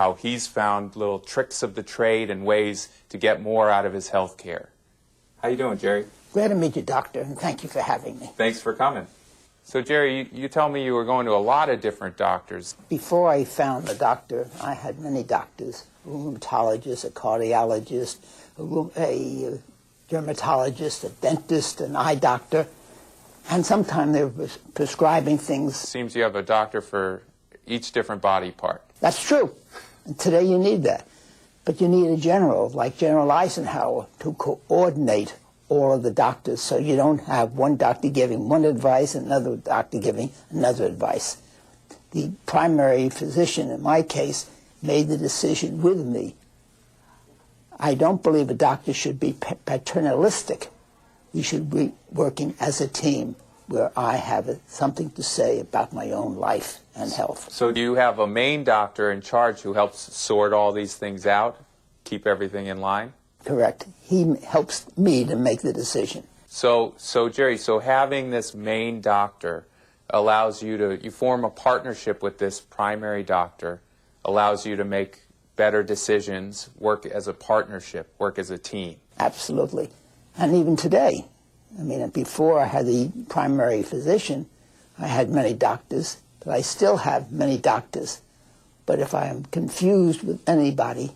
how he's found little tricks of the trade and ways to get more out of his health care. How you doing, Jerry? Glad to meet you, Doctor, and thank you for having me. Thanks for coming. So, Jerry, you tell me you were going to a lot of different doctors. Before I found the doctor, I had many doctors, a rheumatologist, a cardiologist, a dermatologist, a dentist, an eye doctor, and sometimes they were prescribing things. Seems you have a doctor for each different body part. That's true. And today you need that. But you need a general, like General Eisenhower, to coordinate all of the doctors so you don't have one doctor giving one advice and another doctor giving another advice. The primary physician, in my case, made the decision with me. I don't believe a doctor should be paternalistic. We should be working as a team where I have something to say about my own life and health. So do you have a main doctor in charge who helps sort all these things out, keep everything in line? Correct. He helps me to make the decision. So Jerry, having this main doctor allows you form a partnership with this primary doctor, allows you to make better decisions, work as a partnership, work as a team. Absolutely. And even today, I mean, before I had the primary physician, I had many doctors, but I still have many doctors. But if I am confused with anybody,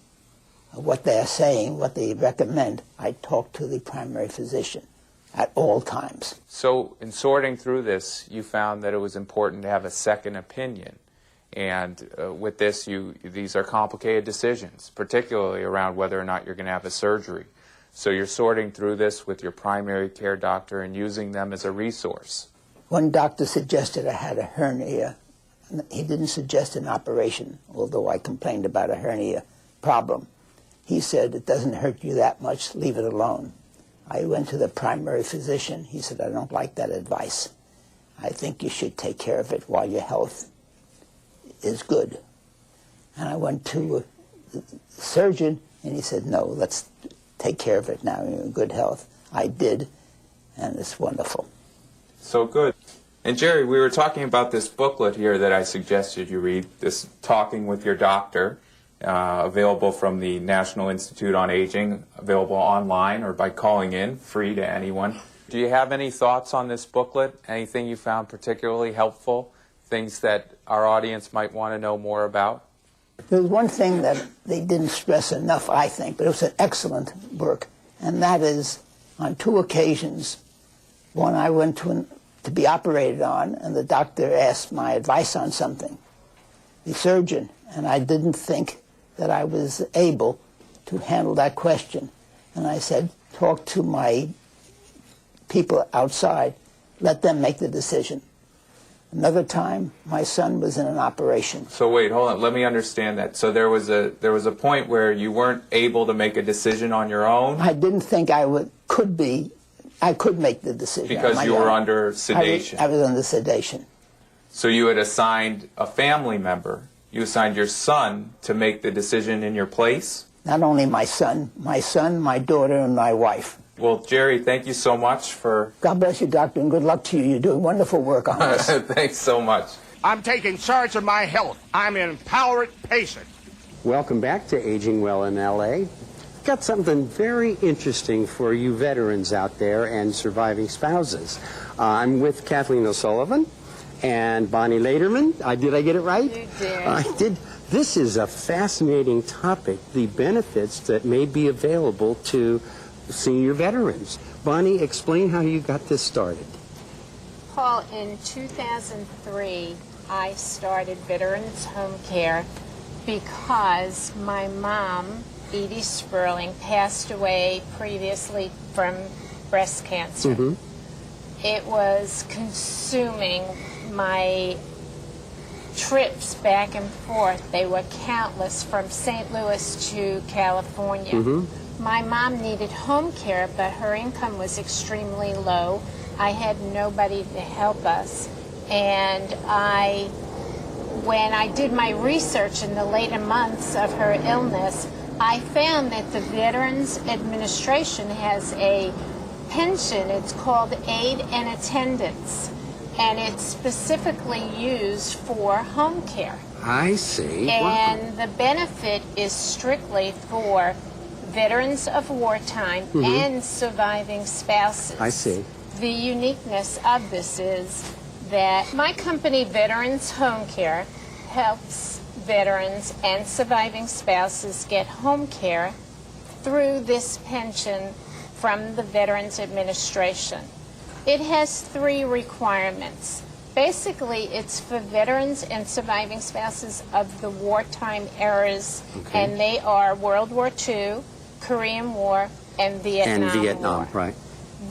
what they are saying, what they recommend, I talk to the primary physician at all times. So in sorting through this, you found that it was important to have a second opinion. And with this, these are complicated decisions, particularly around whether or not you're going to have a surgery. So you're sorting through this with your primary care doctor and using them as a resource. One doctor suggested I had a hernia. He didn't suggest an operation, although I complained about a hernia problem. He said, it doesn't hurt you that much, leave it alone. I went to the primary physician. He said, I don't like that advice. I think you should take care of it while your health is good. And I went to a surgeon, and he said, no, let's take care of it now. You're in good health. I did, and it's wonderful. So good. And Jerry, we were talking about this booklet here that I suggested you read, this Talking with Your Doctor, available from the National Institute on Aging, available online or by calling in, free to anyone. Do you have any thoughts on this booklet? Anything you found particularly helpful? Things that our audience might want to know more about? There's one thing that they didn't stress enough, I think, but it was an excellent work, and that is, on 2 occasions, one I went to be operated on, and the doctor asked my advice on something, the surgeon, and I didn't think that I was able to handle that question. And I said, talk to my people outside, let them make the decision. Another time, my son was in an operation. So wait, hold on. Let me understand that. So there was a point where you weren't able to make a decision on your own? I didn't think I could make the decision. Because you were under sedation. I was under sedation. So you had assigned a family member. You assigned your son to make the decision in your place? Not only my son, my daughter, and my wife. Well, Jerry, thank you so much for... God bless you, doctor, and good luck to you. You're doing wonderful work on this. Thanks so much. I'm taking charge of my health. I'm an empowered patient. Welcome back to Aging Well in L.A. Got something very interesting for you veterans out there and surviving spouses. I'm with Kathleen O'Sullivan and Bonnie Lederman. Did I get it right? You did. I did. This is a fascinating topic, the benefits that may be available to senior veterans. Bonnie, explain how you got this started. Paul, in 2003, I started Veterans Home Care because my mom, Edie Sperling, passed away previously from breast cancer. Mm-hmm. It was consuming my trips back and forth. They were countless, from St. Louis to California. Mm-hmm. My mom needed home care, but her income was extremely low. I had nobody to help us. And when I did my research in the later months of her illness, I found that the Veterans Administration has a pension. It's called Aid and Attendance, and it's specifically used for home care. I see. And the benefit is strictly for veterans of wartime and surviving spouses. I see. The uniqueness of this is that my company, Veterans Home Care, helps veterans and surviving spouses get home care through this pension from the Veterans Administration. It has 3 requirements. Basically, it's for veterans and surviving spouses of the wartime eras, and they are World War II, Korean War, and Vietnam War. Right.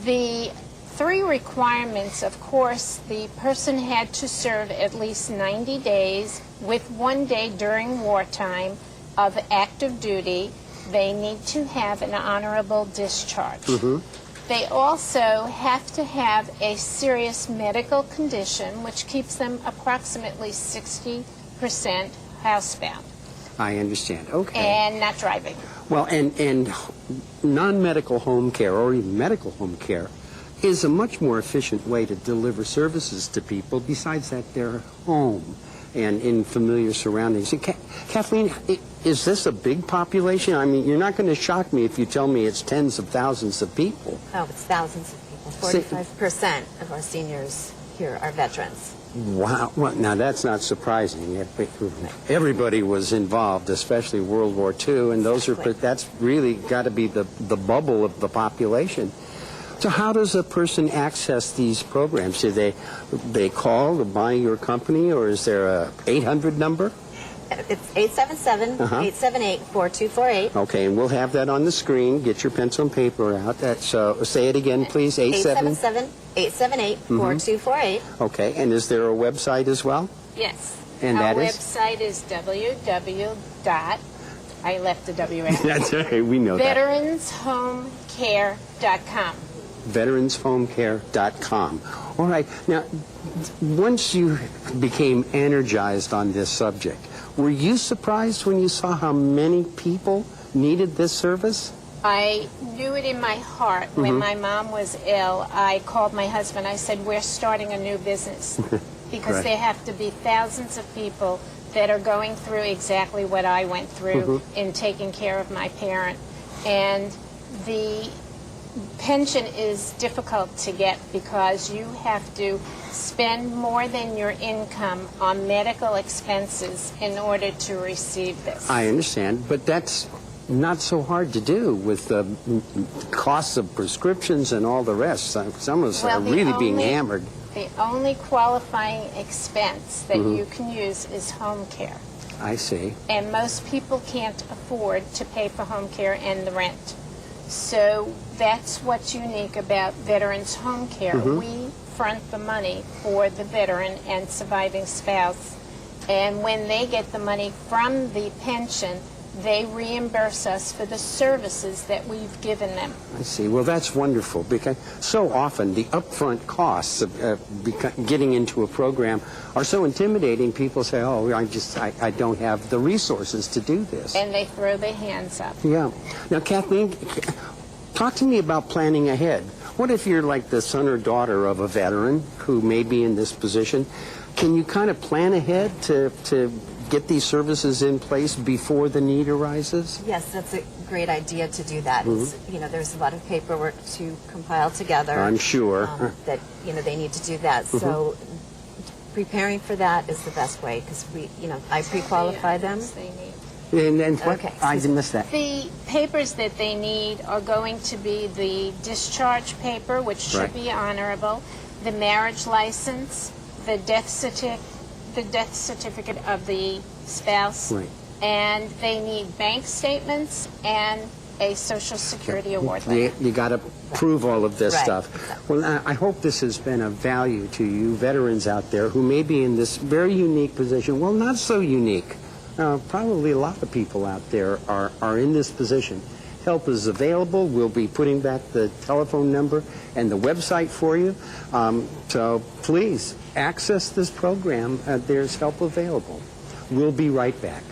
The 3 requirements, of course, the person had to serve at least 90 days with 1 day during wartime of active duty. They need to have an honorable discharge. They also have to have a serious medical condition, which keeps them approximately 60% housebound I understand. Okay. and not driving. Well, and non-medical home care or even medical home care is a much more efficient way to deliver services to people besides that they're home and in familiar surroundings. And Kathleen, is this a big population? I mean, you're not going to shock me if you tell me it's tens of thousands of people. Oh, it's thousands of people. 45% of our seniors here are veterans. Wow. Well, now, that's not surprising. Everybody was involved, especially World War II, and that's really got to be the bubble of the population. So how does a person access these programs? Do they call to buy your company, or is there a 800 number? It's 877-878-4248. Okay, and we'll have that on the screen. Get your pencil and paper out. So say it again, please. 877-878-4248. Okay, and is there a website as well? Yes. And Our that is? website is I left the W out. That's right, we know that. veteranshomecare.com. veteranshomecare.com. All right. Now, once you became energized on this subject, were you surprised when you saw how many people needed this service? I knew it in my heart. When my mom was ill, I called my husband. I said, we're starting a new business because Right. there have to be thousands of people that are going through exactly what I went through in taking care of my parent. And the pension is difficult to get because you have to spend more than your income on medical expenses in order to receive this. I understand, but that's not so hard to do with the costs of prescriptions and all the rest. Some of us are really being hammered. The only qualifying expense that you can use is home care. I see. And most people can't afford to pay for home care and the rent. So that's what's unique about Veterans Home Care. We front the money for the veteran and surviving spouse. And when they get the money from the pension, they reimburse us for the services that we've given them. I see. Well, that's wonderful because so often the upfront costs of getting into a program are so intimidating. People say, oh, I don't have the resources to do this. And they throw their hands up. Yeah. Now, Kathleen, talk to me about planning ahead. What if you're like the son or daughter of a veteran who may be in this position? Can you kind of plan ahead to get these services in place before the need arises? Yes, that's a great idea to do that. It's, there's a lot of paperwork to compile together. I'm sure. That, they need to do that. So preparing for that is the best way because I pre-qualify them. They need. And then what? Okay, I didn't miss that. The papers that they need are going to be the discharge paper, which should Right. be honorable, the marriage license, the death certificate of the spouse, Right. and they need bank statements and a Social Security award letter. You got to prove all of this Right. stuff. Well, I hope this has been of value to you veterans out there who may be in this very unique position. Well, not so unique. Probably a lot of people out there are in this position. Help is available. We'll be putting back the telephone number and the website for you. So please access this program. There's help available. We'll be right back.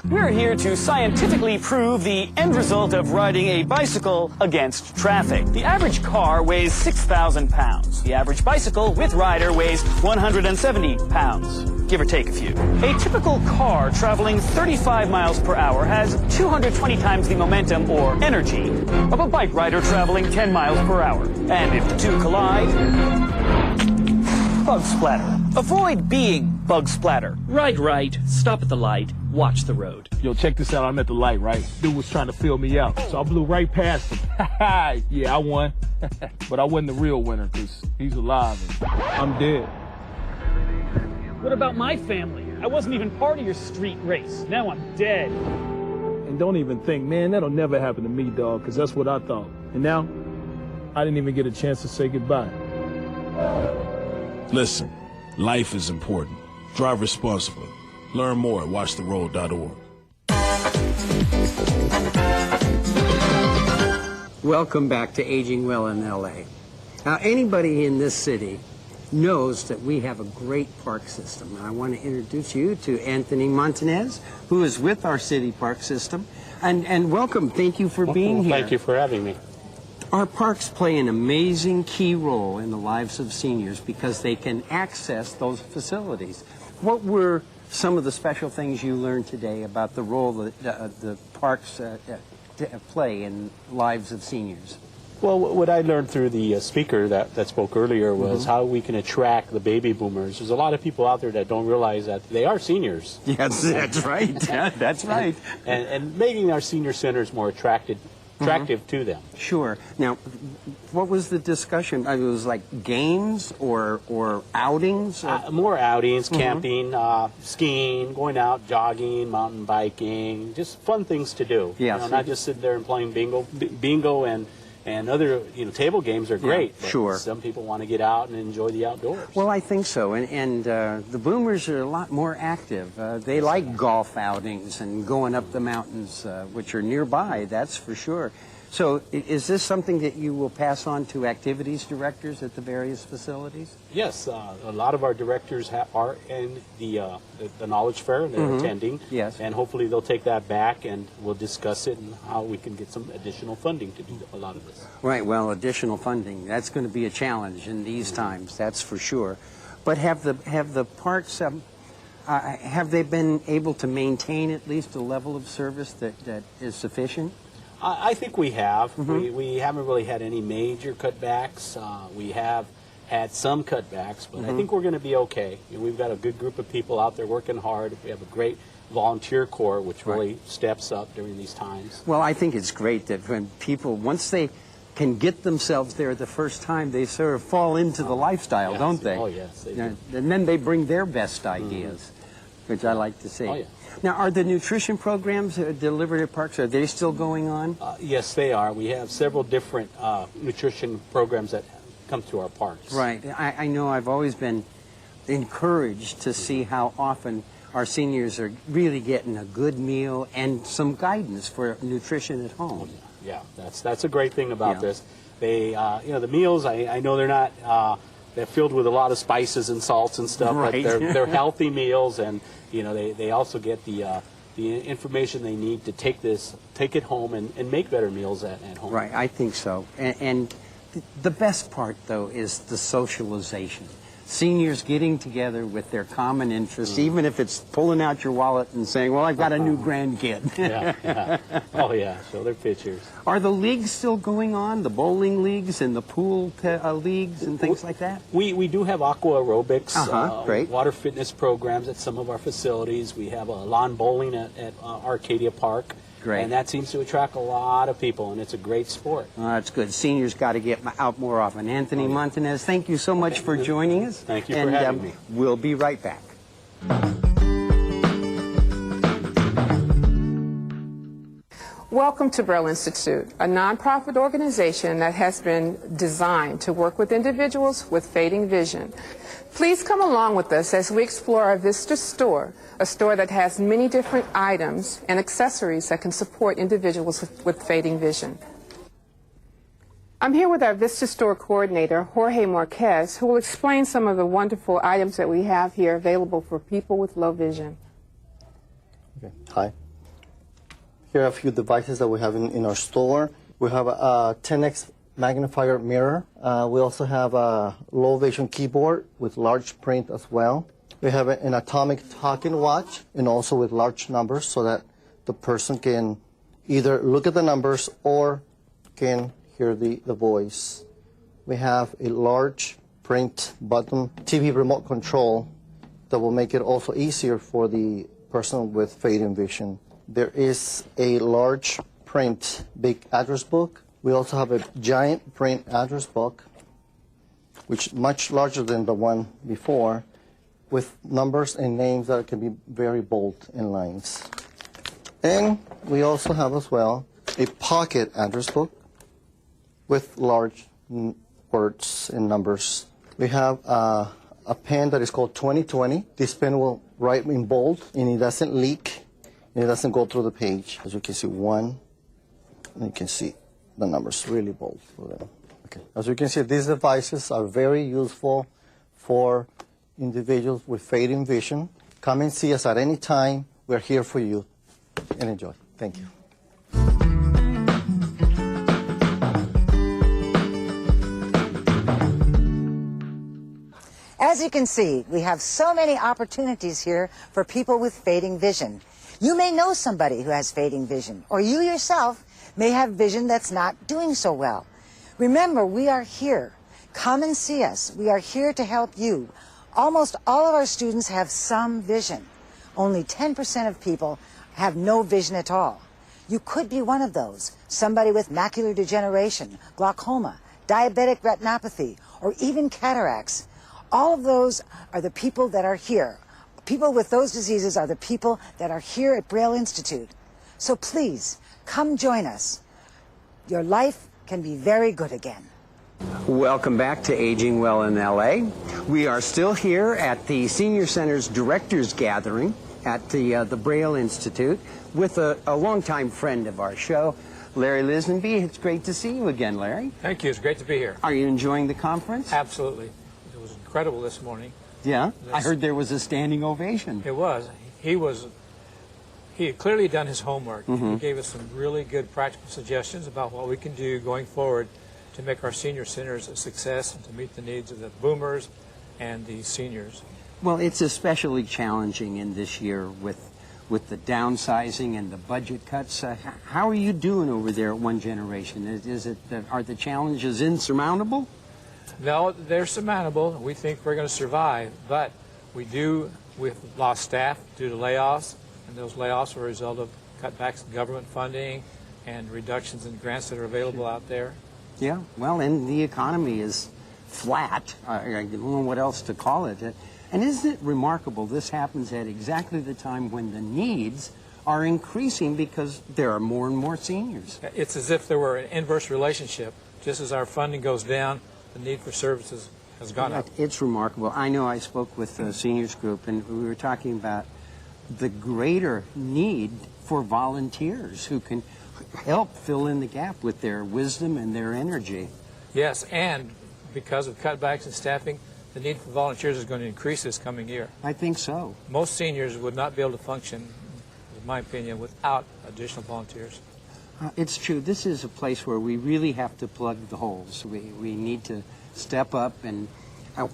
We're here to scientifically prove the end result of riding a bicycle against traffic. The average car weighs 6,000 pounds. The average bicycle with rider weighs 170 pounds, give or take a few. A typical car traveling 35 miles per hour has 220 times the momentum or energy of a bike rider traveling 10 miles per hour. And if the two collide, bug splatter. Avoid being bug splatter. Ride right, stop at the light, watch the road. Yo, check this out. I'm at the light, right? Dude was trying to fill me out, so I blew right past him. Yeah, I won. But I wasn't the real winner, because he's alive and I'm dead. What about my family? I wasn't even part of your street race. Now I'm dead. And don't even think, man, that'll never happen to me, dog, because that's what I thought. And now, I didn't even get a chance to say goodbye. Listen, life is important. Drive responsibly. Learn more at watchtheroad.org. Welcome back to Aging Well in LA. Now, anybody in this city knows that we have a great park system. And I want to introduce you to Anthony Montanez, who is with our city park system. And welcome. Thank you for being here. Thank you for having me. Our parks play an amazing key role in the lives of seniors because they can access those facilities. What were some of the special things you learned today about the role that the parks play in lives of seniors? Well, what I learned through the speaker that spoke earlier was how we can attract the baby boomers. There's a lot of people out there that don't realize that they are seniors. Yes, that's right. That's right. And making our senior centers more attractive to them. Sure. Now, what was the discussion? It was like games or outings? More outings, camping, skiing, going out, jogging, mountain biking, just fun things to do. Yeah, you know, not just sitting there and playing bingo and other, table games are great. Yeah, sure. Some people want to get out and enjoy the outdoors. Well, I think so. And the boomers are a lot more active. They like golf outings and going up the mountains, which are nearby, that's for sure. So is this something that you will pass on to activities directors at the various facilities? Yes, a lot of our directors are in the Knowledge Fair, and they're attending. Yes. And hopefully they'll take that back, and we'll discuss it and how we can get some additional funding to do a lot of this. Right, well, additional funding, that's going to be a challenge in these times, that's for sure. But have the parks, have they been able to maintain at least a level of service that is sufficient? I think we have. We haven't really had any major cutbacks. We have had some cutbacks, but I think we're going to be okay. We've got a good group of people out there working hard. We have a great volunteer corps, which really steps up during these times. Well, I think it's great that when people, once they can get themselves there the first time, they sort of fall into the lifestyle, don't they? Oh, yes, they do. And then they bring their best ideas, which I like to see. Oh, yeah. Now, are the nutrition programs delivered at parks, are they still going on? Yes, they are. We have several different nutrition programs that come to our parks. Right. I know I've always been encouraged to see how often our seniors are really getting a good meal and some guidance for nutrition at home. Yeah, that's a great thing about this. They, the meals, I know they're not, they're filled with a lot of spices and salts and stuff, Right. but they're healthy meals, and they also get the information they need to take it home and make better meals at home. Right, I think so. And the best part, though, is the socialization. Seniors getting together with their common interests, even if it's pulling out your wallet and saying, well, I've got a new grandkid. Yeah. Oh, yeah, show their pictures. Are the leagues still going on, the bowling leagues and the pool leagues and things like that? We do have aqua aerobics, great. water fitness programs at some of our facilities. We have a lawn bowling at Arcadia Park. Great. And that seems to attract a lot of people, and it's a great sport. That's good. Seniors got to get out more often. Anthony Montanez, thank you so much for joining us. Thank you for having me. We'll be right back. Welcome to Braille Institute, a nonprofit organization that has been designed to work with individuals with fading vision. Please come along with us as we explore our Vista store, a store that has many different items and accessories that can support individuals with fading vision. I'm here with our Vista store coordinator, Jorge Marquez, who will explain some of the wonderful items that we have here available for people with low vision. Okay. Hi. Here are a few devices that we have in our store. We have a 10x magnifier mirror. We also have a low vision keyboard with large print as well. We have an atomic talking watch and also with large numbers so that the person can either look at the numbers or can hear the voice. We have a large print button TV remote control that will make it also easier for the person with fading vision. There is a large print big address book. We also have a giant print address book, which is much larger than the one before, with numbers and names that can be very bold in lines. And we also have as well a pocket address book with large words and numbers. We have a pen that is called 2020. This pen will write in bold and it doesn't leak and it doesn't go through the page. As you can see, 1, and you can see the numbers really bold for them. Okay. As you can see, these devices are very useful for individuals with fading vision. Come and see us at any time. We're here for you. And enjoy. Thank you. As you can see, we have so many opportunities here for people with fading vision. You may know somebody who has fading vision, or you yourself may have vision that's not doing so well. Remember, we are here. Come and see us. We are here to help you. Almost all of our students have some vision. Only 10% of people have no vision at all. You could be one of those. Somebody with macular degeneration, glaucoma, diabetic retinopathy, or even cataracts. All of those are the people that are here. People with those diseases are the people that are here at Braille Institute. So please, come join us. Your life can be very good again. Welcome back to Aging Well in LA. We are still here at the Senior Center's Directors Gathering at the Braille Institute with a longtime friend of our show, Larry Lisenby. It's great to see you again, Larry. Thank you. It's great to be here. Are you enjoying the conference? Absolutely. It was incredible this morning. Yeah? I heard there was a standing ovation. It was. He had clearly done his homework. Mm-hmm. He gave us some really good practical suggestions about what we can do going forward to make our senior centers a success and to meet the needs of the boomers and the seniors. Well, it's especially challenging in this year with the downsizing and the budget cuts. How are you doing over there at One Generation? Are the challenges insurmountable? No, they're surmountable. We think we're going to survive, but we've lost staff due to layoffs, and those layoffs are a result of cutbacks in government funding and reductions in grants that are available out there. Yeah, well, and the economy is flat. I don't know what else to call it. And isn't it remarkable this happens at exactly the time when the needs are increasing because there are more and more seniors? It's as if there were an inverse relationship. Just as our funding goes down, the need for services has gone up. It's remarkable. I know I spoke with the seniors group, and we were talking about the greater need for volunteers who can help fill in the gap with their wisdom and their energy. Yes, and because of cutbacks in staffing, the need for volunteers is going to increase this coming year. I think so. Most seniors would not be able to function, in my opinion, without additional volunteers. It's true. This is a place where we really have to plug the holes. We need to step up, and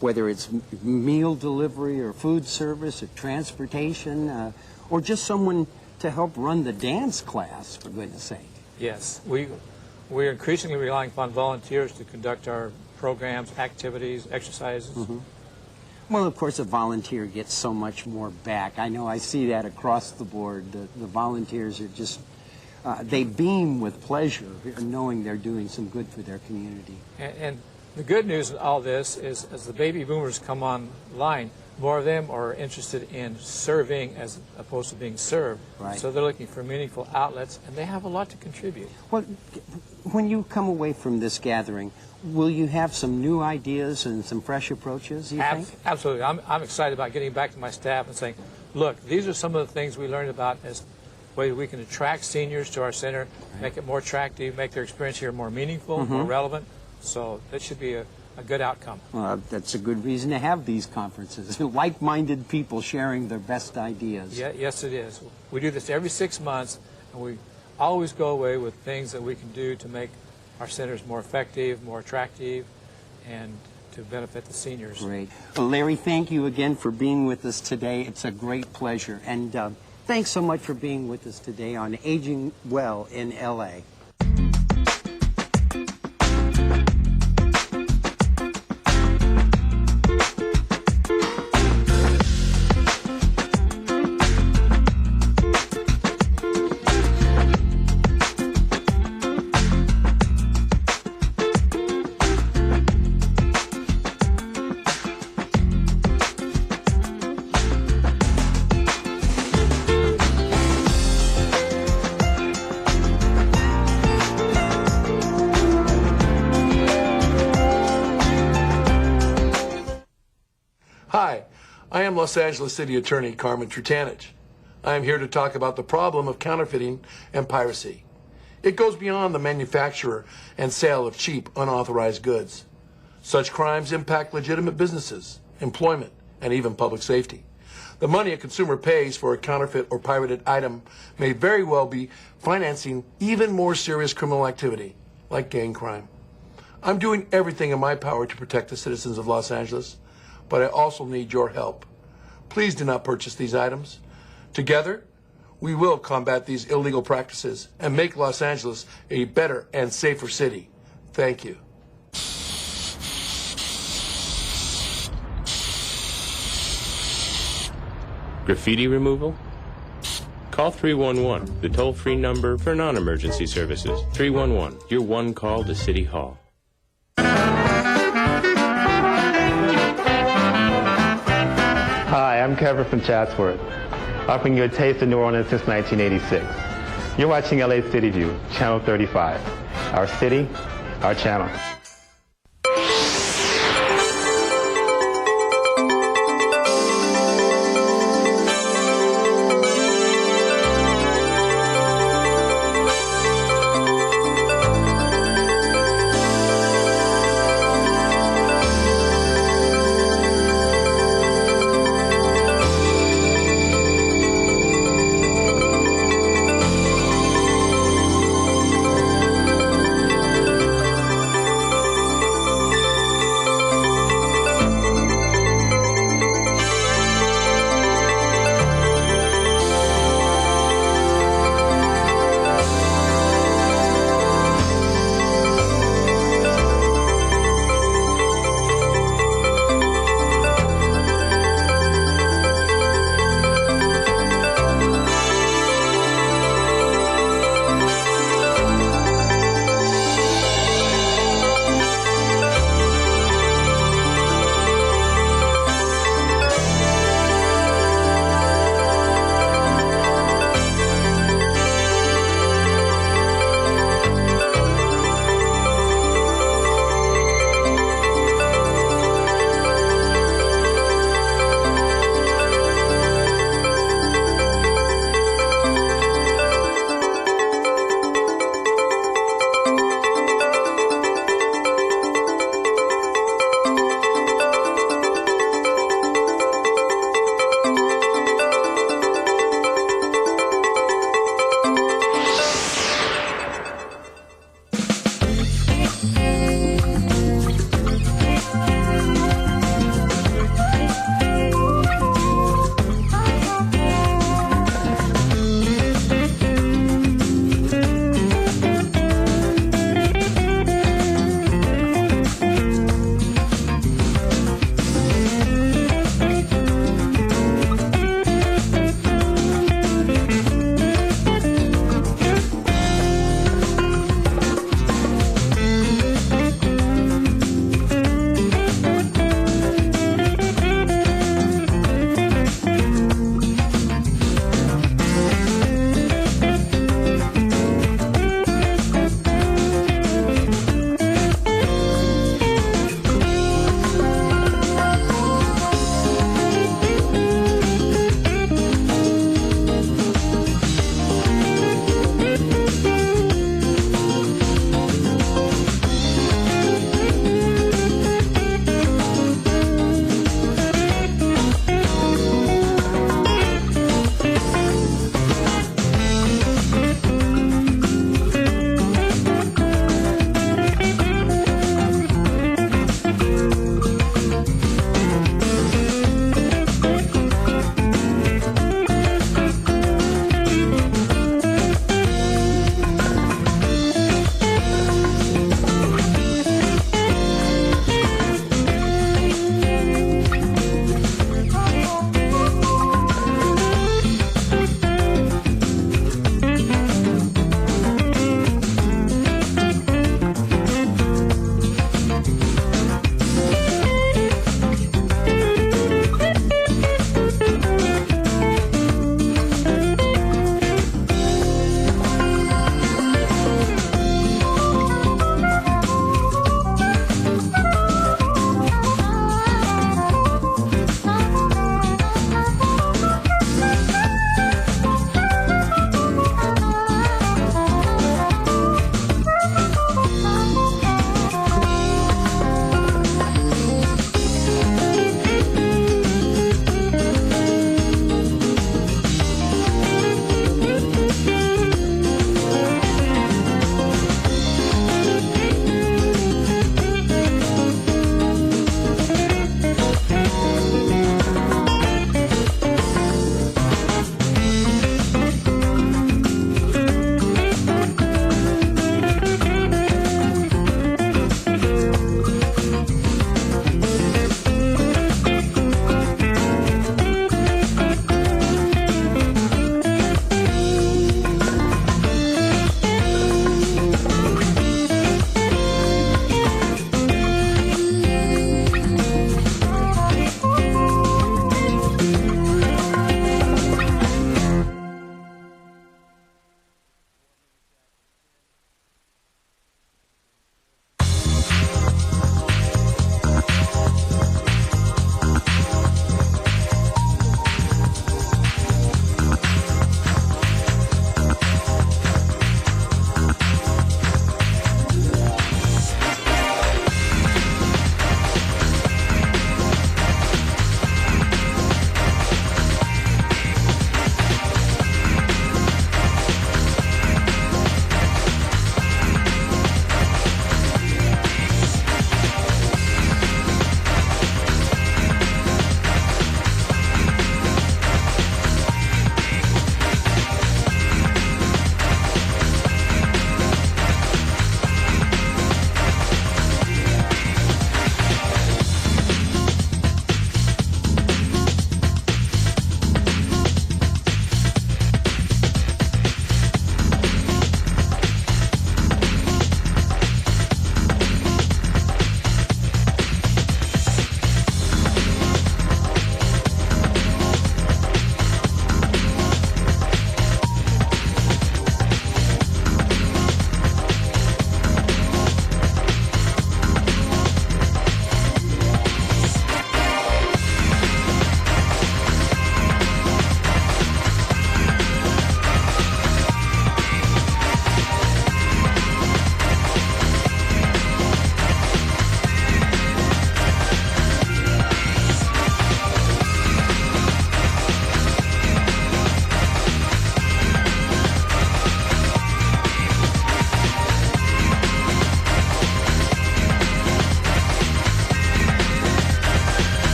whether it's meal delivery or food service or transportation or just someone to help run the dance class, for goodness sake. Yes, we're increasingly relying upon volunteers to conduct our programs, activities, exercises. Mm-hmm. Well, of course, a volunteer gets so much more back. I know I see that across the board. The volunteers are just, they beam with pleasure knowing they're doing some good for their community. And the good news in all this is as the baby boomers come online, more of them are interested in serving as opposed to being served. Right. So they're looking for meaningful outlets, and they have a lot to contribute. Well, when you come away from this gathering, will you have some new ideas and some fresh approaches, you think? Absolutely. I'm excited about getting back to my staff and saying, look, these are some of the things we learned about as ways we can attract seniors to our center, make it more attractive, make their experience here more meaningful, more relevant. So that should be a good outcome. Well, that's a good reason to have these conferences. Like-minded people sharing their best ideas. Yeah, yes, it is. We do this every 6 months, and we always go away with things that we can do to make our centers more effective, more attractive, and to benefit the seniors. Great. Well, Larry, thank you again for being with us today. It's a great pleasure. And thanks so much for being with us today on Aging Well in LA. Hi, I am Los Angeles City Attorney Carmen Trutanich. I am here to talk about the problem of counterfeiting and piracy. It goes beyond the manufacture and sale of cheap, unauthorized goods. Such crimes impact legitimate businesses, employment, and even public safety. The money a consumer pays for a counterfeit or pirated item may very well be financing even more serious criminal activity, like gang crime. I'm doing everything in my power to protect the citizens of Los Angeles, but I also need your help. Please do not purchase these items. Together, we will combat these illegal practices and make Los Angeles a better and safer city. Thank you. Graffiti removal? Call 311, the toll-free number for non-emergency services. 311, your one call to City Hall. Hi, I'm Kevin from Chatsworth, offering you a taste of New Orleans since 1986. You're watching LA City View, Channel 35. Our city, our channel.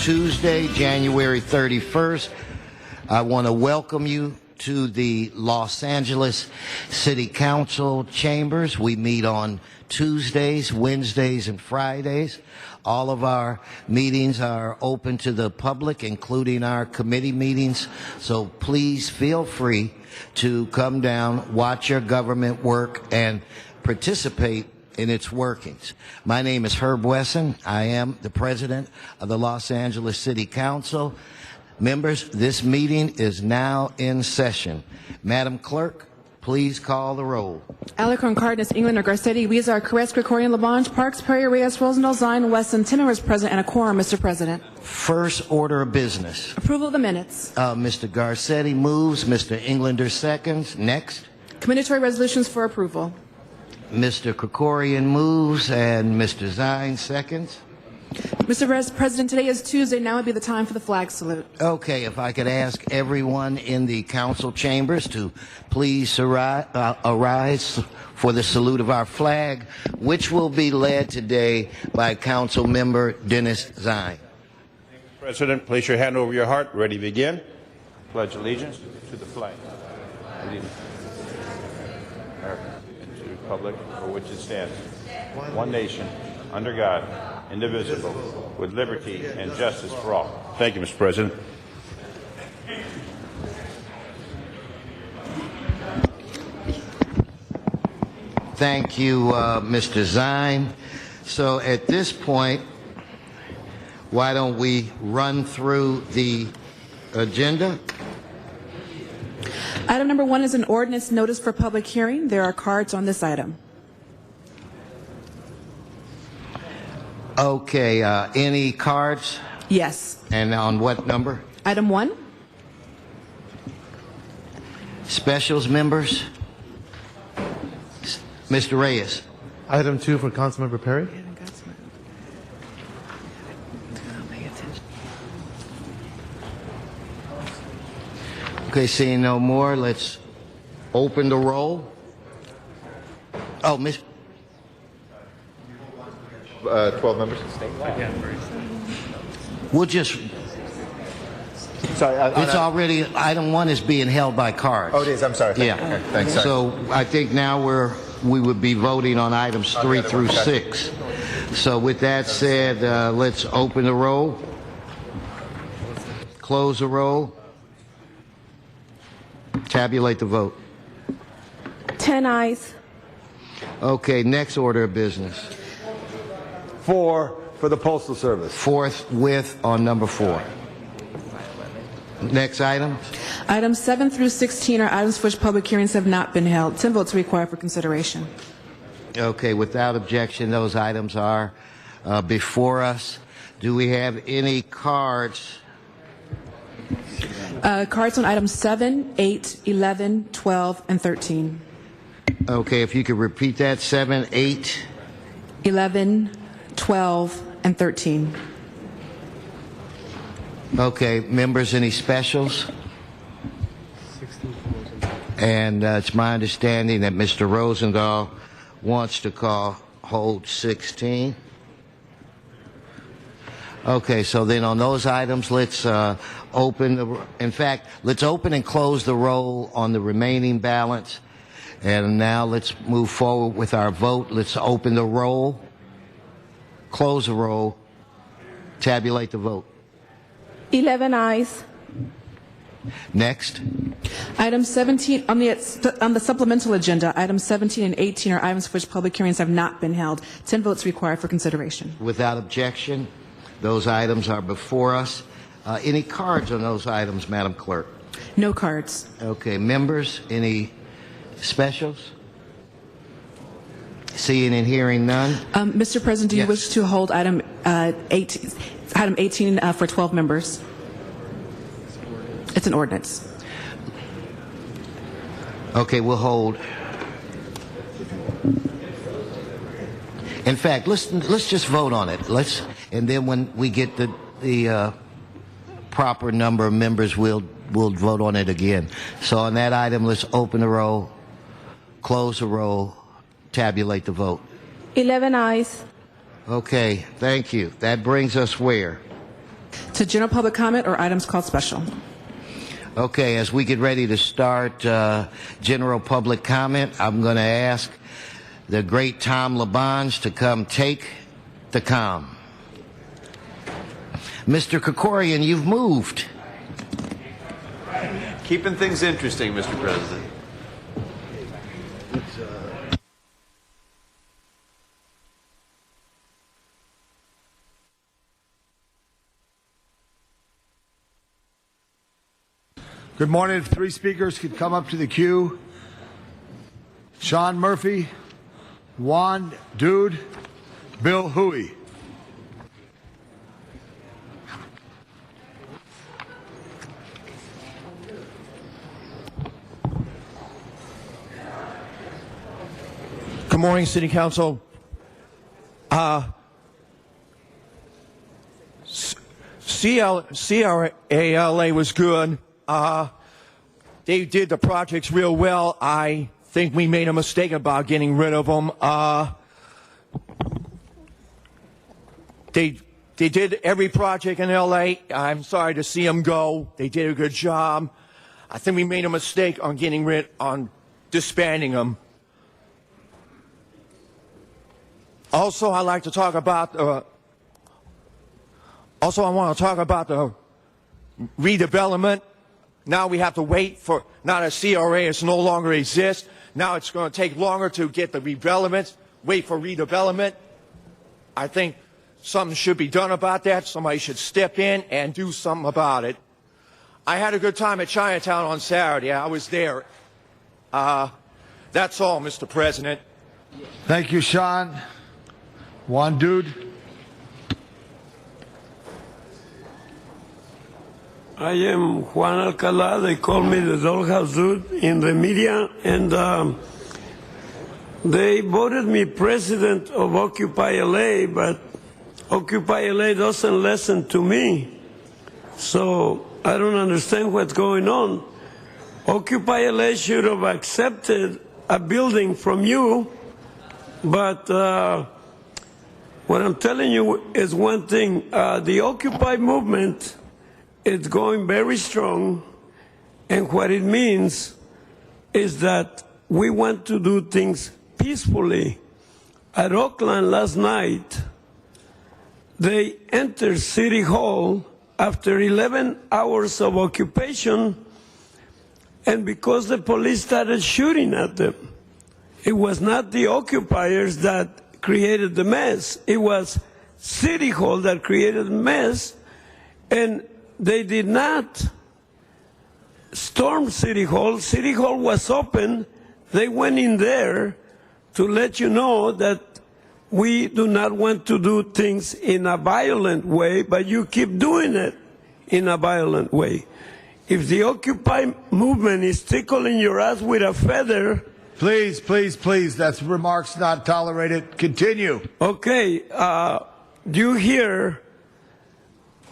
Tuesday, January 31st. I want to welcome you to the Los Angeles City Council chambers. We meet on Tuesdays, Wednesdays, and Fridays. All of our meetings are open to the public, including our committee meetings. So please feel free to come down, watch your government work, and participate in its workings. My name is Herb Wesson. I am the president of the Los Angeles City Council. Members, this meeting is now in session. Madam Clerk, please call the roll. Alarcon, Cardenas, Englander, Garcetti, Weezer, Caress, Krikorian, Labange, Parks, Perry, Reyes, Rosendahl, Zine, Wesson, 10 members present, and a quorum, Mr. President. First order of business. Approval of the minutes. Mr. Garcetti moves. Mr. Englander seconds. Next. Commendatory resolutions for approval. Mr. Krikorian moves, and Mr. Zine seconds. Mr. President, today is Tuesday. Now would be the time for the flag salute. Okay, if I could ask everyone in the council chambers to please arise for the salute of our flag, which will be led today by Council Member Dennis Zine. President, place your hand over your heart. Ready to begin. Pledge allegiance to the flag. Allegiance to America and to the republic for which it stands, one nation, under God, indivisible, with liberty and justice for all. Thank you, Mr. President. Thank you, Mr. Zine. So at this point, why don't we run through the agenda? Item number 1 is an ordinance notice for public hearing. There are cards on this item. Okay, any cards? Yes. And on what number? Item 1. Specials members? Mr. Reyes. Item 2 for Councilmember Perry. Okay, seeing no more, let's open the roll. Oh, Miss. 12 members. We'll just. Sorry, it's already, item 1 is being held by cards. Oh, it is. I'm sorry. Yeah. Okay, thanks. Sorry. So I think now we would be voting on items 3 through 6. So with that said, let's open the roll, close the roll, tabulate the vote. 10 ayes. Okay, next order of business. 4 for the Postal Service. Forthwith on number 4. Next item. Items 7 through 16 are items for which public hearings have not been held. 10 votes required for consideration. Okay, without objection, those items are before us. Do we have any cards? Cards on items 7, 8, 11, 12, and 13. Okay, if you could repeat that, 7, 8. 11, 12, and 13. Okay, members, any specials? And it's my understanding that Mr. Rosendahl wants to hold 16. Okay, so then on those items, let's open and close the roll on the remaining balance. And now let's move forward with our vote. Let's open the roll, close the roll, tabulate the vote. 11 ayes. Next. Item 17 on the supplemental agenda. Items 17 and 18 are items for which public hearings have not been held. 10 votes required for consideration. Without objection, those items are before us. Any cards on those items, Madam Clerk? No cards. Okay, members, any specials? Seeing and hearing none. Mr. President, do you wish to hold item 18 for 12 members? It's an ordinance. Okay, we'll hold. In fact, let's just vote on it. And then when we get the proper number of members, we'll vote on it again. So on that item, let's open the roll, close the roll, tabulate the vote. 11 ayes. Okay, thank you. That brings us where? to general public comment or items called special. Okay, as we get ready to start general public comment, I'm going to ask the great Tom Labange to come take the calm. Mr. Krikorian, you've moved. Keeping things interesting, Mr. President. Good morning. If 3 speakers could come up to the queue. Sean Murphy, Juan Dude, Bill Huey. Good morning, City Council. CRALA was good. They did the projects real well. I think we made a mistake about getting rid of them. They did every project in LA. I'm sorry to see them go. They did a good job. I think we made a mistake on disbanding them. Also, I like to talk about. I want to talk about the redevelopment. Now we have to wait for. Now that CRA is no longer exists. Now it's going to take longer to get the redevelopment. Wait for redevelopment. I think something should be done about that. Somebody should step in and do something about it. I had a good time at Chinatown on Saturday. I was there. That's all, Mr. President. Thank you, Sean. Juan Dude. I am Juan Alcalá. They call me the Dollhouse Dude in the media, and they voted me president of Occupy LA, but Occupy LA doesn't listen to me. So I don't understand what's going on. Occupy LA should have accepted a building from you, but what I'm telling you is one thing. The Occupy movement is going very strong, and what it means is that we want to do things peacefully. At Oakland last night, they entered City Hall after 11 hours of occupation, and because the police started shooting at them. It was not the occupiers that created the mess. It was City Hall that created the mess, and they did not storm City Hall. City Hall was open. They went in there to let you know that we do not want to do things in a violent way, but you keep doing it in a violent way. If the Occupy movement is tickling your ass with a feather... Please, please, please. That's remarks not tolerated. Continue. Okay. Do you hear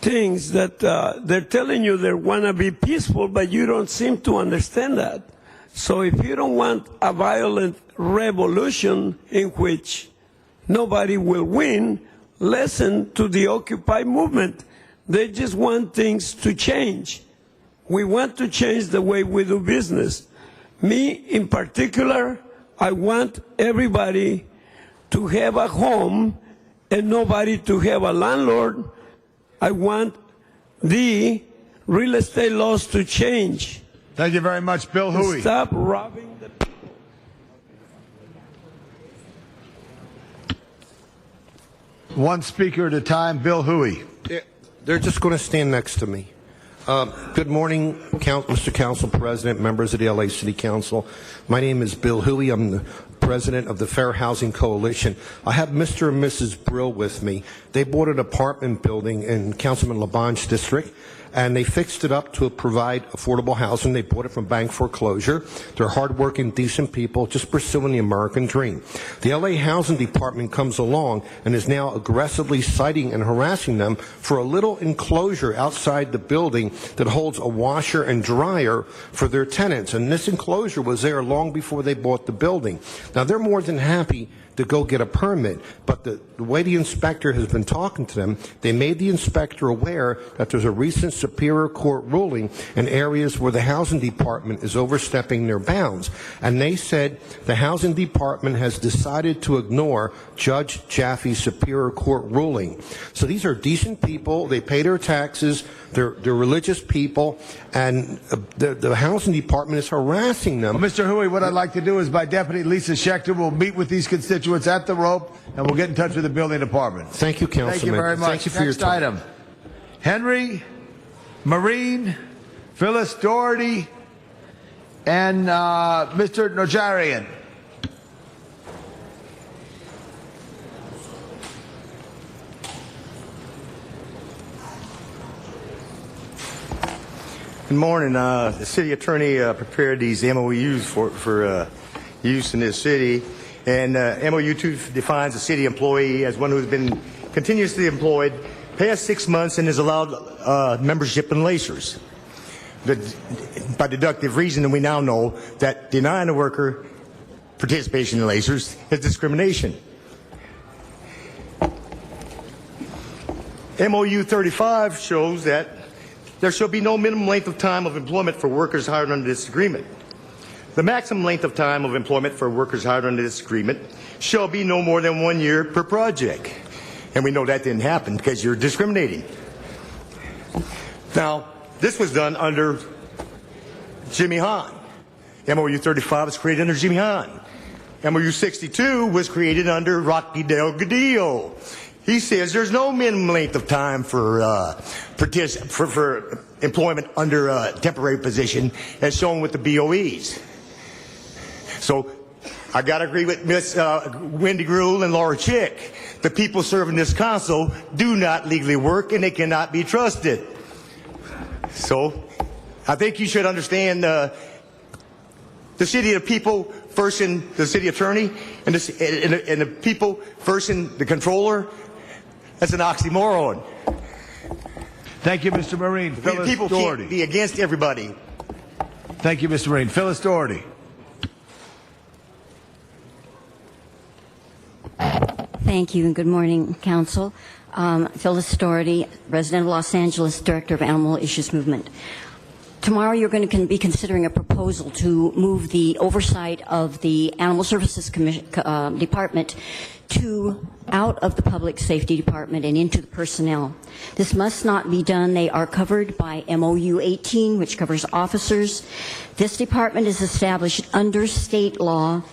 things that they're telling you they want to be peaceful, but you don't seem to understand that? So if you don't want a violent revolution in which nobody will win, listen to the Occupy movement. They just want things to change. We want to change the way we do business. Me, in particular, I want everybody to have a home and nobody to have a landlord. I want the real estate laws to change. Thank you very much, Bill Huey. Stop robbing the people. One speaker at a time. Bill Huey. They're just going to stand next to me. Good morning, Mr. Council President, members of the LA City Council. My name is Bill Huey. I'm the president of the Fair Housing Coalition. I have Mr. and Mrs. Brill with me. They bought an apartment building in Councilman Labange's district, and they fixed it up to provide affordable housing. They bought it from bank foreclosure. They're hardworking, decent people, just pursuing the American dream. The LA Housing Department comes along and is now aggressively citing and harassing them for a little enclosure outside the building that holds a washer and dryer for their tenants. And this enclosure was there long before they bought the building. Now, they're more than happy to go get a permit. But the way the inspector has been talking to them, they made the inspector aware that there's a recent Superior Court ruling in areas where the housing department is overstepping their bounds. And they said the housing department has decided to ignore Judge Jaffe's Superior Court ruling. So these are decent people. They pay their taxes. They're religious people. And the housing department is harassing them. Well, Mr. Huey, what I'd like to do is my Deputy Lisa Schechter will meet with these constituents at the rope, and we'll get in touch with the building department. Thank you, Councilman. Thank you very much. Thank you for Next your time. item. Henry, Marine, Phyllis Doherty, and Mr. Najarian. Good morning. The city attorney prepared these MOUs for use in this city. And MOU 2 defines a city employee as one who has been continuously employed past 6 months and is allowed membership in Lacers. By deductive reasoning, we now know that denying a worker participation in Lacers is discrimination. MOU 35 shows that there shall be no minimum length of time of employment for workers hired under this agreement. The maximum length of time of employment for workers hired under this agreement shall be no more than 1 year per project. And we know that didn't happen because you're discriminating. Now, this was done under Jimmy Hahn. MOU 35 was created under Jimmy Hahn. MOU 62 was created under Rocky Delgadillo. He says there's no minimum length of time for employment under a temporary position as shown with the BOEs. So I got to agree with Miss Wendy Gruhl and Laura Chick. The people serving this council do not legally work and they cannot be trusted. So I think you should understand the city of the people first in the city attorney and the people first in the controller. That's an oxymoron. Thank you, Mr. Marine. Phyllis People Doherty. can't be against everybody. Thank you, Mr. Marine. Phyllis Doherty. Thank you and good morning, Council. Phyllis Doherty, resident of Los Angeles, Director of Animal Issues Movement. Tomorrow you're going to be considering a proposal to move the oversight of the Animal Services Department out of the Public Safety Department and into the personnel. This must not be done. They are covered by MOU 18, which covers officers. This department is established under state law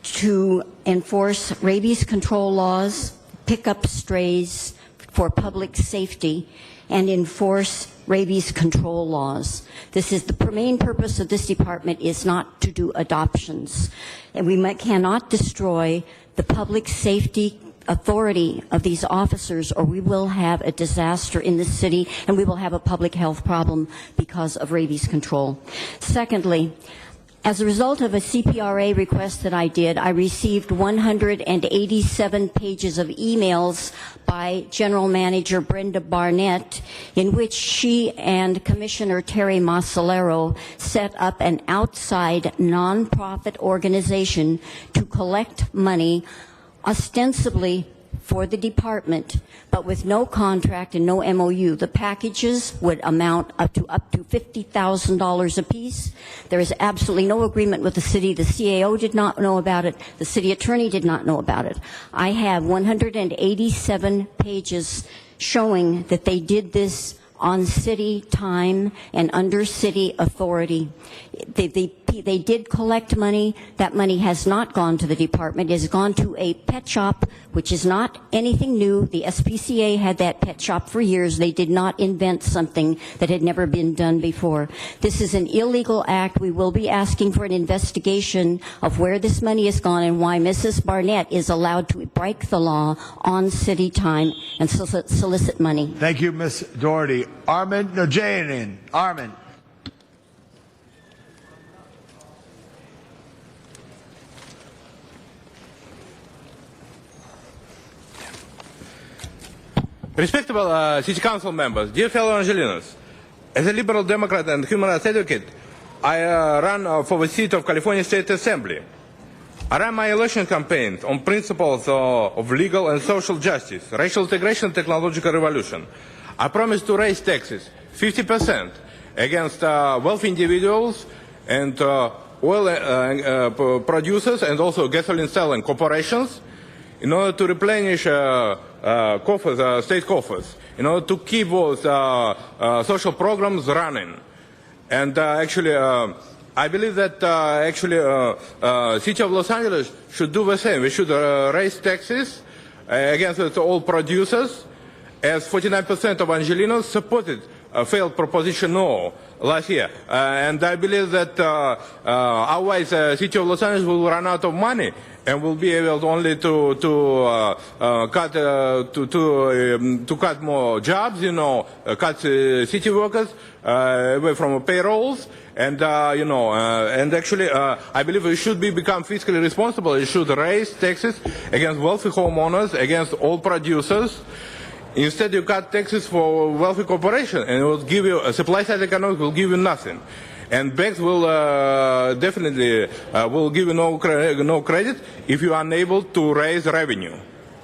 to enforce rabies control laws, pick up strays for public safety, and enforce rabies control laws. This is the main purpose of this department is not to do adoptions. And we cannot destroy the public safety authority of these officers or we will have a disaster in this city and we will have a public health problem because of rabies control. Secondly, as a result of a CPRA request that I did, I received 187 pages of emails by General Manager Brenda Barnett, in which she and Commissioner Terry Masalero set up an outside nonprofit organization to collect money, ostensibly for the department, but with no contract and no MOU. The packages would amount up to $50,000 apiece. There is absolutely no agreement with the city. The CAO did not know about it. The city attorney did not know about it. I have 187 pages showing that they did this on city time and under city authority. They did collect money. That money has not gone to the department. It has gone to a pet shop, which is not anything new. The SPCA had that pet shop for years. They did not invent something that had never been done before. This is an illegal act. We will be asking for an investigation of where this money has gone and why Mrs. Barnett is allowed to break the law on city time and solicit money. Thank you, Ms. Doherty. Armin Najarian. Armin. Respectable City Council members, dear fellow Angelinos, as a Liberal Democrat and human rights advocate, I run for the seat of California State Assembly. I ran my election campaign on principles of legal and social justice, racial integration, technological revolution. I promised to raise taxes 50% against wealthy individuals and oil producers and also gasoline selling corporations in order to replenish coffers, state coffers, in order to keep those social programs running. And actually, I believe that City of Los Angeles should do the same. We should raise taxes against all producers, as 49% of Angelenos supported failed Proposition No last year. And I believe that otherwise City of Los Angeles will run out of money and will be able only to cut more jobs, cut city workers away from payrolls. And and actually, I believe we should become fiscally responsible. We should raise taxes against wealthy homeowners, against all producers. Instead, you cut taxes for wealthy corporations, and it will give you a supply-side economics will give you nothing. And banks will definitely will give you no credit if you are unable to raise revenue,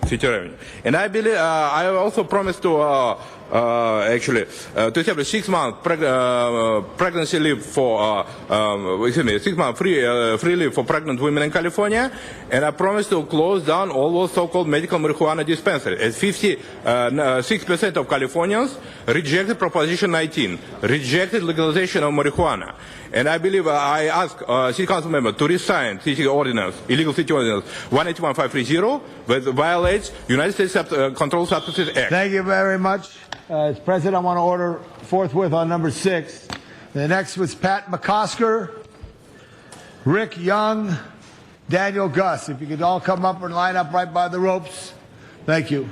city revenue. And I believe I also promised to to establish 6-month pregnancy leave for 6-month free leave for pregnant women in California, and I promised to close down all those so-called medical marijuana dispensaries. As 56% of Californians rejected Proposition 19, rejected legalization of marijuana. And I believe I ask City Council member to resign City Ordinance, illegal City Ordinance 181530, that violates United States Controlled Substances Act. Thank you very much. Mr. President, I want to order forthwith on number 6. The next was Pat McCosker, Rick Young, Daniel Gus. If you could all come up and line up right by the ropes. Thank you.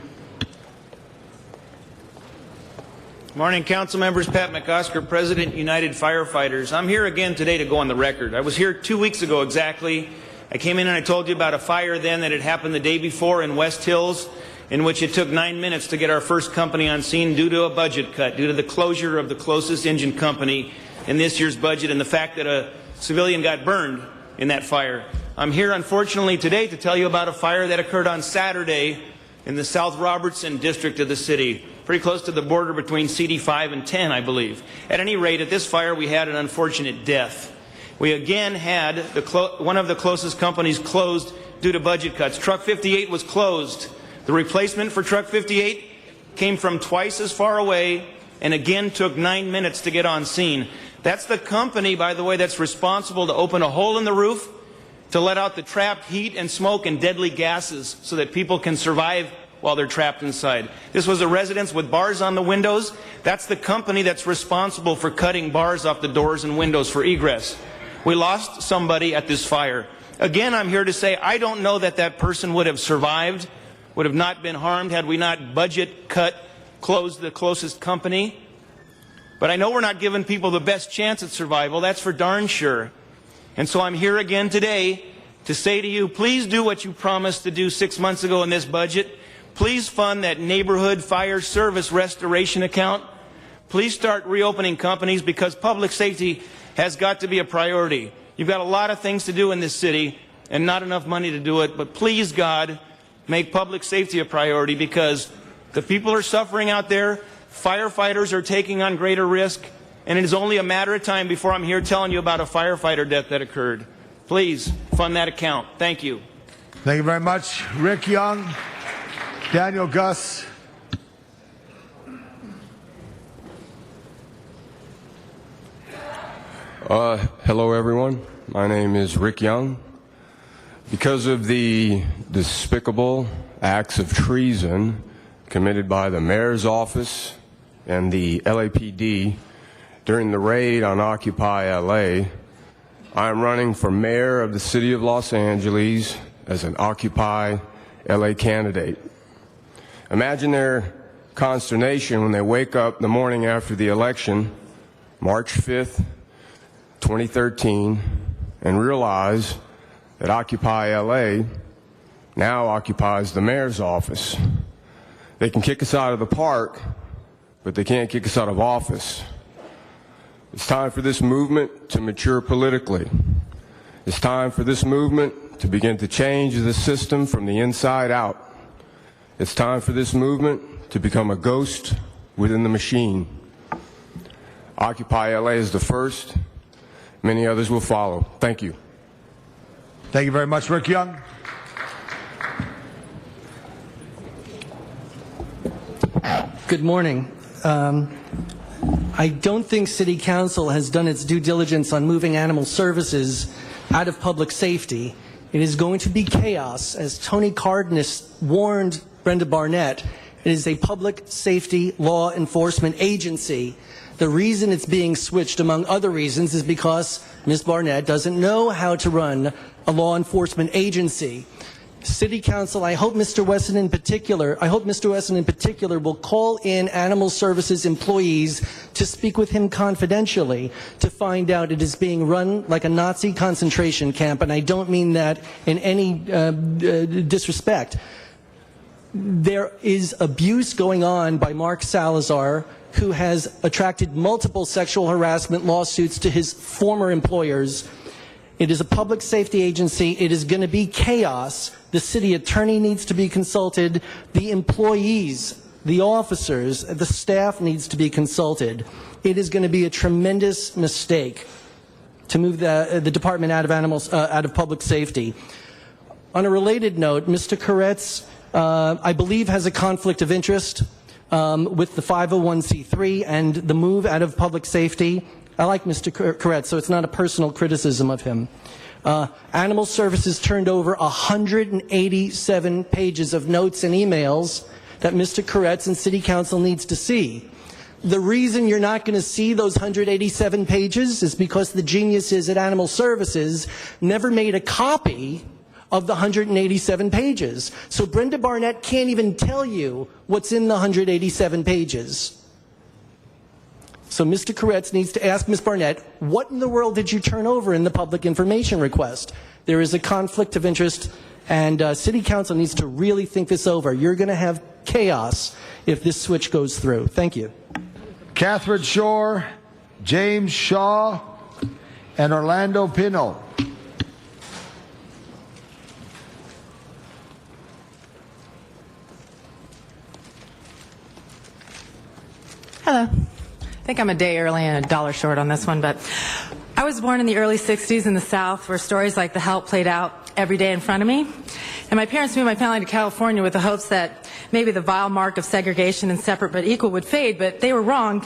Morning, council members. Pat McCosker, President, United Firefighters. I'm here again today to go on the record. I was here 2 weeks ago exactly. I came in and I told you about a fire then that had happened the day before in West Hills, in which it took 9 minutes to get our first company on scene due to a budget cut, due to the closure of the closest engine company in this year's budget and the fact that a civilian got burned in that fire. I'm here, unfortunately, today to tell you about a fire that occurred on Saturday in the South Robertson district of the city, pretty close to the border between CD5 and 10, I believe. At any rate, at this fire, we had an unfortunate death. We again had one of the closest companies closed due to budget cuts. Truck 58 was closed. The replacement for Truck 58 came from twice as far away and again took 9 minutes to get on scene. That's the company, by the way, that's responsible to open a hole in the roof to let out the trapped heat and smoke and deadly gases so that people can survive while they're trapped inside. This was a residence with bars on the windows. That's the company that's responsible for cutting bars off the doors and windows for egress. We lost somebody at this fire. Again, I'm here to say I don't know that that person would have survived, would have not been harmed had we not budget cut, closed the closest company. But I know we're not giving people the best chance at survival. That's for darn sure. And so I'm here again today to say to you, please do what you promised to do 6 months ago in this budget. Please fund that neighborhood fire service restoration account. Please start reopening companies because public safety has got to be a priority. You've got a lot of things to do in this city and not enough money to do it. But please, God, make public safety a priority because the people are suffering out there. Firefighters are taking on greater risk. And it is only a matter of time before I'm here telling you about a firefighter death that occurred. Please fund that account. Thank you. Thank you very much. Rick Young, Daniel Gus. Hello, everyone. My name is Rick Young. Because of the despicable acts of treason committed by the mayor's office and the LAPD during the raid on Occupy LA, I am running for mayor of the city of Los Angeles as an Occupy LA candidate. Imagine their consternation when they wake up the morning after the election, March 5th, 2013, and realize that Occupy LA now occupies the mayor's office. They can kick us out of the park, but they can't kick us out of office. It's time for this movement to mature politically. It's time for this movement to begin to change the system from the inside out. It's time for this movement to become a ghost within the machine. Occupy LA is the first. Many others will follow. Thank you. Thank you very much, Rick Young. Good morning. I don't think City Council has done its due diligence on moving animal services out of public safety. It is going to be chaos. As Tony Cardenas warned Brenda Barnett, it is a public safety law enforcement agency. The reason it's being switched, among other reasons, is because Ms. Barnett doesn't know how to run a law enforcement agency. City Council, I hope Mr. Wesson in particular will call in animal services employees to speak with him confidentially to find out it is being run like a Nazi concentration camp, and I don't mean that in any disrespect. There is abuse going on by Mark Salazar, who has attracted multiple sexual harassment lawsuits to his former employers. It is a public safety agency. It is going to be chaos. The city attorney needs to be consulted. The employees, the officers, the staff needs to be consulted. It is going to be a tremendous mistake to move the department out of public safety. On a related note, Mr. Koretz, I believe, has a conflict of interest with the 501c3 and the move out of public safety. I like Mr. Koretz, so it's not a personal criticism of him. Animal Services turned over 187 pages of notes and emails that Mr. Koretz and City Council needs to see. The reason you're not going to see those 187 pages is because the geniuses at Animal Services never made a copy of the 187 pages. So Brenda Barnett can't even tell you what's in the 187 pages. So Mr. Koretz needs to ask Ms. Barnett, what in the world did you turn over in the public information request? There is a conflict of interest, and City Council needs to really think this over. You're going to have chaos if this switch goes through. Thank you. Catherine Shore, James Shaw, and Orlando Pino. Hello. I think I'm a day early and a dollar short on this one, but I was born in the early 60s in the South, where stories like The Help played out every day in front of me. And my parents moved my family to California with the hopes that maybe the vile mark of segregation and separate but equal would fade, but they were wrong.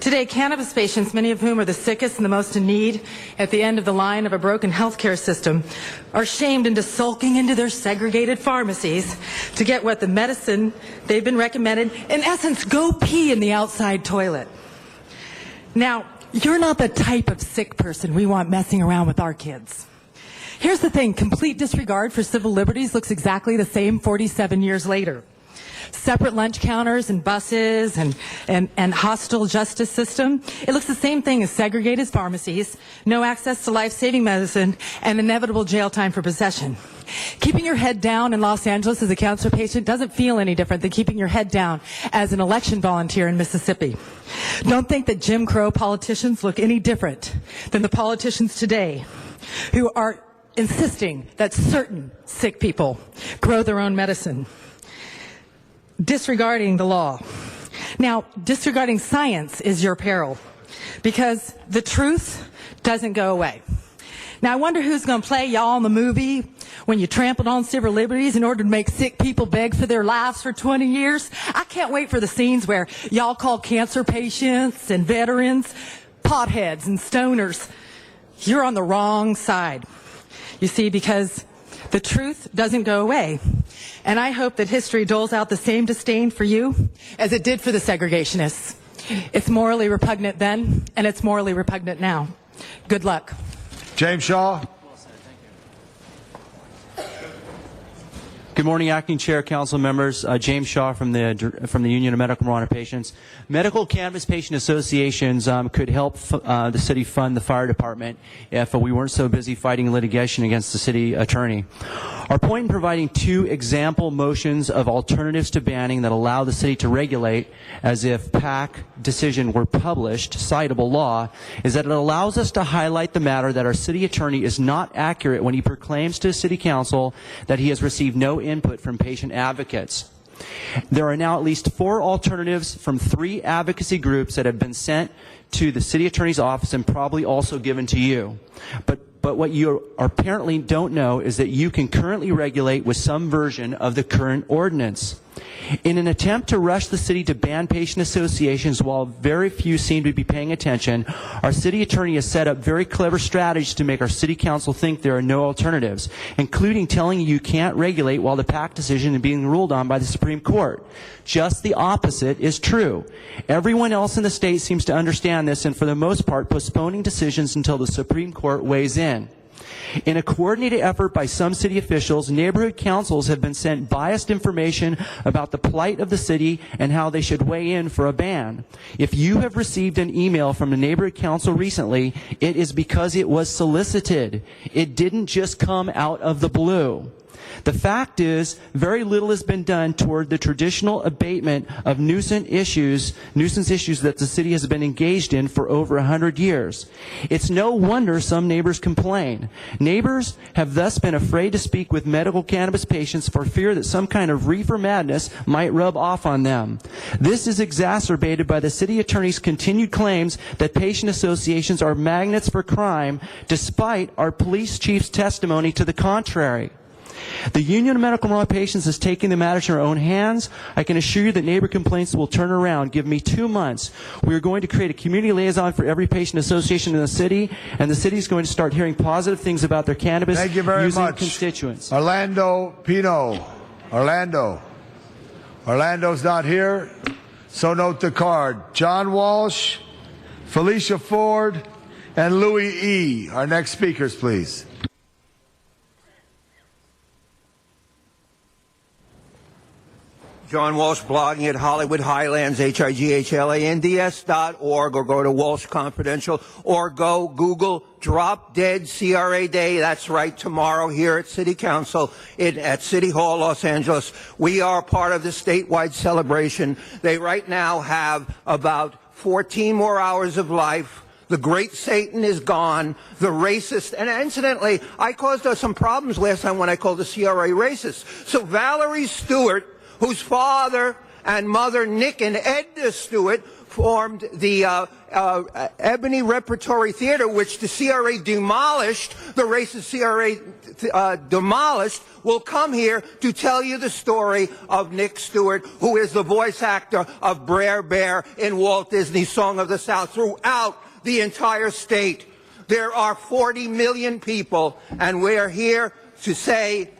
Today, cannabis patients, many of whom are the sickest and the most in need at the end of the line of a broken healthcare system, are shamed into sulking into their segregated pharmacies to get what the medicine they've been recommended, in essence, go pee in the outside toilet. Now, you're not the type of sick person we want messing around with our kids. Here's the thing, complete disregard for civil liberties looks exactly the same 47 years later. Separate lunch counters and buses and hostile justice system. It looks the same thing as segregated pharmacies, no access to life-saving medicine, and inevitable jail time for possession. Keeping your head down in Los Angeles as a cancer patient doesn't feel any different than keeping your head down as an election volunteer in Mississippi. Don't think that Jim Crow politicians look any different than the politicians today who are insisting that certain sick people grow their own medicine. Disregarding the law. Now, disregarding science is your peril, because the truth doesn't go away. Now, I wonder who's going to play y'all in the movie when you trampled on civil liberties in order to make sick people beg for their lives for 20 years. I can't wait for the scenes where y'all call cancer patients and veterans potheads and stoners. You're on the wrong side. You see, because the truth doesn't go away. And I hope that history doles out the same disdain for you as it did for the segregationists. It's morally repugnant then, and it's morally repugnant now. Good luck. James Shaw. Good morning, Acting Chair, Council members. James Shaw from the Union of Medical Marijuana Patients. Medical Cannabis Patient Associations could help the city fund the fire department if we weren't so busy fighting litigation against the city attorney. Our point in providing two example motions of alternatives to banning that allow the city to regulate as if PAC decision were published, citable law, is that it allows us to highlight the matter that our city attorney is not accurate when he proclaims to city council that he has received no input from patient advocates. There are now at least 4 alternatives from 3 advocacy groups that have been sent to the city attorney's office and probably also given to you. But what you apparently don't know is that you can currently regulate with some version of the current ordinance. In an attempt to rush the city to ban patient associations while very few seem to be paying attention, our city attorney has set up very clever strategies to make our city council think there are no alternatives, including telling you can't regulate while the PAC decision is being ruled on by the Supreme Court. Just the opposite is true. Everyone else in the state seems to understand this and for the most part postponing decisions until the Supreme Court weighs in. In a coordinated effort by some city officials, neighborhood councils have been sent biased information about the plight of the city and how they should weigh in for a ban. If you have received an email from the neighborhood council recently, it is because it was solicited. It didn't just come out of the blue. The fact is, very little has been done toward the traditional abatement of nuisance issues that the city has been engaged in for over 100 years. It's no wonder some neighbors complain. Neighbors have thus been afraid to speak with medical cannabis patients for fear that some kind of reefer madness might rub off on them. This is exacerbated by the city attorney's continued claims that patient associations are magnets for crime, despite our police chief's testimony to the contrary. The Union of Medical Marijuana Patients is taking the matter in our own hands. I can assure you that neighbor complaints will turn around. Give me 2 months. We are going to create a community liaison for every patient association in the city, and the city is going to start hearing positive things about their cannabis Thank you very using much. constituents. Orlando Pino. Orlando's not here, so note the card. John Walsh, Felicia Ford, and Louis E. Our next speakers, please. John Walsh, blogging at Hollywood Highlands, HIGHLANDS.org, or go to Walsh Confidential, or go Google Drop Dead CRA Day. That's right, tomorrow here at City Council at City Hall, Los Angeles. We are part of the statewide celebration. They right now have about 14 more hours of life. The great Satan is gone. The racist, and incidentally, I caused us some problems last time when I called the CRA racist. So Valerie Stewart, whose father and mother, Nick and Edna Stewart, formed the Ebony Repertory Theater, which the CRA demolished, the racist CRA demolished, will come here to tell you the story of Nick Stewart, who is the voice actor of Brer Bear in Walt Disney's Song of the South throughout the entire state. There are 40 million people, and we're here to say,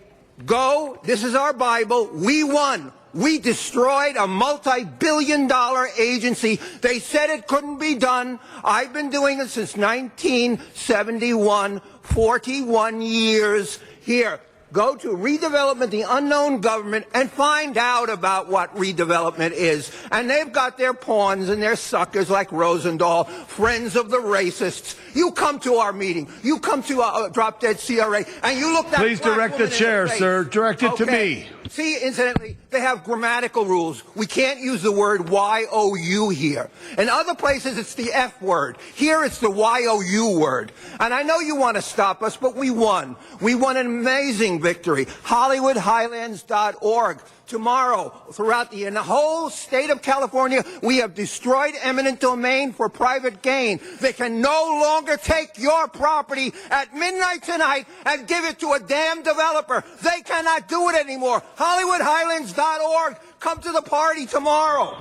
go, this is our Bible, we won. We destroyed a multi-billion-dollar agency. They said it couldn't be done. I've been doing it since 1971, 41 years. Here, go to Redevelopment, the Unknown Government, and find out about what redevelopment is. And they've got their pawns and their suckers like Rosendahl, friends of the racists. You come to our meeting. You come to Drop Dead CRA, and you look that Please direct the chair, sir. Direct it to me. See, incidentally, they have grammatical rules. We can't use the word Y-O-U here. In other places, it's the F word. Here, it's the Y-O-U word. And I know you want to stop us, but we won. We won an amazing victory. HollywoodHighlands.org. Tomorrow, throughout the whole state of California, we have destroyed eminent domain for private gain. They can no longer take your property at midnight tonight and give it to a damn developer. They cannot do it anymore. HollywoodHighlands.org. Come to the party tomorrow.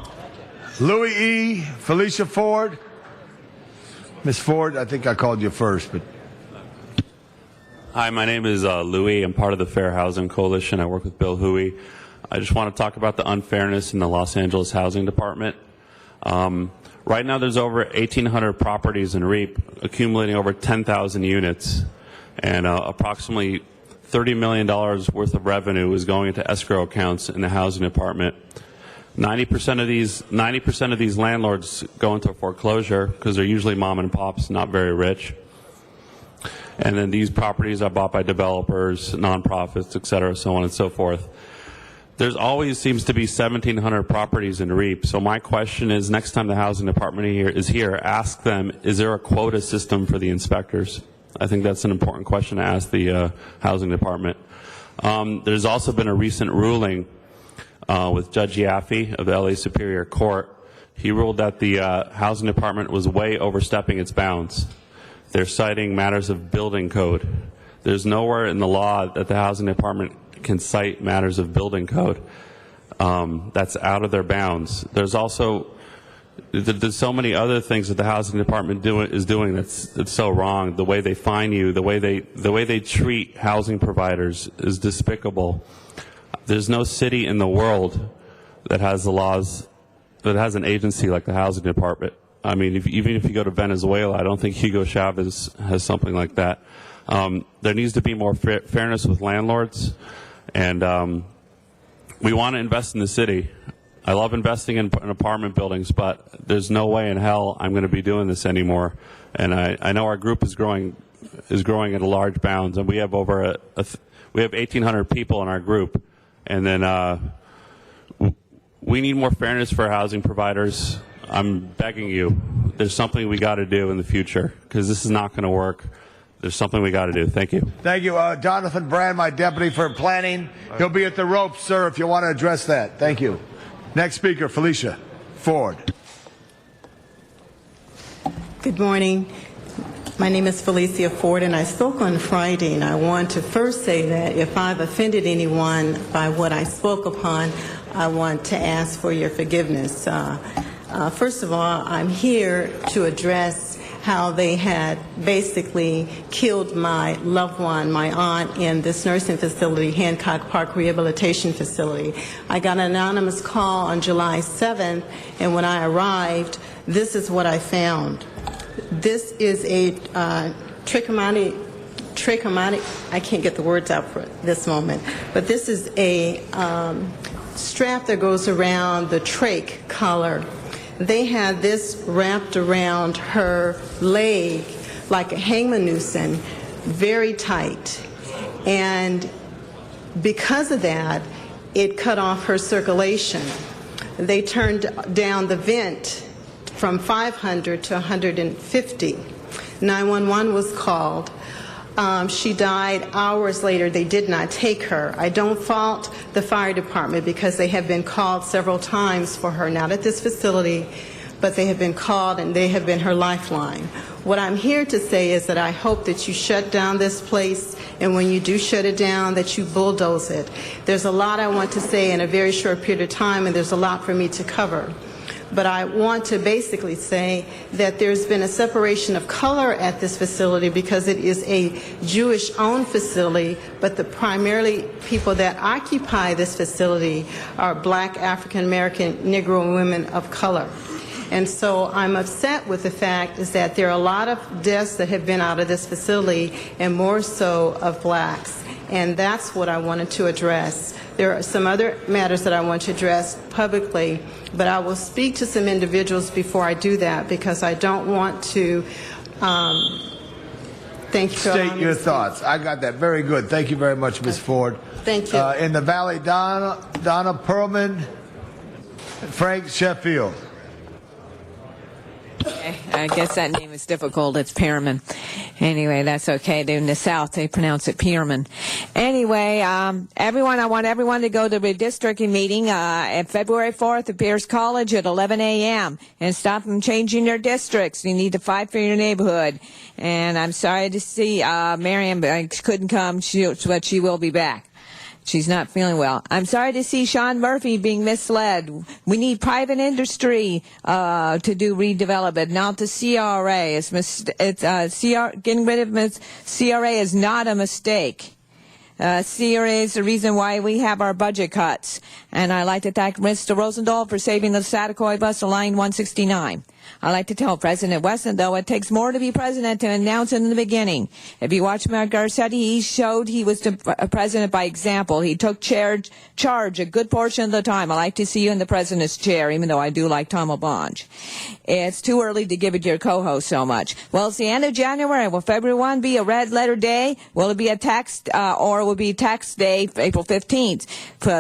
Louis E., Felicia Ford. Miss Ford, I think I called you first, but... Hi, my name is Louis. I'm part of the Fair Housing Coalition. I work with Bill Huey. I just want to talk about the unfairness in the Los Angeles Housing Department. Right now there's over 1,800 properties in REAP, accumulating over 10,000 units, and approximately $30 million worth of revenue is going into escrow accounts in the housing department. 90% of these landlords go into foreclosure because they're usually mom and pops, not very rich. And then these properties are bought by developers, nonprofits, et cetera, so on and so forth. There's always seems to be 1,700 properties in REAP. So my question is, next time the housing department is here, ask them, is there a quota system for the inspectors? I think that's an important question to ask the housing department. There's also been a recent ruling with Judge Yaffe of the LA Superior Court. He ruled that the housing department was way overstepping its bounds. They're citing matters of building code. There's nowhere in the law that the housing department can cite matters of building code. That's out of their bounds. There's also there's so many other things that the housing department is doing that's so wrong. The way they fine you, the way they treat housing providers is despicable. There's no city in the world that has the laws, that has an agency like the housing department. I mean, even if you go to Venezuela, I don't think Hugo Chavez has something like that. There needs to be more fairness with landlords, and we want to invest in the city. I love investing in apartment buildings, but there's no way in hell I'm going to be doing this anymore. And I know our group is growing at a large bounds, and we have over we have 1,800 people in our group, and then we need more fairness for housing providers. I'm begging you, there's something we got to do in the future, because this is not going to work. There's something we got to do. Thank you. Thank you. Jonathan Brand, my deputy for planning. He'll be at the ropes, sir, if you want to address that. Thank you. Next speaker, Felicia Ford. Good morning. My name is Felicia Ford, and I spoke on Friday, and I want to first say that if I've offended anyone by what I spoke upon, I want to ask for your forgiveness. First of all, I'm here to address how they had basically killed my loved one, my aunt, in this nursing facility, Hancock Park Rehabilitation Facility. I got an anonymous call on July 7th, and when I arrived, this is what I found. This is a tracheotomy, I can't get the words out for this moment, but this is a strap that goes around the trach collar. They had this wrapped around her leg like a hangman noose, very tight. And because of that, it cut off her circulation. They turned down the vent from 500 to 150. 911 was called. She died hours later. They did not take her. I don't fault the fire department because they have been called several times for her, not at this facility, but they have been called and they have been her lifeline. What I'm here to say is that I hope that you shut down this place, and when you do shut it down, that you bulldoze it. There's a lot I want to say in a very short period of time, and there's a lot for me to cover. But I want to basically say that there's been a separation of color at this facility because it is a Jewish-owned facility, but the primarily people that occupy this facility are black, African-American, Negro women of color. And so I'm upset with the fact is that there are a lot of deaths that have been out of this facility, and more so of blacks. And that's what I wanted to address. There are some other matters that I want to address publicly, but I will speak to some individuals before I do that because I don't want to thank you for State your thoughts. I got that. Very good. Thank you very much, Ms. Ford. Thank you. In the Valley, Donna Perlman, Frank Sheffield. Okay, I guess that name is difficult. It's Pearman. Anyway, that's okay. In the South, they pronounce it Pearman. Anyway, I want everyone to go to the redistricting meeting at February 4th at Pierce College at 11 a.m. and stop them changing their districts. You need to fight for your neighborhood. And I'm sorry to see Marion couldn't come, but she will be back. She's not feeling well. I'm sorry to see Sean Murphy being misled. We need private industry to do redevelopment, not the CRA. Getting rid of CRA is not a mistake. CRA is the reason why we have our budget cuts. And I'd like to thank Mr. Rosendahl for saving the Satakoy bus on Line 169. I like to tell President Wesson, though, it takes more to be president than announce it in the beginning. If you watch Mayor Garcetti, he showed he was a president by example. He took charge a good portion of the time. I like to see you in the president's chair, even though I do like Tom LaBonge. It's too early to give it to your co-host so much. Well, it's the end of January. Will February 1 be a red letter day? Will it be a tax, or will it be tax day, April 15th,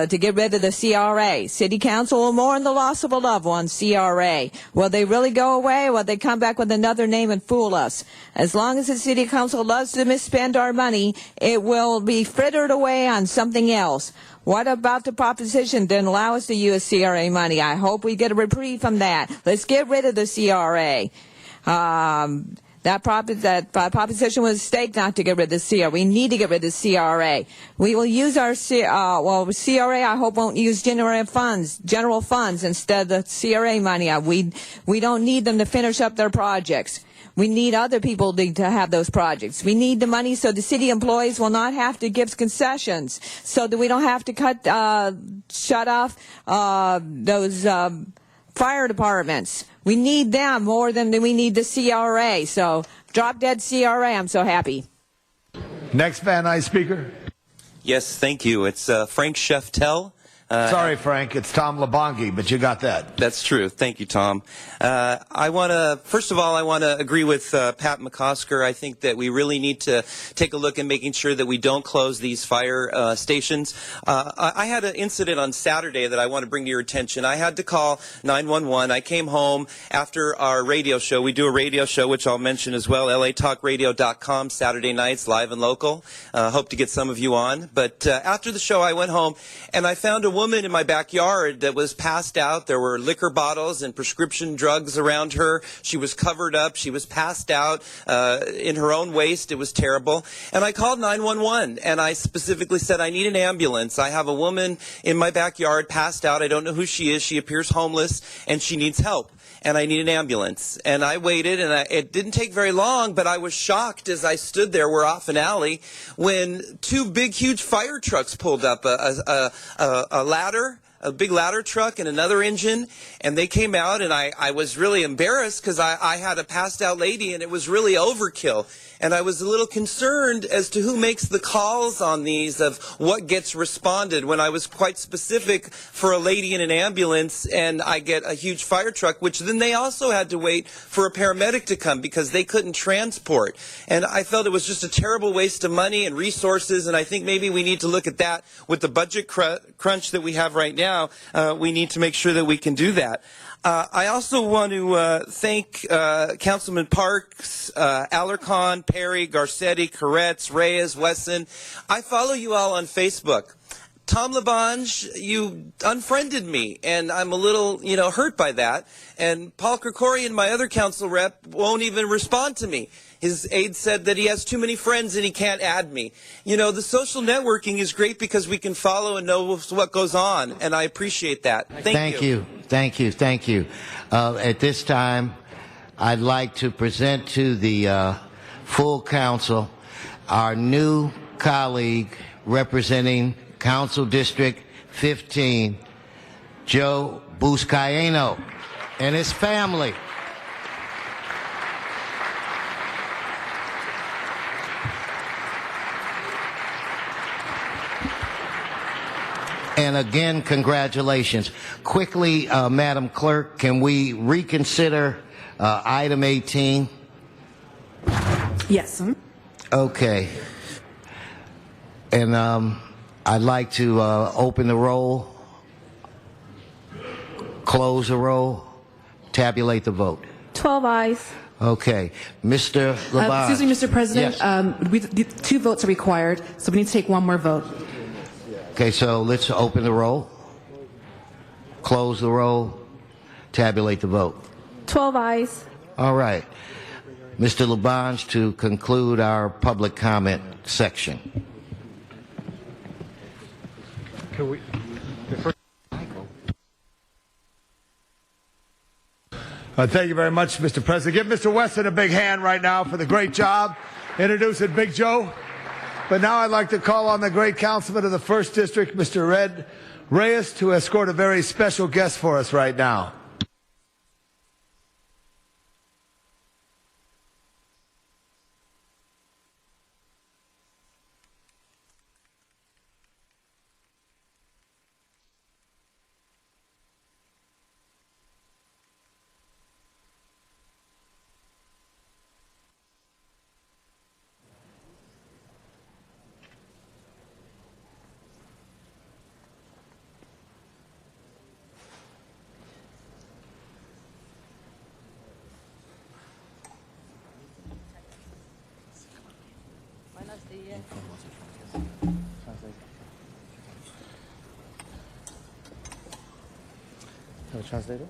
to get rid of the CRA? City Council will mourn the loss of a loved one, CRA. Will they really go away, or will they come back with another name and fool us? As long as the City Council loves to misspend our money, it will be frittered away on something else. What about the proposition that didn't allow us to use CRA money? I hope we get a reprieve from that. Let's get rid of the CRA. That proposition was a mistake not to get rid of the CRA. We need to get rid of the CRA. We will use our CRA. I hope won't use general funds instead of the CRA money. We don't need them to finish up their projects. We need other people to have those projects. We need the money so the city employees will not have to give concessions, so that we don't have to shut off those fire departments. We need them more than we need the CRA. So drop dead CRA. I'm so happy. Next Van Nuys speaker. Yes, thank you. It's Frank Sheftel. Sorry, Frank. It's Tom LaBonge, but you got that. That's true. Thank you, Tom. First of all, I want to agree with Pat McCosker. I think that we really need to take a look at making sure that we don't close these fire stations. I had an incident on Saturday that I want to bring to your attention. I had to call 911. I came home after our radio show. We do a radio show, which I'll mention as well, latalkradio.com, Saturday nights, live and local. Hope to get some of you on. But after the show, I went home, and I found a woman in my backyard that was passed out. There were liquor bottles and prescription drugs around her. She was covered up. She was passed out in her own waste. It was terrible. And I called 911, and I specifically said, I need an ambulance. I have a woman in my backyard passed out. I don't know who she is. She appears homeless, and she needs help. And I need an ambulance. And I waited, and it didn't take very long, but I was shocked as I stood there. We're off an alley when two big, huge fire trucks pulled up, a big ladder truck and another engine, and they came out, and I was really embarrassed because I had a passed out lady, and it was really overkill. And I was a little concerned as to who makes the calls on these, of what gets responded, when I was quite specific for a lady in an ambulance, and I get a huge fire truck, which then they also had to wait for a paramedic to come because they couldn't transport. And I felt it was just a terrible waste of money and resources, and I think maybe we need to look at that with the budget crunch that we have right now. We need to make sure that we can do that. I also want to thank Councilman Parks, Alarcon, Perry, Garcetti, Koretz, Reyes, Wesson. I follow you all on Facebook. Tom LaBonge, you unfriended me, and I'm a little, hurt by that. And Paul Krikorian, my other council rep, won't even respond to me. His aide said that he has too many friends and he can't add me. The social networking is great because we can follow and know what goes on, and I appreciate that. Thank you. Thank you. At this time, I'd like to present to the full council our new colleague representing Council District 15, Joe Buscaino, and his family. And again, congratulations. Quickly, Madam Clerk, can we reconsider item 18? Yes. Okay. And I'd like to open the roll, close the roll, tabulate the vote. 12 ayes. Okay. Mr. LaBonge. Excuse me, Mr. President. Yes. 2 votes are required, so we need to take one more vote. Okay, so let's open the roll, close the roll, tabulate the vote. 12 ayes. All right. Mr. LaBonge, to conclude our public comment section. Can we? Thank you very much, Mr. President. Give Mr. Wesson a big hand right now for the great job introducing Big Joe. But now I'd like to call on the great councilman of the 1st District, Mr. Red Reyes, to escort a very special guest for us right now. Have a translator?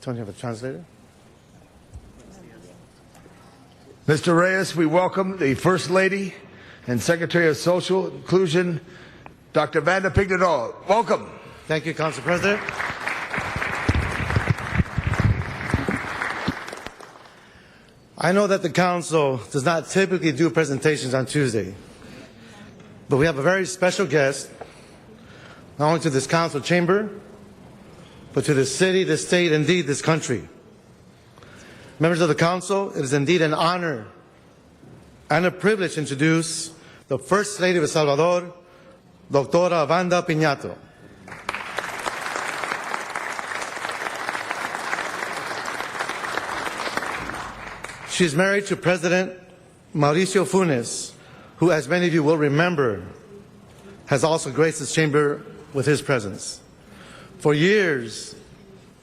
Tony, have a translator? Mr. Reyes, we welcome the First Lady and Secretary of Social Inclusion, Dr. Vanda Pignadol. Welcome. Thank you, Council President. I know that the Council does not typically do presentations on Tuesday, but we have a very special guest, not only to this Council chamber, but to this city, this state, indeed this country. Members of the Council, it is indeed an honor and a privilege to introduce the First Lady of El Salvador, Doctora Vanda Piñato. She is married to President Mauricio Funes, who, as many of you will remember, has also graced this chamber with his presence. For years,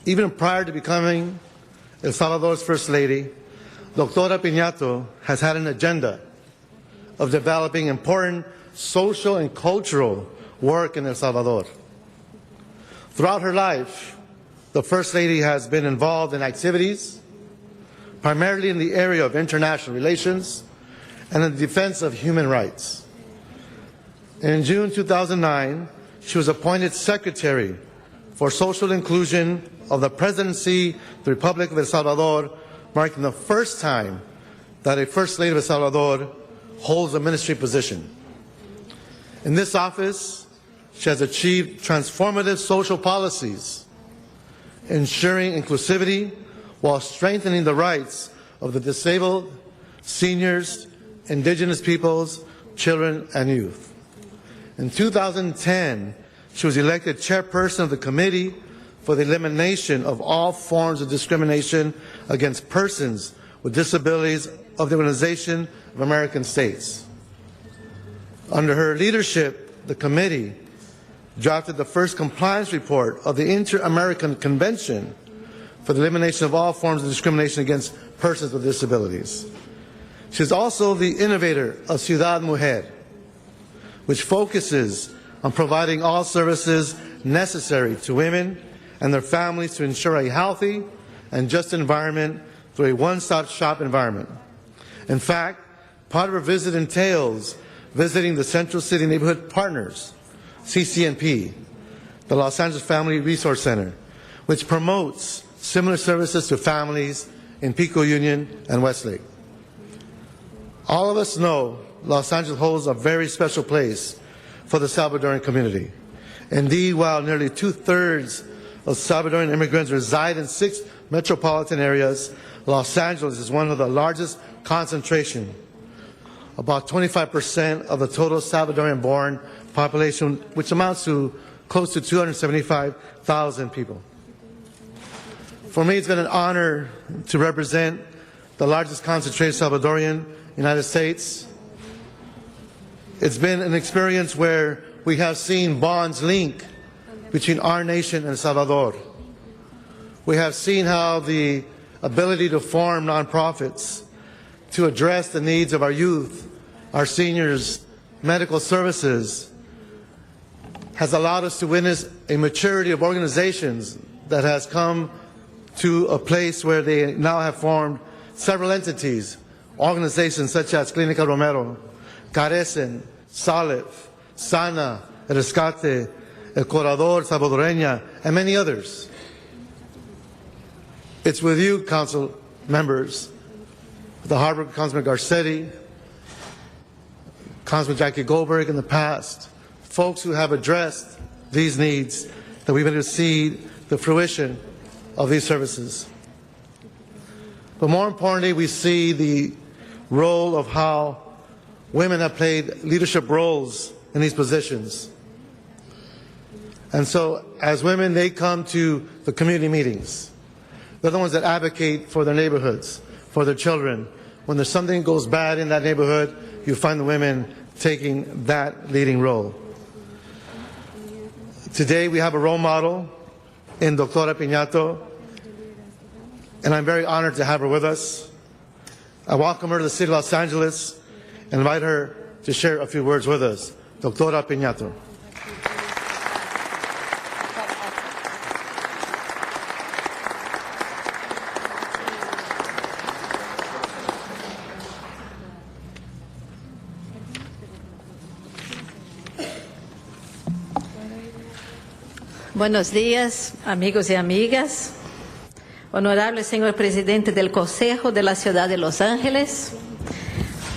even prior to becoming El Salvador's First Lady, Doctora Piñato has had an agenda of developing important social and cultural work in El Salvador. Throughout her life, the First Lady has been involved in activities primarily in the area of international relations and in the defense of human rights. In June 2009, she was appointed Secretary for Social Inclusion of the Presidency of the Republic of El Salvador, marking the first time that a First Lady of El Salvador holds a ministry position. In this office, she has achieved transformative social policies, ensuring inclusivity while strengthening the rights of the disabled, seniors, indigenous peoples, children, and youth. In 2010, she was elected chairperson of the Committee for the Elimination of All Forms of Discrimination Against Persons with Disabilities of the Organization of American States. Under her leadership, the committee drafted the first compliance report of the Inter-American Convention for the Elimination of All Forms of Discrimination Against Persons with Disabilities. She is also the innovator of Ciudad Mujer, which focuses on providing all services necessary to women and their families to ensure a healthy and just environment through a one-stop shop environment. In fact, part of her visit entails visiting the Central City Neighborhood Partners, CCNP, the Los Angeles Family Resource Center, which promotes similar services to families in Pico Union and Westlake. All of us know Los Angeles holds a very special place for the Salvadoran community. Indeed, while nearly two-thirds of Salvadoran immigrants reside in 6 metropolitan areas, Los Angeles is one of the largest concentration, about 25% of the total Salvadoran-born population, which amounts to close to 275,000 people. For me, it's been an honor to represent the largest concentrated Salvadorian in the United States. It's been an experience where we have seen bonds link between our nation and El Salvador. We have seen how the ability to form nonprofits to address the needs of our youth, our seniors, medical services, has allowed us to witness a maturity of organizations that has come to a place where they now have formed several entities, organizations such as Clínica Romero, Carecen, Salef, Sana, El Rescate, El Corredor Salvadoreña, and many others. It's with you, Council members, the Harbor Councilman Garcetti, Councilman Jackie Goldberg in the past, folks who have addressed these needs, that we've been able to see the fruition of these services. But more importantly, we see the role of how women have played leadership roles in these positions. And so, as women, they come to the community meetings. They're the ones that advocate for their neighborhoods, for their children. When there's something goes bad in that neighborhood, you find the women taking that leading role. Today, we have a role model in Doctora Piñato, and I'm very honored to have her with us. I welcome her to the city of Los Angeles and invite her to share a few words with us. Doctora Piñato. Buenos días, amigos y amigas. Honorable señor presidente del Consejo de la Ciudad de Los Ángeles.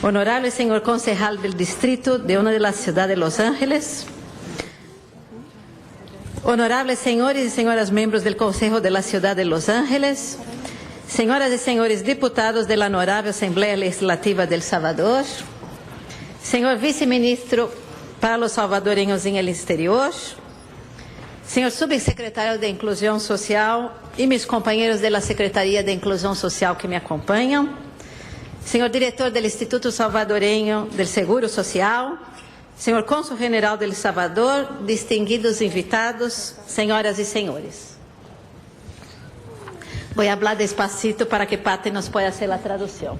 Honorable señor concejal del distrito de una de la Ciudad de Los Ángeles. Honorables señores y señoras miembros del Consejo de la Ciudad de Los Ángeles. Señoras y señores diputados de la Honorable Asamblea Legislativa del Salvador. Señor viceministro para los salvadoreños en el exterior. Señor subsecretario de Inclusión Social y mis compañeros de la Secretaría de Inclusión Social que me acompañan, señor director del Instituto Salvadoreño del Seguro Social, señor cónsul general del Salvador, distinguidos invitados, señoras y señores. Voy a hablar despacito para que Pati nos pueda hacer la traducción.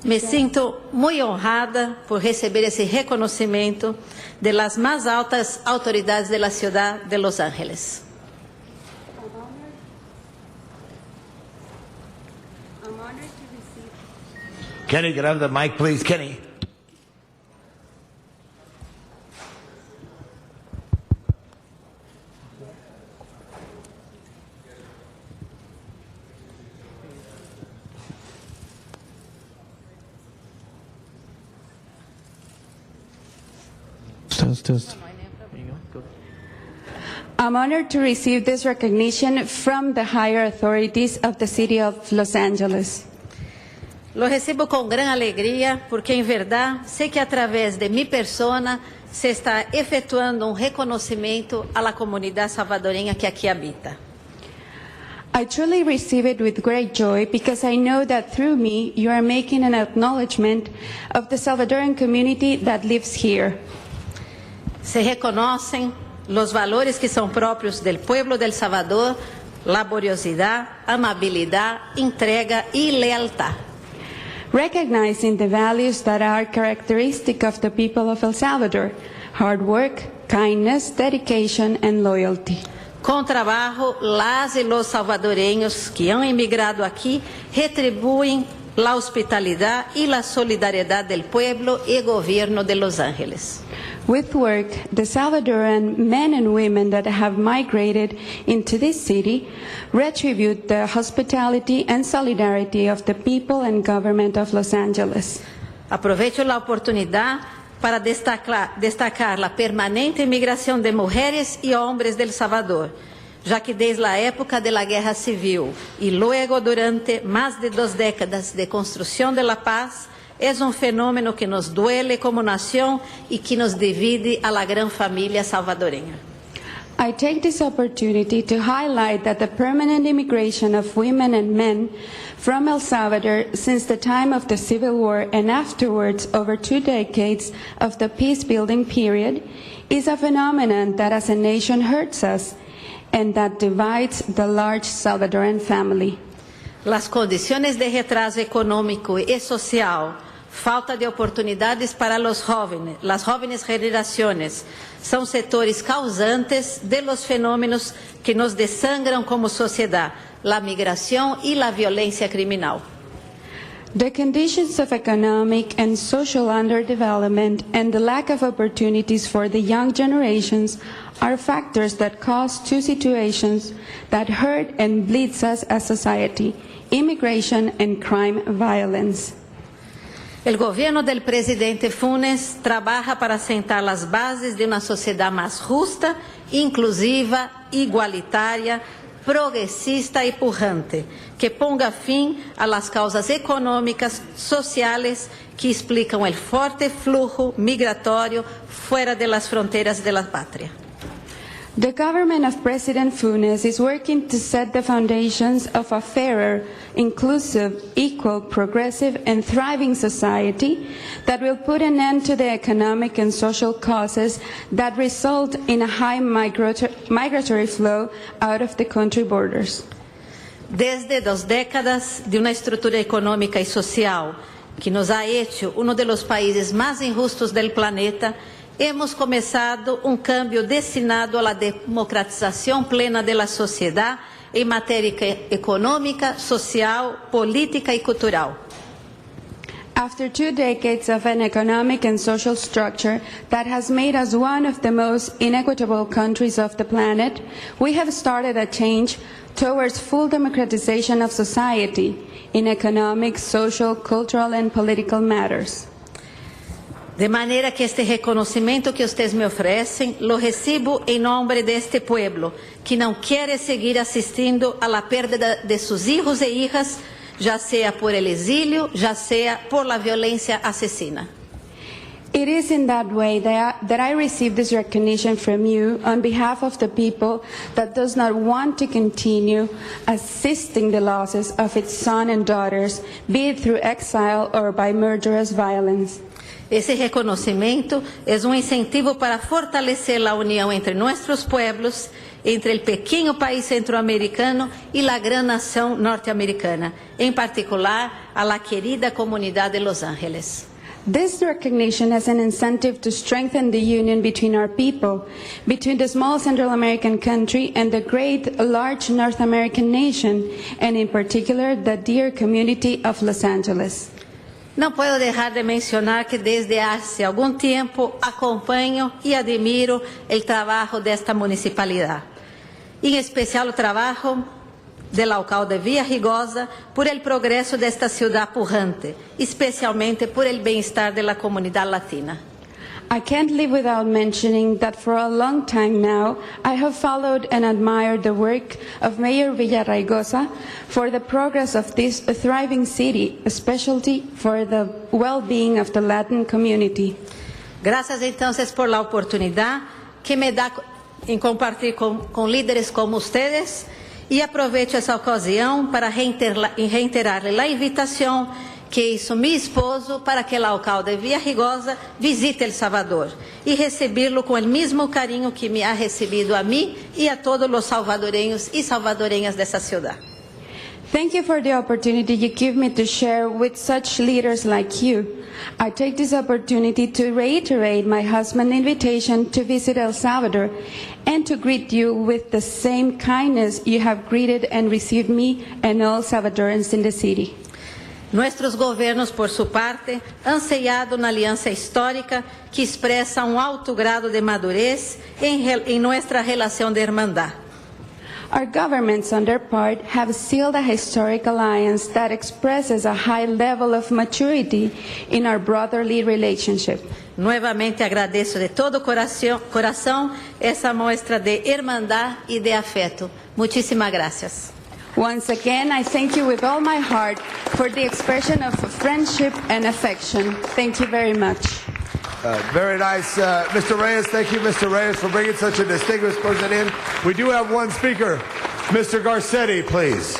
Me sinto muy honrada por receber esse reconhecimento de las más altas autoridades de la ciudad de Los Ángeles. Kenny, get on the mic, please. Kenny. I'm honored to receive this recognition from the higher authorities of the City of Los Angeles. Lo recebo com grande alegria, porque em verdade sei que através de minha persona se está efetuando reconhecimento à comunidade salvadorenha que aqui habita. I truly receive it with great joy because I know that through me you are making an acknowledgement of the Salvadoran community that lives here. Se reconhecem os valores que são próprios do pueblo del Salvador, laboriosidade, amabilidade, entrega e lealtad. Recognizing the values that are characteristic of the people of El Salvador: hard work, kindness, dedication, and loyalty. Com trabalho, las e los salvadoreños que han emigrado aqui retribuem la hospitalidad y la solidaridad del pueblo y gobierno de Los Ángeles. With work, the Salvadoran men and women that have migrated into this city retribute the hospitality and solidarity of the people and government of Los Angeles. Aprovecho la oportunidad para destacar la permanente migración de mujeres y hombres del Salvador, já que desde a época de la Guerra Civil y luego durante más de 2 décadas de construcción de la paz, es fenômeno que nos duele como nação e que nos divide a la gran familia salvadoreña. I take this opportunity to highlight that the permanent immigration of women and men from El Salvador since the time of the Civil War and afterwards over 2 decades of the peace-building period is a phenomenon that as a nation hurts us and that divides the large Salvadoran family. Las condiciones de retraso econômico e social, falta de oportunidades para los jóvenes, las jóvenes generaciones, são setores causantes de los fenômenos que nos desangram como sociedade, la migração e la violência criminal. The conditions of economic and social underdevelopment and the lack of opportunities for the young generations are factors that cause 2 situations that hurt and bleeds us as society: immigration and crime violence. El gobierno del presidente Funes trabaja para sentar las bases de una sociedad más justa, inclusiva, igualitária, progressista e pujante, que ponga fim a las causas econômicas, sociales que explicam el forte flujo migratório fuera de las fronteras de la patria. The government of President Funes is working to set the foundations of a fairer, inclusive, equal, progressive, and thriving society that will put an end to the economic and social causes that result in a high migratory flow out of the country borders. Desde 2 décadas de una estructura económica y social que nos ha hecho uno de los países más injustos del planeta, hemos comenzado un cambio destinado a la democratización plena de la sociedad en materia económica, social, política y cultural. After 2 decades of an economic and social structure that has made us one of the most inequitable countries of the planet, we have started a change towards full democratization of society in economic, social, cultural, and political matters. De manera que este reconocimiento que ustedes me ofrecen, lo recibo en nombre de este pueblo, que no quiere seguir asistiendo a la pérdida de sus hijos e hijas, ya sea por el exilio, ya sea por la violencia asesina. It is in that way that I receive this recognition from you on behalf of the people that does not want to continue assisting the losses of its sons and daughters, be it through exile or by murderous violence. Ese reconocimiento es un incentivo para fortalecer la unión entre nuestros pueblos, entre el pequeño país centroamericano y la gran nación norteamericana, en particular a la querida comunidad de Los Ángeles. This recognition is an incentive to strengthen the union between our people, between the small Central American country and the great, large North American nation, and in particular the dear community of Los Angeles. No puedo dejar de mencionar que desde hace algún tiempo acompaño y admiro el trabajo de esta municipalidad, en especial el trabajo del alcalde Villarrigosa por el progreso de esta ciudad pujante, especialmente por el bienestar de la comunidad latina. I can't live without mentioning that for a long time now, I have followed and admired the work of Mayor Villarrigosa for the progress of this thriving city, especially for the well-being of the Latin community. Gracias entonces por la oportunidad que me da en compartir con líderes como ustedes y aprovecho essa ocasião para reiterar-lhe la invitação que hizo mi esposo para que el alcalde Villarrigosa visite El Salvador y recibirlo con el mismo cariño que me ha recibido a mí y a todos los salvadoreños y salvadoreñas de esa ciudad. Thank you for the opportunity you give me to share with such leaders like you. I take this opportunity to reiterate my husband's invitation to visit El Salvador and to greet you with the same kindness you have greeted and received me and all Salvadorans in the city. Nuestros gobiernos, por su parte, han sellado una alianza histórica que expresa un alto grado de madurez en nuestra relación de hermandad. Our governments, on their part, have sealed a historic alliance that expresses a high level of maturity in our brotherly relationship. Nuevamente agradeço de todo coração essa muestra de hermandad y de afeto. Muchísimas gracias. Once again, I thank you with all my heart for the expression of friendship and affection. Thank you very much. Very nice. Mr. Reyes, thank you, Mr. Reyes, for bringing such a distinguished person in. We do have one speaker. Mr. Garcetti, please.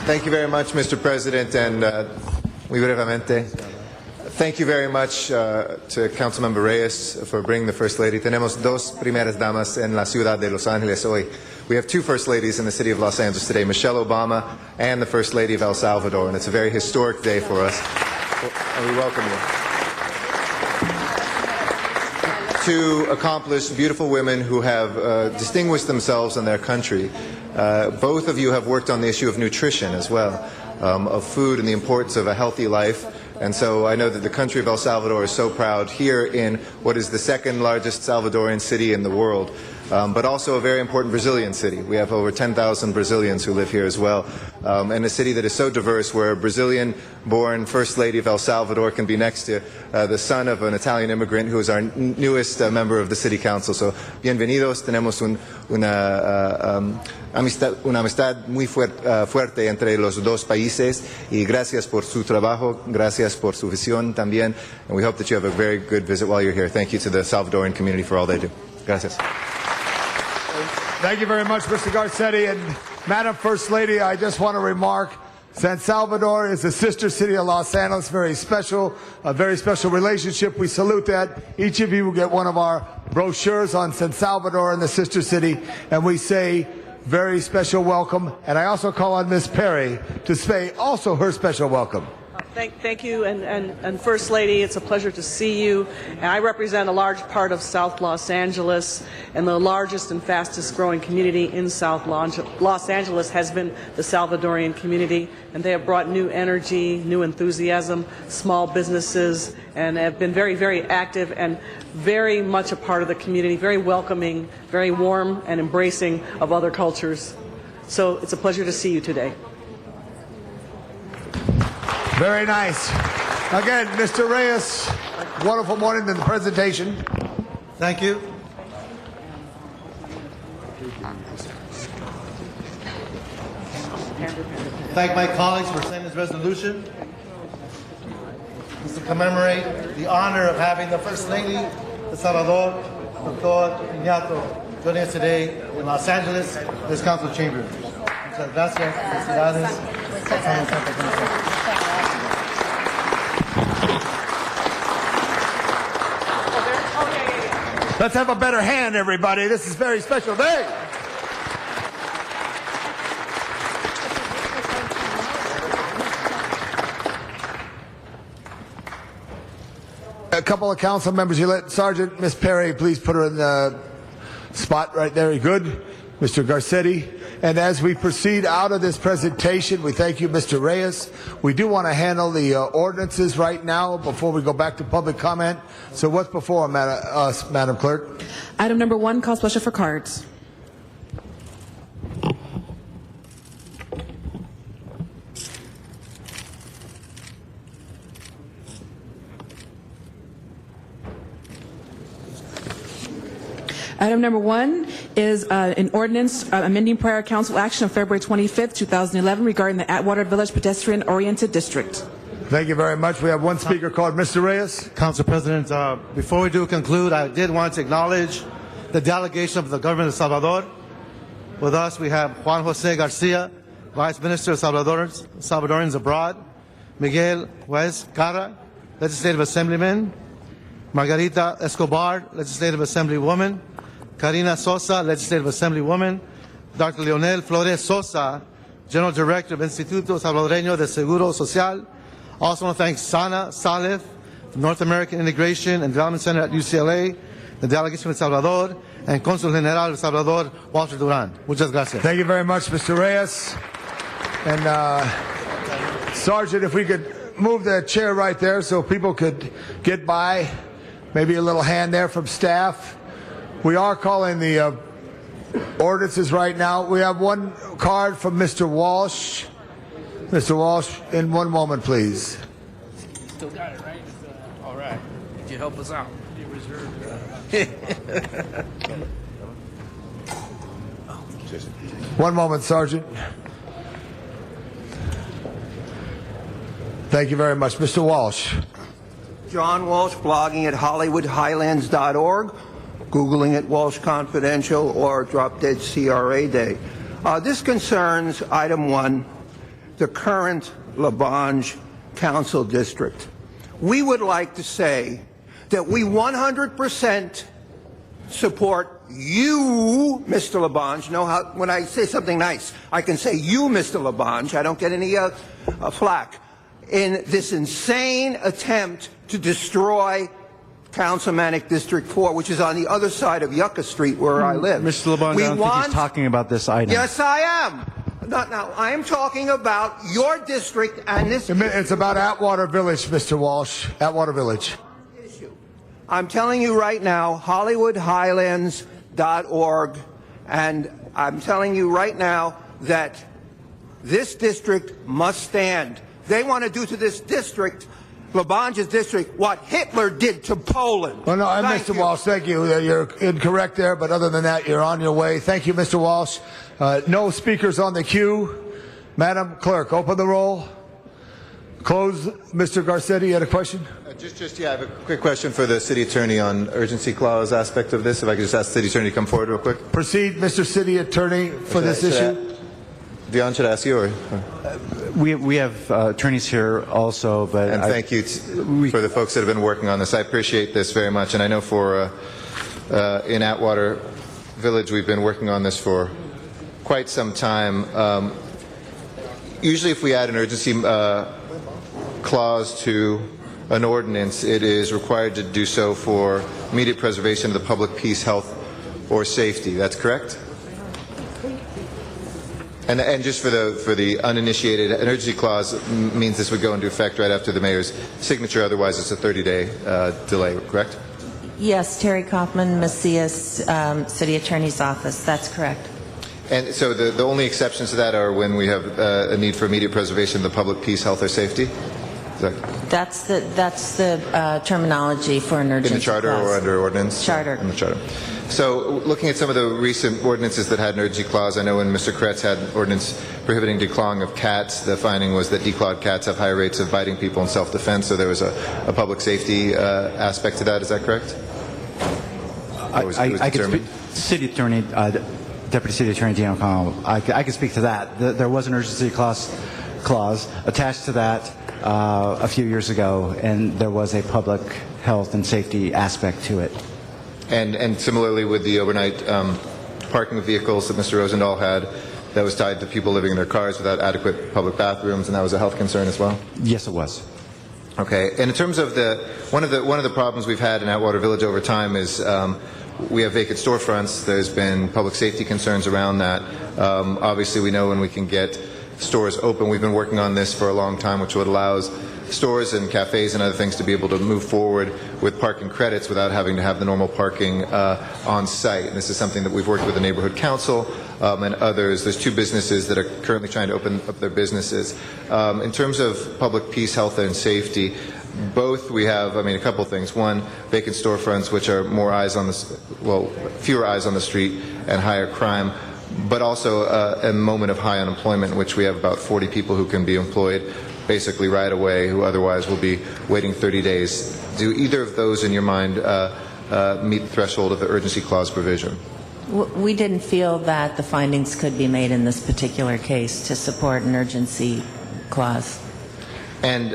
Thank you very much, Mr. President, and muy brevemente. Thank you very much to Councilmember Reyes for bringing the First Lady. Tenemos dos primeras damas en la ciudad de Los Ángeles hoy. We have two First Ladies in the city of Los Angeles today, Michelle Obama and the First Lady of El Salvador, and it's a very historic day for us, and we welcome you. Two accomplished, beautiful women who have distinguished themselves in their country. Both of you have worked on the issue of nutrition as well, of food and the importance of a healthy life. And so I know that the country of El Salvador is so proud here in what is the second largest Salvadorian city in the world, but also a very important Brazilian city. We have over 10,000 Brazilians who live here as well, and a city that is so diverse where a Brazilian-born First Lady of El Salvador can be next to the son of an Italian immigrant who is our newest member of the City Council. So, bienvenidos. Tenemos una amistad muy fuerte entre los dos países, y gracias por su trabajo, gracias por su visión también, and we hope that you have a very good visit while you're here. Thank you to the Salvadoran community for all they do. Gracias. Thank you very much, Mr. Garcetti. And Madam First Lady, I just want to remark, San Salvador is a sister city of Los Angeles, a very special relationship. We salute that. Each of you will get one of our brochures on San Salvador and the sister city, and we say, very special welcome. And I also call on Ms. Perry to say also her special welcome. Thank you, and First Lady, it's a pleasure to see you. And I represent a large part of South Los Angeles, and the largest and fastest growing community in South Los Angeles has been the Salvadorian community, and they have brought new energy, new enthusiasm, small businesses, and have been very, very active and very much a part of the community, very welcoming, very warm and embracing of other cultures. So it's a pleasure to see you today. Very nice. Again, Mr. Reyes, wonderful morning in the presentation. Thank you. Thank my colleagues for saying this resolution. This is to commemorate the honor of having the First Lady of Salvador, Dr. Iñato, joining us today in Los Angeles, this council chamber. Muchas gracias. Felicidades. Let's have a better hand, everybody. This is a very special day. A couple of council members, you let Sergeant Miss Perry please put her in the spot right there. Good. Mr. Garcetti. And as we proceed out of this presentation, we thank you, Mr. Reyes. We do want to handle the ordinances right now before we go back to public comment. So what's before us, Madam Clerk? Item number 1, call special for cards. Item number 1 is an ordinance amending prior council action of February 25th, 2011 regarding the Atwater Village pedestrian-oriented district. Thank you very much. We have one speaker called Mr. Reyes. Council President, before we do conclude, I did want to acknowledge the delegation of the government of Salvador. With us, we have Juan Jose Garcia, Vice Minister of Salvadorians Abroad, Miguel Juez Cara, Legislative Assemblyman, Margarita Escobar, Legislative Assemblywoman, Karina Sosa, Legislative Assemblywoman, Dr. Leonel Flores Sosa, General Director of Instituto Salvadoreño de Seguro Social. Also want to thank Sana Salif, North American Integration and Development Center at UCLA, the delegation of Salvador, and Consul General of Salvador, Walter Duran. Muchas gracias. Thank you very much, Mr. Reyes. And Sergeant, if we could move the chair right there so people could get by. Maybe a little hand there from staff. We are calling the ordinances right now. We have one card from Mr. Walsh. Mr. Walsh, in one moment, please. Still got it, right? All right. Could you help us out? One moment, Sergeant. Thank you very much. Mr. Walsh. John Walsh, blogging at HollywoodHighlands.org, Googling it Walsh Confidential or Drop Dead CRA Day. This concerns item 1, the current Labange Council District. We would like to say that we 100% support you, Mr. Labange. Know how when I say something nice, I can say you, Mr. Labange. I don't get any flack. In this insane attempt to destroy Councilmanic District 4, which is on the other side of Yucca Street where I live. Mr. LeBon, I don't think he's talking about this item. Yes, I am. Now, I am talking about your district and this... It's about Atwater Village, Mr. Walsh. Atwater Village. I'm telling you right now, HollywoodHighlands.org, and I'm telling you right now that this district must stand. They want to do to this district, Labange's district, what Hitler did to Poland. Well, no, Mr. Walsh, thank you. You're incorrect there, but other than that, you're on your way. Thank you, Mr. Walsh. No speakers on the queue. Madam Clerk, open the roll. Close. Mr. Garcetti, you had a question? Yeah, I have a quick question for the City Attorney on urgency clause aspect of this. If I could just ask the City Attorney to come forward real quick. Proceed, Mr. City Attorney, for this issue. Dion, should I ask you? Or? We have attorneys here also, but and thank you for the folks that have been working on this. I appreciate this very much, and I know for in Atwater Village we've been working on this for quite some time. Usually if we add an urgency clause to an ordinance, it is required to do so for immediate preservation of the public peace, health, or safety. That's correct? And just for the uninitiated, an urgency clause means this would go into effect right after the mayor's signature. Otherwise, it's a 30-day delay, correct? Yes, Terry Kaufman, Macias, City Attorney's Office. That's correct. And so the only exceptions to that are when we have a need for immediate preservation of the public peace, health, or safety? That's the terminology for an urgency in the charter clause. Or under ordinance? Charter. In the charter. So looking at some of the recent ordinances that had an urgency clause, I know when Mr. Kretz had an ordinance prohibiting declawing of cats, the finding was that declawed cats have higher rates of biting people in self-defense, so there was a public safety aspect to that. Is that correct? I could speak, City Attorney, Deputy City Attorney Deanna O'Connell, I could speak to that. There was an urgency clause attached to that a few years ago, and there was a public health and safety aspect to it. And similarly with the overnight parking of vehicles that Mr. Rosendahl had, that was tied to people living in their cars without adequate public bathrooms, and that was a health concern as well? Yes, it was. Okay. And in terms of one of the problems we've had in Atwater Village over time is we have vacant storefronts. There's been public safety concerns around that. Obviously, we know when we can get stores open. We've been working on this for a long time, which would allow stores and cafes and other things to be able to move forward with parking credits without having to have the normal parking on site. And this is something that we've worked with the neighborhood council and others. There's two businesses that are currently trying to open up their businesses. In terms of public peace, health, and safety, both we have, a couple things. One, vacant storefronts, which are more eyes on fewer eyes on the street and higher crime, but also a moment of high unemployment, in which we have about 40 people who can be employed basically right away, who otherwise will be waiting 30 days. Do either of those, in your mind, meet the threshold of the urgency clause provision? We didn't feel that the findings could be made in this particular case to support an urgency clause. And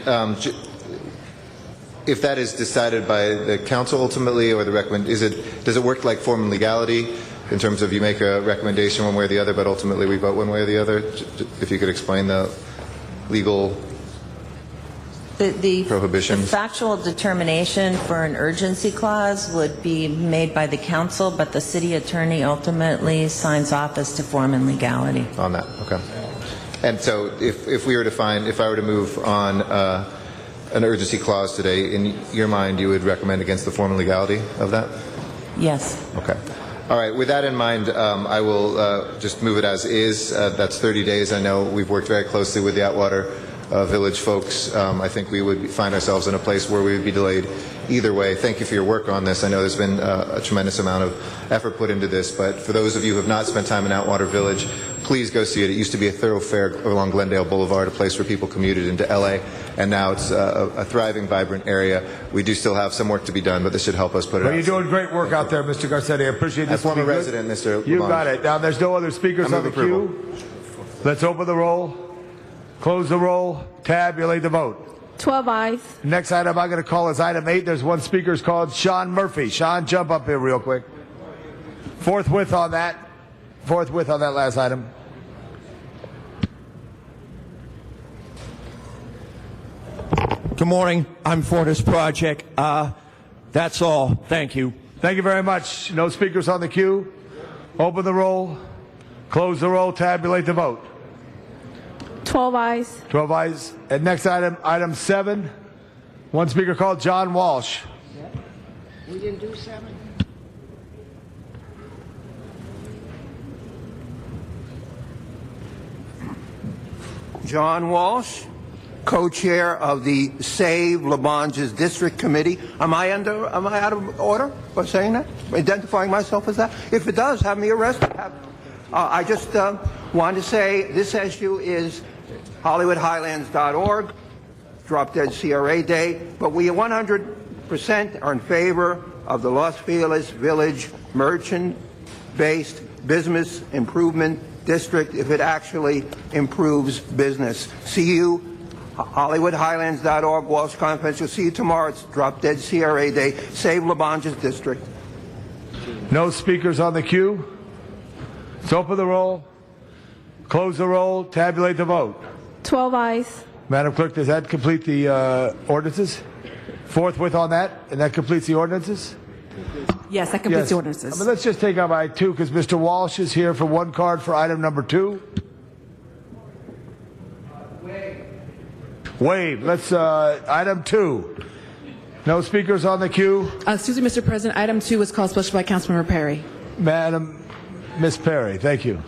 if that is decided by the council ultimately, or the does it work like form and legality in terms of you make a recommendation one way or the other, but ultimately we vote one way or the other? If you could explain the legal prohibition. The factual determination for an urgency clause would be made by the council, but the city attorney ultimately signs off as to form and legality. On that, okay. And so if we were to if I were to move on an urgency clause today, in your mind, you would recommend against the form and legality of that? Yes. Okay. All right. With that in mind, I will just move it as is. That's 30 days. I know we've worked very closely with the Atwater Village folks. I think we would find ourselves in a place where we would be delayed either way. Thank you for your work on this. I know there's been a tremendous amount of effort put into this, but for those of you who have not spent time in Atwater Village, please go see it. It used to be a thoroughfare along Glendale Boulevard, a place where people commuted into LA, and now it's a thriving, vibrant area. We do still have some work to be done, but this should help us put it out. You're doing great work out there, Mr. Garcetti. I appreciate this. As former resident, Mr. You Labange. got it. Now, there's no other speakers on the queue. Let's open the roll, close the roll, tabulate the vote. 12 ayes. Next item I'm going to call is item 8. There's one speaker called Sean Murphy. Sean, jump up here real quick. Forthwith on that last item. Good morning. I'm for this project. That's all. Thank you. Thank you very much. No speakers on the queue. Open the roll, close the roll, tabulate the vote. 12 ayes. 12 ayes. And next item, item 7. One speaker called John Walsh. We didn't do 7? John Walsh, co-chair of the Save Labange's District Committee. Am I out of order by saying that? Identifying myself as that? If it does, have me arrested. I just want to say this issue is HollywoodHighlands.org, Drop Dead CRA Day, but we 100% are in favor of the Los Feliz Village merchant-based business improvement district if it actually improves business. See you, HollywoodHighlands.org, Walsh Confidential. See you tomorrow. It's Drop Dead CRA Day. Save Labange's district. No speakers on the queue. Let's open the roll, Close the roll. Tabulate the vote. 12 ayes. Madam Clerk, does that complete the ordinances? Forthwith on that? And that completes the ordinances? Yes, that completes the ordinances. Let's just take up item 2 because Mr. Walsh is here for one card for item number 2. Wave. Let's, item 2. No speakers on the queue. Excuse me, Mr. President. Item 2 was called special by Councilmember Perry. Miss Perry, thank you.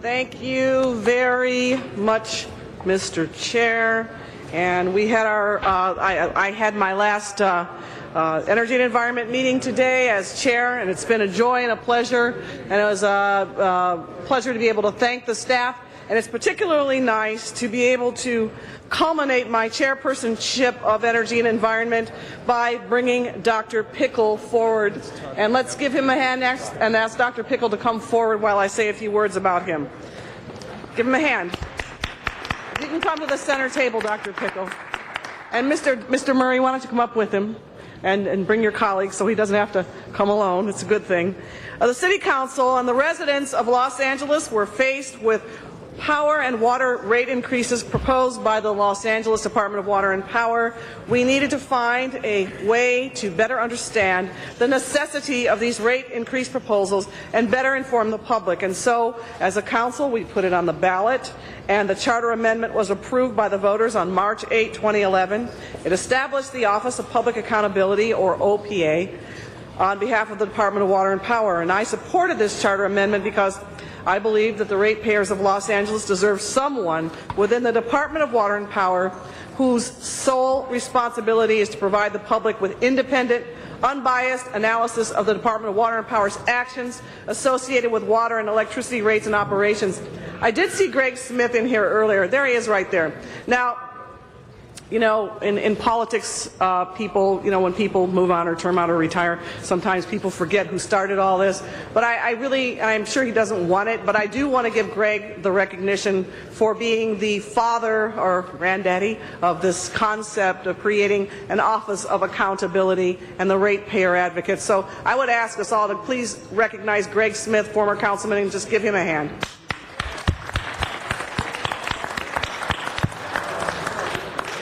Thank you very much, Mr. Chair. And we had our, I had my last Energy and Environment meeting today as chair, and it's been a joy and a pleasure. And it was a pleasure to be able to thank the staff. And it's particularly nice to be able to culminate my chairpersonship of Energy and Environment by bringing Dr. Pickle forward. And let's give him a hand next and ask Dr. Pickle to come forward while I say a few words about him. Give him a hand. You can come to the center table, Dr. Pickle. And Mr. Murray, why don't you come up with him and bring your colleagues so he doesn't have to come alone. It's a good thing. The City Council and the residents of Los Angeles were faced with power and water rate increases proposed by the Los Angeles Department of Water and Power. We needed to find a way to better understand the necessity of these rate increase proposals and better inform the public. And so, as a council, we put it on the ballot, and the charter amendment was approved by the voters on March 8, 2011. It established the Office of Public Accountability, or OPA, on behalf of the Department of Water and Power. And I supported this charter amendment because I believe that the ratepayers of Los Angeles deserve someone within the Department of Water and Power whose sole responsibility is to provide the public with independent, unbiased analysis of the Department of Water and Power's actions associated with water and electricity rates and operations. I did see Greg Smith in here earlier. There he is right there. Now, you know, in politics, people, you know, when people move on or term out or retire, sometimes people forget who started all this. But I'm sure he doesn't want it, but I do want to give Greg the recognition for being the father or granddaddy of this concept of creating an Office of Accountability and the ratepayer advocate. So I would ask us all to please recognize Greg Smith, former councilman, and just give him a hand.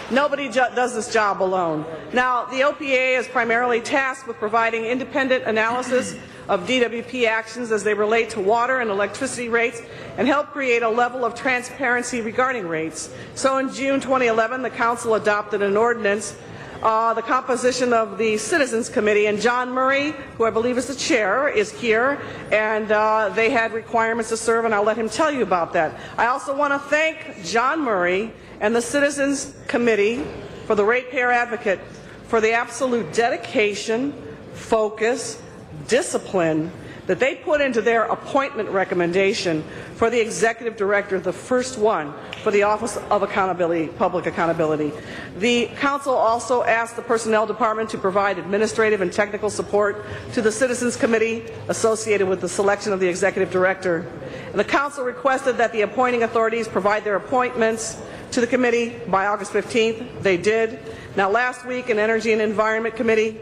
Nobody does this job alone. Now, the OPA is primarily tasked with providing independent analysis of DWP actions as they relate to water and electricity rates and help create a level of transparency regarding rates. So in June 2011, the Council adopted an ordinance, the composition of the Citizens Committee, and John Murray, who I believe is the chair, is here, and they had requirements to serve, and I'll let him tell you about that. I also want to thank John Murray and the Citizens Committee for the ratepayer advocate for the absolute dedication, focus, discipline that they put into their appointment recommendation for the executive director, the first one for the Office of Accountability, Public Accountability. The council also asked the Personnel Department to provide administrative and technical support to the Citizens Committee associated with the selection of the executive director. And the council requested that the appointing authorities provide their appointments to the committee by August 15th. They did. Now, last week in Energy and Environment Committee,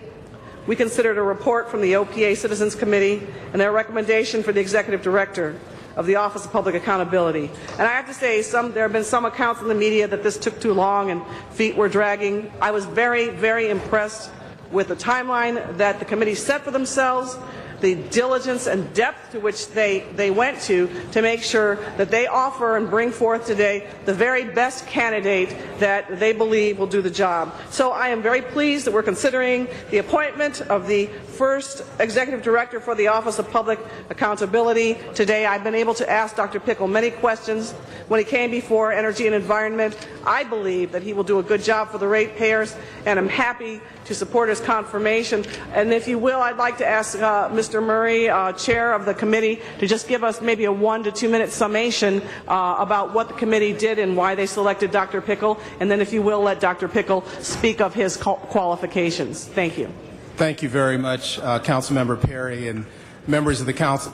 we considered a report from the OPA Citizens Committee and their recommendation for the executive director of the Office of Public Accountability. And I have to say, there have been some accounts in the media that this took too long and feet were dragging. I was very, very impressed with the timeline that the committee set for themselves, the diligence and depth to which they went to make sure that they offer and bring forth today the very best candidate that they believe will do the job. So I am very pleased that we're considering the appointment of the first executive director for the Office of Public Accountability today. I've been able to ask Dr. Pickle many questions when he came before Energy and Environment. I believe that he will do a good job for the ratepayers, and I'm happy to support his confirmation. And if you will, I'd like to ask Mr. Murray, chair of the committee, to just give us maybe a 1 to 2 minute summation about what the committee did and why they selected Dr. Pickle. And then if you will, let Dr. Pickle speak of his qualifications. Thank you. Thank you very much, Councilmember Perry and members of the council,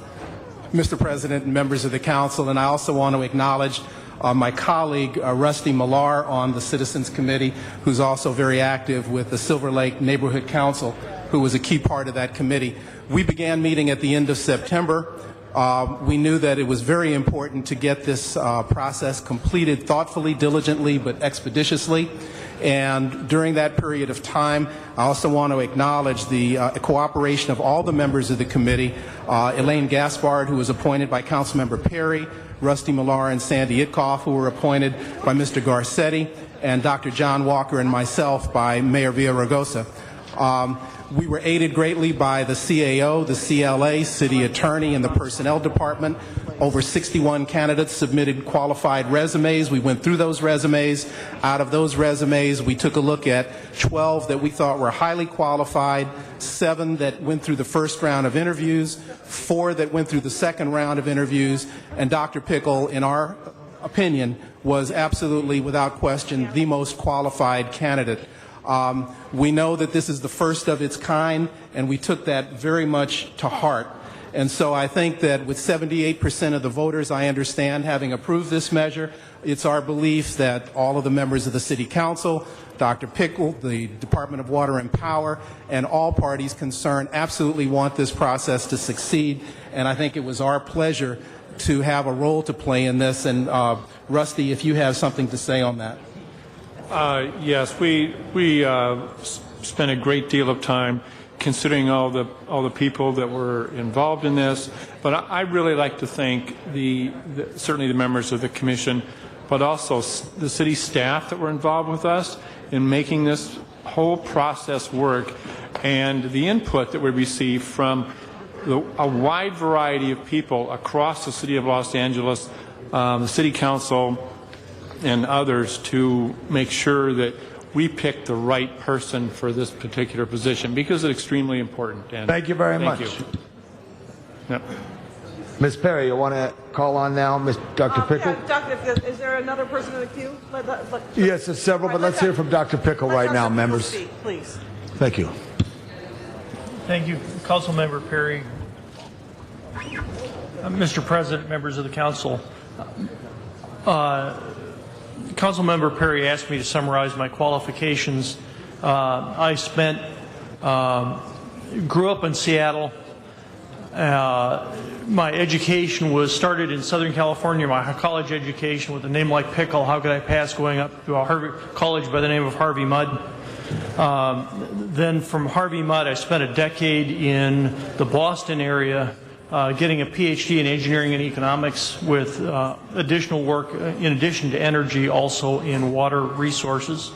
Mr. President and members of the council. And I also want to acknowledge my colleague, Rusty Millar, on the Citizens Committee, who's also very active with the Silver Lake Neighborhood Council, who was a key part of that committee. We began meeting at the end of September. we knew that it was very important to get this process completed thoughtfully, diligently, but expeditiously. And during that period of time, I also want to acknowledge the cooperation of all the members of the committee, Elaine Gaspard, who was appointed by Councilmember Perry, Rusty Millar and Sandy Itkoff, who were appointed by Mr. Garcetti, and Dr. John Walker and myself by Mayor Villaraigosa. We were aided greatly by the CAO, the CLA, City Attorney, and the Personnel Department. Over 61 candidates submitted qualified resumes. We went through those resumes. Out of those resumes, we took a look at 12 that we thought were highly qualified, 7 that went through the first round of interviews, 4 that went through the second round of interviews, and Dr. Pickle, in our opinion, was absolutely, without question, the most qualified candidate. We know that this is the first of its kind, and we took that very much to heart. And so I think that with 78% of the voters, I understand, having approved this measure, it's our belief that all of the members of the City Council, Dr. Pickle, the Department of Water and Power, and all parties concerned absolutely want this process to succeed. And I think it was our pleasure to have a role to play in this. And Rusty, if you have something to say on that. Yes, we spent a great deal of time considering all the people that were involved in this. But I'd really like to thank certainly the members of the commission, but also the city staff that were involved with us in making this whole process work, and the input that we received from a wide variety of people across the city of Los Angeles, the city council, and others, to make sure that we pick the right person for this particular position, because it's extremely important. And thank you very much. You. Yep. Ms. Perry, you want to call on now, Dr. Pickle? Yeah, Doctor, is there another person in the queue? Yes, there's several, but let's hear from Dr. Pickle right now, members. Speak, please. Thank you. Thank you, Councilmember Perry. Mr. President, members of the council, Councilmember Perry asked me to summarize my qualifications. I grew up in Seattle. My education was started in Southern California, my college education with a name like Pickle. How could I pass going up to a college by the name of Harvey Mudd? Then from Harvey Mudd, I spent a decade in the Boston area, getting a PhD in engineering and economics with additional work, in addition to energy, also in water resources.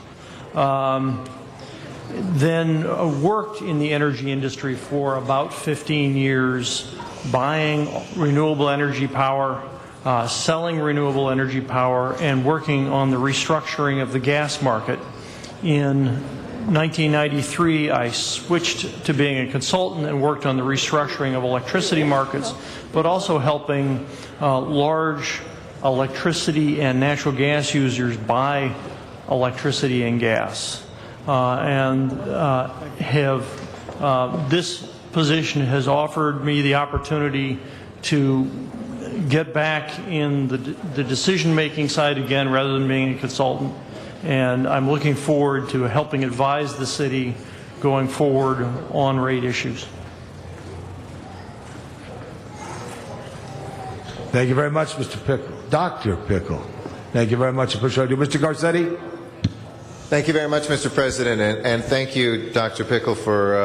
Then worked in the energy industry for about 15 years, buying renewable energy power, selling renewable energy power, and working on the restructuring of the gas market. In 1993, I switched to being a consultant and worked on the restructuring of electricity markets, but also helping large electricity and natural gas users buy electricity and gas. This position has offered me the opportunity to get back in the decision-making side again, rather than being a consultant. And I'm looking forward to helping advise the city going forward on rate issues. Thank you very much, Mr. Pickle. Dr. Pickle. Thank you very much. Mr. Garcetti. Thank you very much, Mr. President, and thank you, Dr. Pickle, for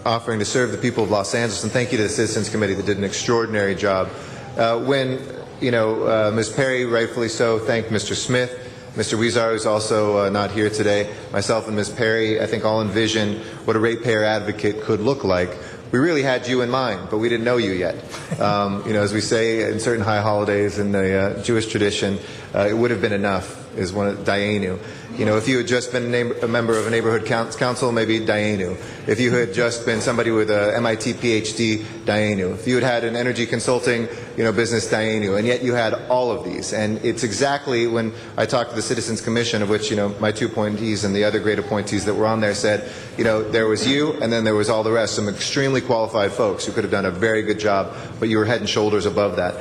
offering to serve the people of Los Angeles, and thank you to the Citizens Committee that did an extraordinary job. Ms. Perry, rightfully so, thanked Mr. Smith. Mr. Huizar, who's also not here today, myself and Ms. Perry, I think all envisioned what a ratepayer advocate could look like. We really had you in mind, but we didn't know you yet. As we say in certain high holidays in the Jewish tradition, it would have been enough, is one of Dayenu. If you had just been a member of a neighborhood council, maybe Dayenu. If you had just been somebody with a MIT PhD, Dayenu. If you had had an energy consulting, business, Dayenu. And yet you had all of these. And it's exactly when I talked to the Citizens Commission, of which, my two appointees and the other great appointees that were on there said, there was you and then there was all the rest, some extremely qualified folks who could have done a very good job, but you were head and shoulders above that.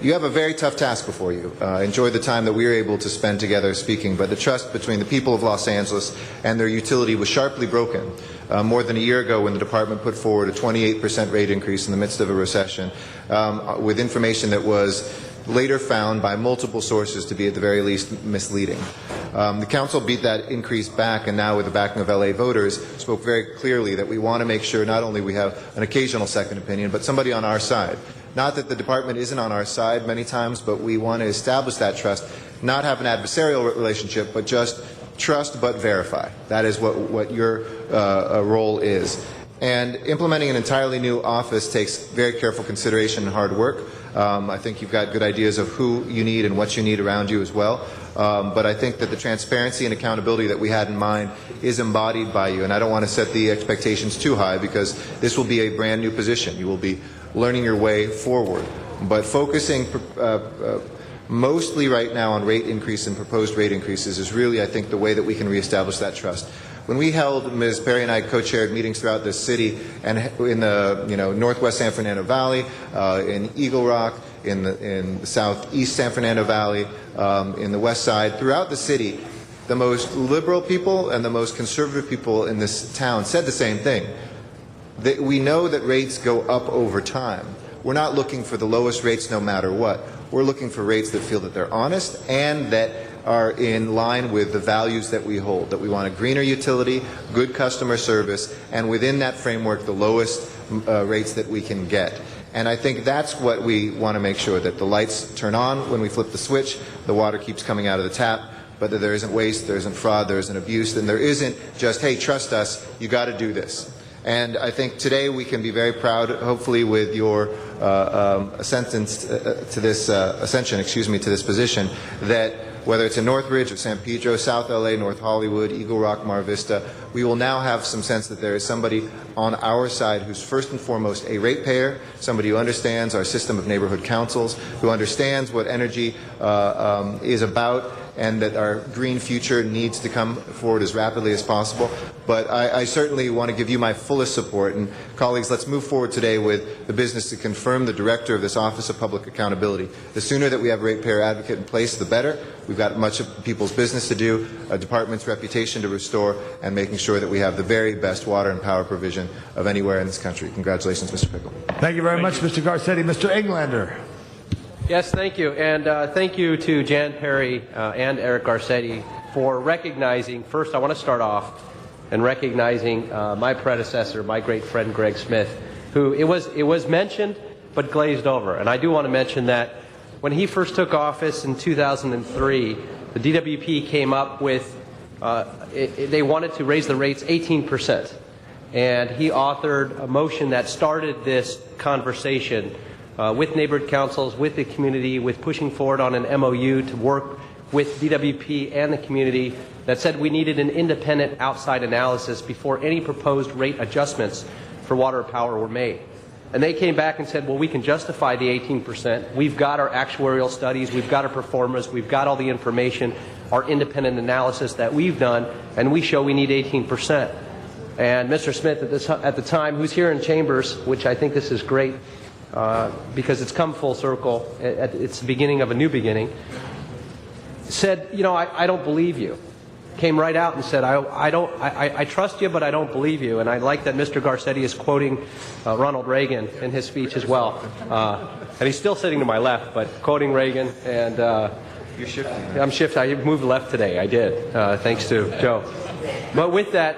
You have a very tough task before you. Enjoy the time that we were able to spend together speaking, but the trust between the people of Los Angeles and their utility was sharply broken more than a year ago when the department put forward a 28% rate increase in the midst of a recession with information that was later found by multiple sources to be at the very least misleading. The council beat that increase back, and now with the backing of LA voters spoke very clearly that we want to make sure not only we have an occasional second opinion, but somebody on our side. Not that the department isn't on our side many times, but we want to establish that trust, not have an adversarial relationship, but just trust but verify. That is what your role is. And implementing an entirely new office takes very careful consideration and hard work. I think you've got good ideas of who you need and what you need around you as well. But I think that the transparency and accountability that we had in mind is embodied by you. And I don't want to set the expectations too high because this will be a brand new position. You will be learning your way forward. But focusing mostly right now on rate increase and proposed rate increases is really, I think, the way that we can reestablish that trust. When we held, Ms. Perry and I co-chaired meetings throughout this city and in the northwest San Fernando Valley, in Eagle Rock, in the southeast San Fernando Valley, in the west side, throughout the city, the most liberal people and the most conservative people in this town said the same thing. That we know that rates go up over time. We're not looking for the lowest rates no matter what. We're looking for rates that feel that they're honest and that are in line with the values that we hold, that we want a greener utility, good customer service, and within that framework, the lowest rates that we can get. And I think that's what we want to make sure, that the lights turn on when we flip the switch, the water keeps coming out of the tap, but that there isn't waste, there isn't fraud, there isn't abuse, and there isn't just, hey, trust us, you got to do this. And I think today we can be very proud, hopefully, with your ascension to this position, that whether it's in Northridge or San Pedro, South LA, North Hollywood, Eagle Rock, Mar Vista, we will now have some sense that there is somebody on our side who's first and foremost a ratepayer, somebody who understands our system of neighborhood councils, who understands what energy is about, and that our green future needs to come forward as rapidly as possible. But I certainly want to give you my fullest support. And colleagues, let's move forward today with the business to confirm the director of this Office of Public Accountability. The sooner that we have a ratepayer advocate in place, the better. We've got much of people's business to do, a department's reputation to restore, and making sure that we have the very best water and power provision of anywhere in this country. Congratulations, Mr. Pickle. Thank you very much, Mr. Garcetti. Mr. Englander. Yes, thank you. And thank you to Jan Perry and Eric Garcetti for recognizing, first I want to start off and recognizing my predecessor, my great friend Greg Smith, who it was mentioned but glazed over. And I do want to mention that when he first took office in 2003, the DWP came up with, they wanted to raise the rates 18%. And he authored a motion that started this conversation with neighborhood councils, with the community, with pushing forward on an MOU to work with DWP and the community that said we needed an independent outside analysis before any proposed rate adjustments for water or power were made. And they came back and said, well, we can justify the 18%. We've got our actuarial studies, we've got our performance, we've got all the information, our independent analysis that we've done, and we show we need 18%. And Mr. Smith at the time, who's here in chambers, which I think this is great, because it's come full circle, it's the beginning of a new beginning, said, you know, I don't believe you. Came right out and said, I trust you, but I don't believe you. And I like that Mr. Garcetti is quoting Ronald Reagan in his speech as well. And he's still sitting to my left, but quoting Reagan. And you're shifting. I'm shifting. I moved left today. I did, thanks to Joe. But with that,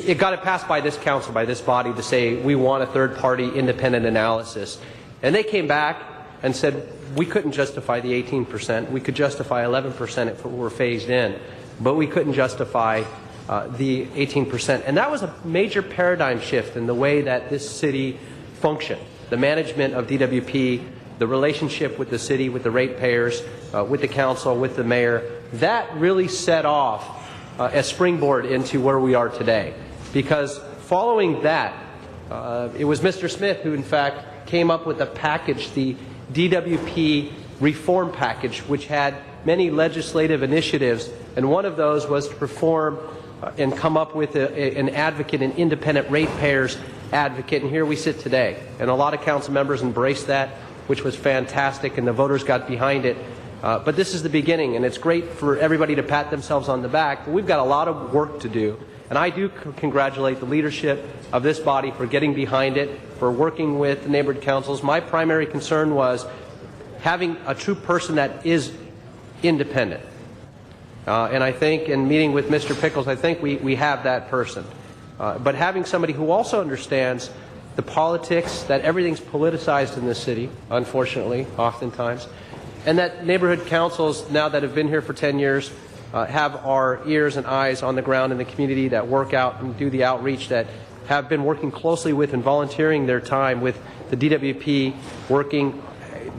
it got it passed by this council, by this body, to say we want a third-party independent analysis. And they came back and said we couldn't justify the 18%. We could justify 11% if it were phased in, but we couldn't justify the 18%. And that was a major paradigm shift in the way that this city functioned. The management of DWP, the relationship with the city, with the ratepayers, with the council, with the mayor, that really set off a springboard into where we are today. Because following that, it was Mr. Smith who, in fact, came up with a package, the DWP reform package, which had many legislative initiatives, and one of those was to reform and come up with an advocate, an independent ratepayers advocate, and here we sit today. And a lot of council members embraced that. which was fantastic, and the voters got behind it. But this is the beginning, and it's great for everybody to pat themselves on the back, but we've got a lot of work to do. And I do congratulate the leadership of this body for getting behind it, for working with the neighborhood councils. My primary concern was having a true person that is independent. And I think, in meeting with Mr. Pickles, I think we have that person. But having somebody who also understands the politics, that everything's politicized in this city, unfortunately, oftentimes, and that neighborhood councils, now that have been here for 10 years, have our ears and eyes on the ground in the community, that work out and do the outreach, that have been working closely with and volunteering their time with the DWP, working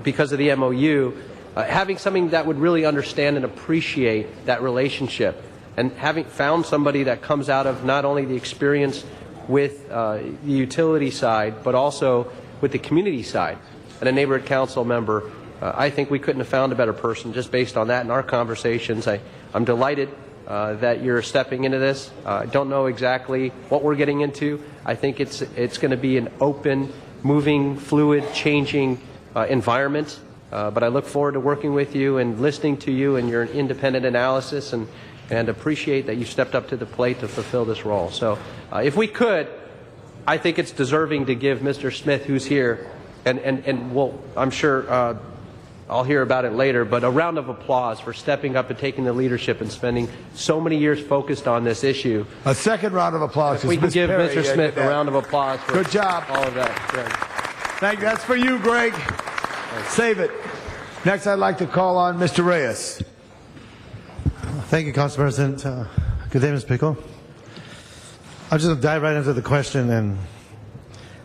because of the MOU, having something that would really understand and appreciate that relationship, and having found somebody that comes out of not only the experience with the utility side, but also with the community side, and a neighborhood council member. I think we couldn't have found a better person just based on that in our conversations. I'm delighted that you're stepping into this. I don't know exactly what we're getting into. I think it's going to be an open, moving, fluid, changing environment. But I look forward to working with you and listening to you and your independent analysis, and appreciate that you stepped up to the plate to fulfill this role. So if we could, I think it's deserving to give Mr. Smith, who's here, and we'll, I'm sure I'll hear about it later, but a round of applause for stepping up and taking the leadership and spending so many years focused on this issue. A second round of applause. If we can give Perry, Mr. Smith a round of applause for good job. All of that. Greg. Thank you. That's for you, Greg. Save it. Next, I'd like to call on Mr. Reyes. Thank you, Council President. Good day, Ms. Pickle. I'm just going to dive right into the question. And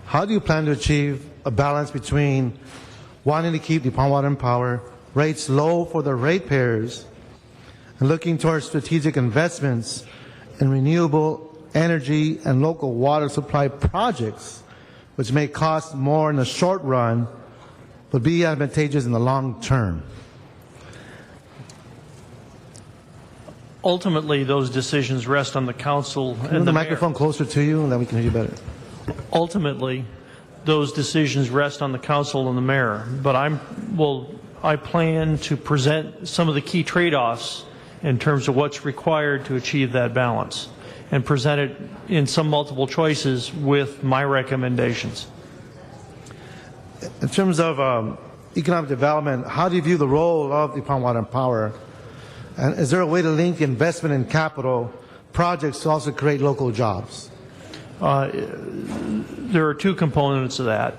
how do you plan to achieve a balance between wanting to keep Department of Water and Power rates low for the ratepayers and looking towards strategic investments in renewable energy and local water supply projects, which may cost more in the short run but be advantageous in the long term? Ultimately, those decisions rest on the council and the microphone closer to you, and then we can hear you better. Ultimately, those decisions rest on the council and the mayor. But I plan to present some of the key trade-offs in terms of what's required to achieve that balance, and present it in some multiple choices with my recommendations. In terms of economic development, how do you view the role of Department of Water and Power? And is there a way to link investment in capital projects to also create local jobs? There are two components of that.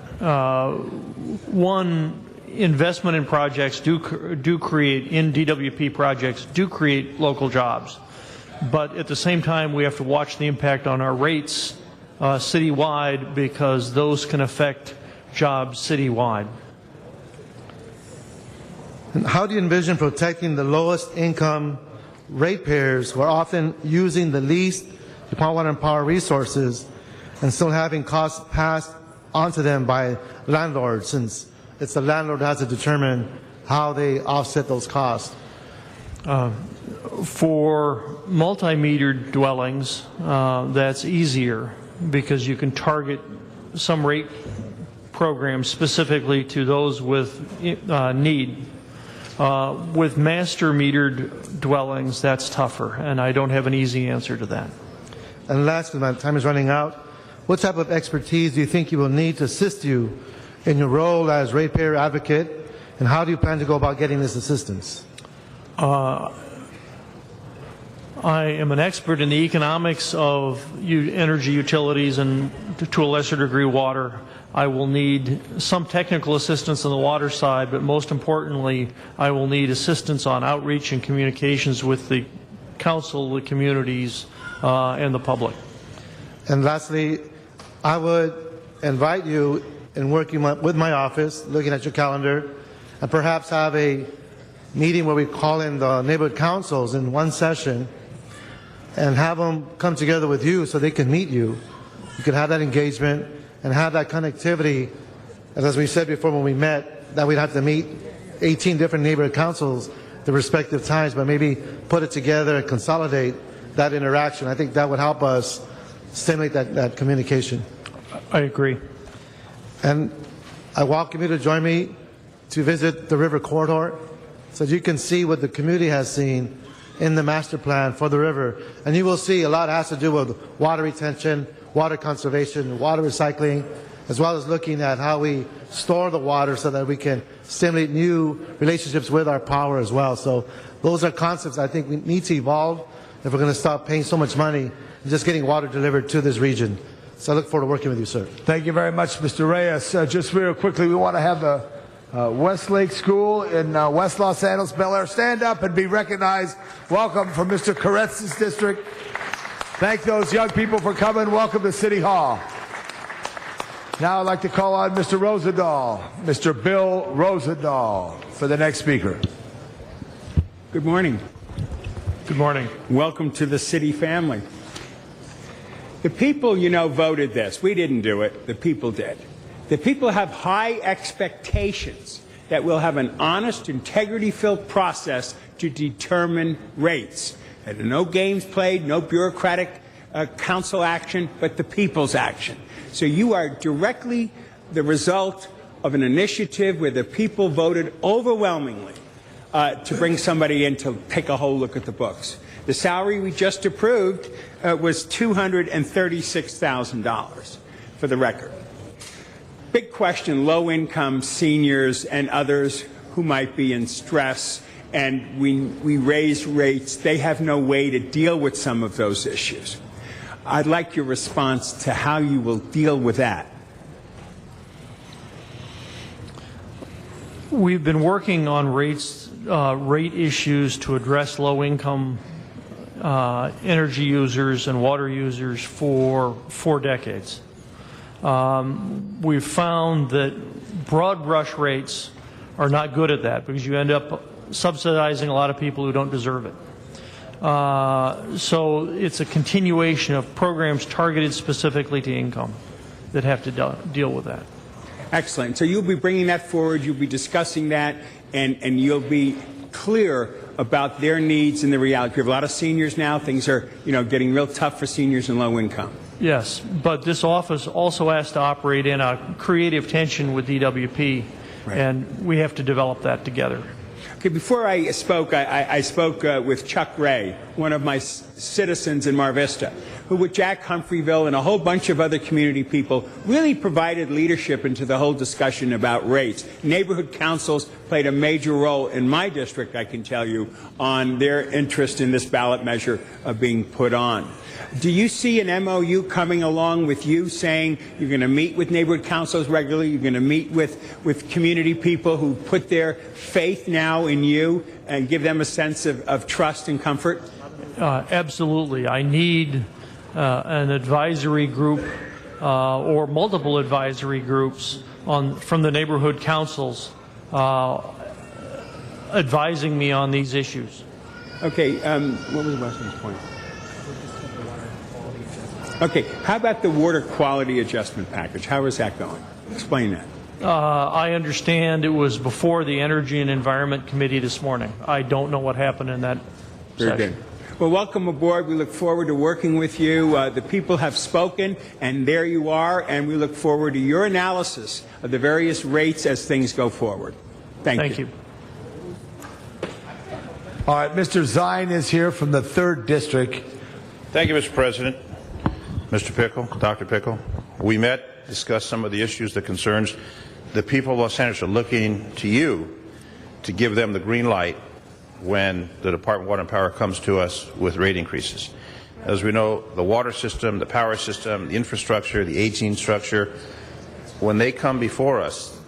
One, investment in projects do create, in DWP projects, do create local jobs. But at the same time, we have to watch the impact on our rates citywide, because those can affect jobs citywide. And how do you envision protecting the lowest income ratepayers who are often using the least Department of Water and Power resources and still having costs passed onto them by landlords, since it's the landlord who has to determine how they offset those costs? For multi-metered dwellings, that's easier, because you can target some rate programs specifically to those with need. With master metered dwellings, that's tougher, and I don't have an easy answer to that. And lastly, my time is running out. What type of expertise do you think you will need to assist you in your role as ratepayer advocate, and how do you plan to go about getting this assistance? I am an expert in the economics of energy utilities and, to a lesser degree, water. I will need some technical assistance on the water side, but most importantly, I will need assistance on outreach and communications with the council, the communities, and the public. And lastly, I would invite you, in working with my office, looking at your calendar, and perhaps have a meeting where we call in the neighborhood councils in one session and have them come together with you so they can meet you. You can have that engagement and have that connectivity. And as we said before when we met, that we'd have to meet 18 different neighborhood councils at the respective times, but maybe put it together and consolidate that interaction. I think that would help us stimulate that communication. I agree. And I welcome you to join me to visit the river corridor so that you can see what the community has seen in the master plan for the river. And you will see a lot has to do with water retention, water conservation, water recycling, as well as looking at how we store the water so that we can stimulate new relationships with our power as well. So those are concepts I think we need to evolve if we're going to stop paying so much money and just getting water delivered to this region. So I look forward to working with you, sir. Thank you very much, Mr. Reyes. Just real quickly, we want to have the Westlake School in West Los Angeles, Bel Air, stand up and be recognized. Welcome from Mr. Koretz's district. Thank those young people for coming. Welcome to City Hall. Now I'd like to call on Mr. Rosendahl, Mr. Bill Rosendahl, for the next speaker. Good morning. Good morning. Welcome to the city family. The people, you know, voted this. We didn't do it. The people did. The people have high expectations that we'll have an honest, integrity-filled process to determine rates. And no games played, no bureaucratic council action, but the people's action. So you are directly the result of an initiative where the people voted overwhelmingly to bring somebody in to take a whole look at the books. The salary we just approved was $236,000, for the record. Big question, low-income seniors and others who might be in stress, and we raise rates. They have no way to deal with some of those issues. I'd like your response to how you will deal with that. We've been working on rate issues to address low-income energy users and water users for 4 decades. We've found that broad brush rates are not good at that because you end up subsidizing a lot of people who don't deserve it. So it's a continuation of programs targeted specifically to income that have to deal with that. Excellent. So you'll be bringing that forward, you'll be discussing that, and you'll be clear about their needs and the reality. We have a lot of seniors now. Things are, getting real tough for seniors and low income. Yes, but this office also has to operate in a creative tension with DWP, right, and we have to develop that together. Okay, before I spoke, I spoke with Chuck Ray, one of my citizens in Mar Vista, who with Jack Humphreyville and a whole bunch of other community people really provided leadership into the whole discussion about rates. Neighborhood councils played a major role in my district, I can tell you, on their interest in this ballot measure being put on. Do you see an MOU coming along with you saying you're going to meet with neighborhood councils regularly, you're going to meet with community people who put their faith now in you and give them a sense of trust and comfort? Absolutely. I need an advisory group or multiple advisory groups from the neighborhood councils advising me on these issues. Okay, what was Weston's point? Okay, how about the water quality adjustment package? How is that going? Explain that. I understand it was before the Energy and Environment Committee this morning. I don't know what happened in that Very session. good. Well, welcome aboard. We look forward to working with you. The people have spoken, and there you are, and we look forward to your analysis of the various rates as things go forward. Thank you. All right, Mr. Zine is here from the 3rd District. Thank you, Mr. President. Mr. Pickle, Dr. Pickle, we met, discussed some of the issues that concerns the people of Los Angeles are looking to you to give them the green light when the Department of Water and Power comes to us with rate increases. As we know, the water system, the power system, the infrastructure, the aging structure, when they come before us,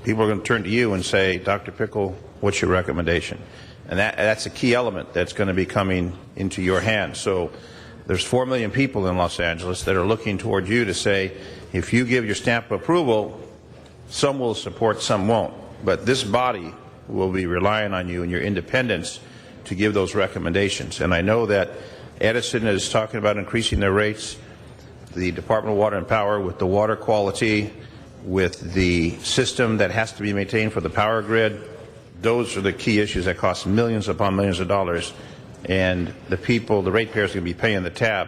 people are going to turn to you and say, Dr. Pickle, what's your recommendation? And that's a key element that's going to be coming into your hands. So there's 4 million people in Los Angeles that are looking toward you to say, if you give your stamp of approval, some will support, some won't. But this body will be relying on you and your independence to give those recommendations. And I know that Edison is talking about increasing their rates, the Department of Water and Power with the water quality, with the system that has to be maintained for the power grid. Those are the key issues that cost millions upon millions of dollars. And the people, the ratepayers, are going to be paying the tab.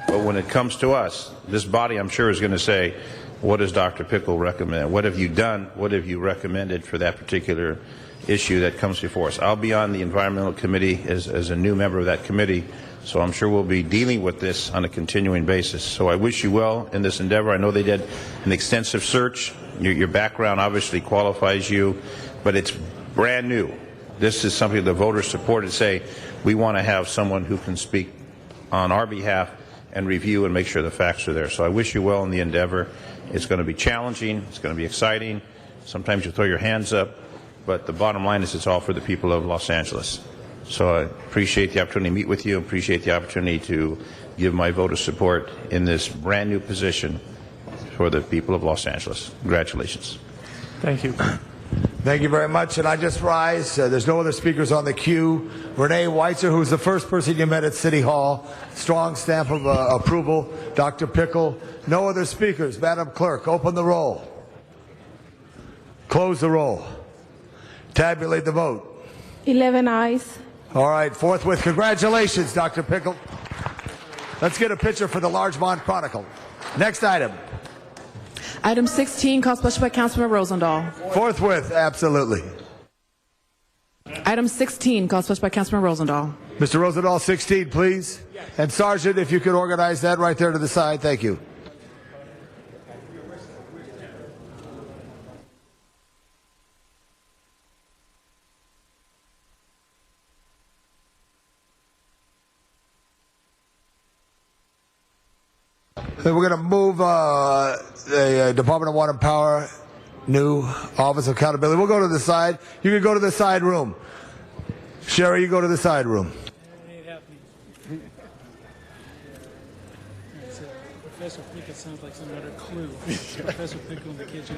But when it comes to us, this body, I'm sure, is going to say, what does Dr. Pickle recommend? What have you done? What have you recommended for that particular issue that comes before us? I'll be on the Environmental Committee as a new member of that committee, so I'm sure we'll be dealing with this on a continuing basis. So I wish you well in this endeavor. I know they did an extensive search. Your background obviously qualifies you, but it's brand new. This is something the voters supported, say, we want to have someone who can speak on our behalf and review and make sure the facts are there. So I wish you well in the endeavor. It's going to be challenging. It's going to be exciting. Sometimes you throw your hands up, but the bottom line is it's all for the people of Los Angeles. So I appreciate the opportunity to meet with you, appreciate the opportunity to give my vote of support in this brand new position for the people of Los Angeles. Congratulations. Thank you. Thank you very much. And I just rise. There's no other speakers on the queue. Renee Weitzer, who's the first person you met at City Hall. Strong stamp of approval. Dr. Pickle. No other speakers. Madam Clerk, open the roll. Close the roll. Tabulate the vote. 11 ayes. All right, forthwith. Congratulations, Dr. Pickle. Let's get a picture for the Largemont Chronicle. Next item. Item 16, called special by Councilman Rosendahl. Forthwith, absolutely. Item 16, called special by Councilman Rosendahl. Mr. Rosendahl, 16, please. And Sergeant, if you could organize that right there to the side. Thank you. Then we're going to move the Department of Water and Power, new Office of Accountability. We'll go to the side. You can go to the side room. Sherry, you go to the side room. Professor Pickle sounds like some other clue. Professor Pickle in the kitchen.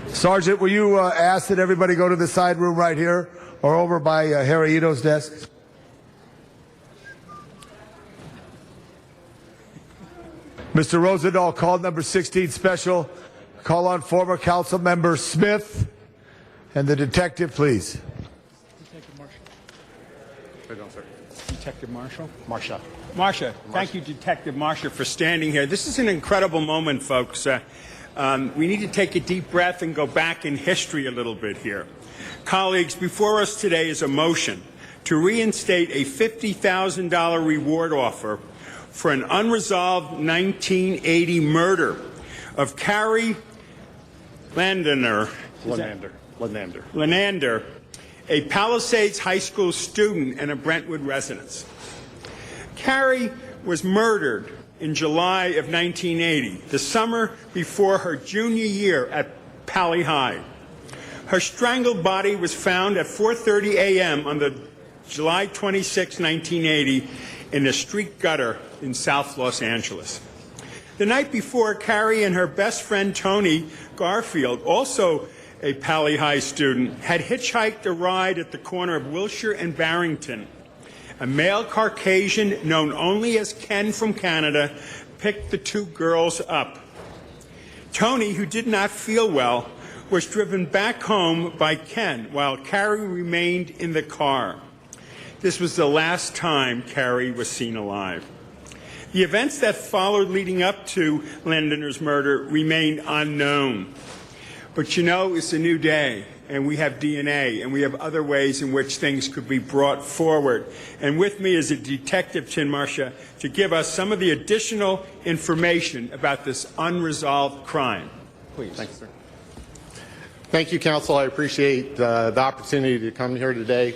Sergeant, will you ask that everybody go to the side room right here or over by Harry Ito's desk? Mr. Rosendahl, call number 16 special. Call on former council member Smith and the detective, please. Detective Marshall. Pardon, sir. Detective Marshall? Marsha. Thank you, Detective Marsha, for standing here. This is an incredible moment, folks. We need to take a deep breath and go back in history a little bit here. Colleagues, before us today is a motion to reinstate a $50,000 reward offer for an unresolved 1980 murder of Carrie Lenander, a Palisades High School student and a Brentwood resident. Carrie was murdered in July of 1980, the summer before her junior year at Pali High. Her strangled body was found at 4:30 a.m. on the July 26, 1980, in a street gutter in South Los Angeles. The night before, Carrie and her best friend Tony Garfield, also a Pali High student, had hitchhiked a ride at the corner of Wilshire and Barrington. A male Caucasian known only as Ken from Canada picked the two girls up. Tony, who did not feel well, was driven back home by Ken while Carrie remained in the car. This was the last time Carrie was seen alive. The events that followed leading up to Lenderner's murder remain unknown. But you know, it's a new day, and we have DNA, and we have other ways in which things could be brought forward. And with me is a Detective Chin Marsha to give us some of the additional information about this unresolved crime. Please. Thank you, sir. Thank you, Counsel. I appreciate the opportunity to come here today.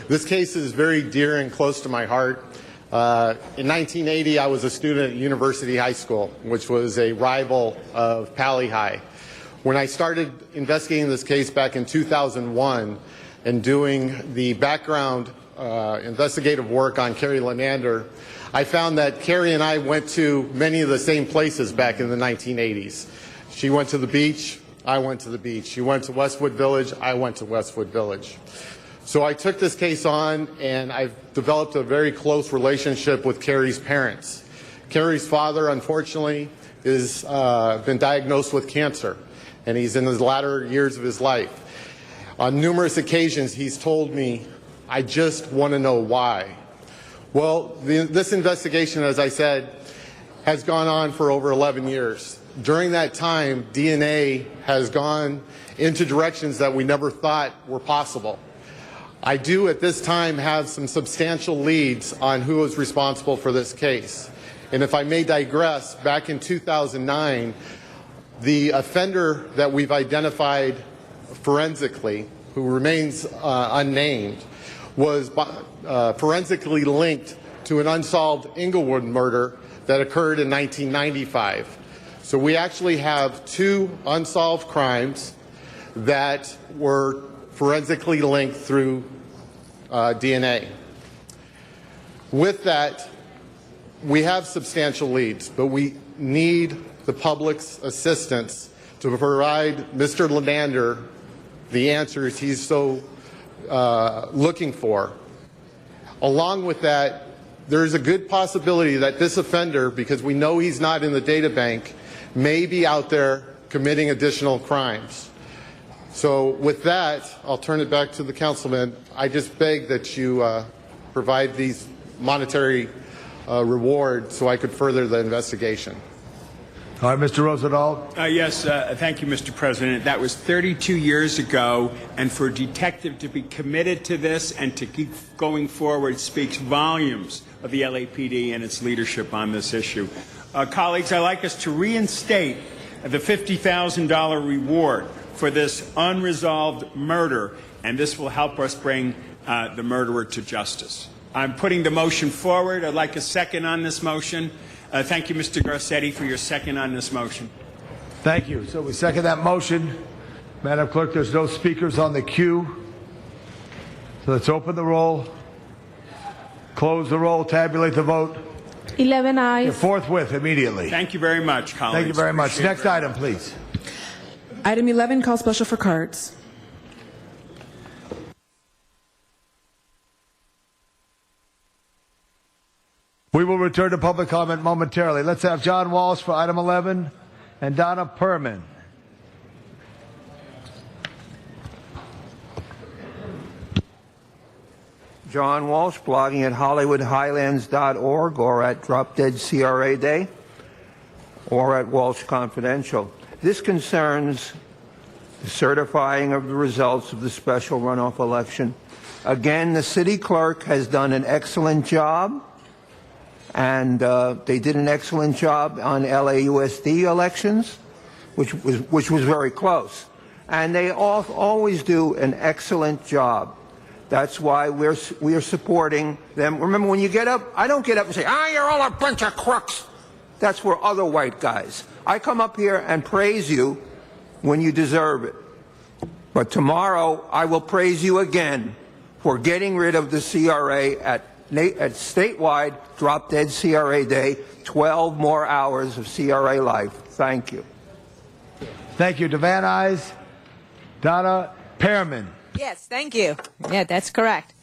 This case is very dear and close to my heart. In 1980, I was a student at University High School, which was a rival of Pali High. When I started investigating this case back in 2001 and doing the background investigative work on Carrie Lenander, I found that Carrie and I went to many of the same places back in the 1980s. She went to the beach, I went to the beach. She went to Westwood Village, I went to Westwood Village. So I took this case on, and I've developed a very close relationship with Carrie's parents. Carrie's father, unfortunately, has been diagnosed with cancer, and he's in his latter years of his life. On numerous occasions, he's told me, I just want to know why. Well, this investigation, as I said, has gone on for over 11 years. During that time, DNA has gone into directions that we never thought were possible. I do at this time have some substantial leads on who is responsible for this case. And if I may digress, back in 2009, the offender that we've identified forensically, who remains unnamed, was forensically linked to an unsolved Inglewood murder that occurred in 1995. So we actually have 2 unsolved crimes that were forensically linked through DNA. With that, we have substantial leads, but we need the public's assistance to provide Mr. Lenander the answers he's so looking for. Along with that, there is a good possibility that this offender, because we know he's not in the data bank, may be out there committing additional crimes. So with that, I'll turn it back to the councilman. I just beg that you provide these monetary rewards so I could further the investigation. All right, Mr. Rosendahl. Yes, thank you, Mr. President. That was 32 years ago, and for a detective to be committed to this and to keep going forward speaks volumes of the LAPD and its leadership on this issue. Colleagues, I'd like us to reinstate the $50,000 reward for this unresolved murder, and this will help us bring the murderer to justice. I'm putting the motion forward. I'd like a second on this motion. Thank you, Mr. Garcetti, for your second on this motion. Thank you. So we second that motion. Madam Clerk, there's no speakers on the queue. So let's open the roll, close the roll, tabulate the vote. 11 ayes. Forthwith, immediately. Thank you very much, colleagues. Thank you very much. Appreciate Next item, please. Item 11, call special for cards. We will return to public comment momentarily. Let's have John Walsh for item 11 and Donna Perman. John Walsh, blogging at HollywoodHighlands.org or at Drop Dead CRA Day or at Walsh Confidential. This concerns the certifying of the results of the special runoff election. Again, the city clerk has done an excellent job, and they did an excellent job on LAUSD elections, which was very close. And they always do an excellent job. That's why we are supporting them. Remember, when you get up, I don't get up and say, you're all a bunch of crooks. That's for other white guys. I come up here and praise you when you deserve it. But tomorrow, I will praise you again for getting rid of the CRA at statewide Drop Dead CRA Day, 12 more hours of CRA life. Thank you. Thank you. Devan Eyes. Donna Perman. Yes, thank you. Yeah, that's correct.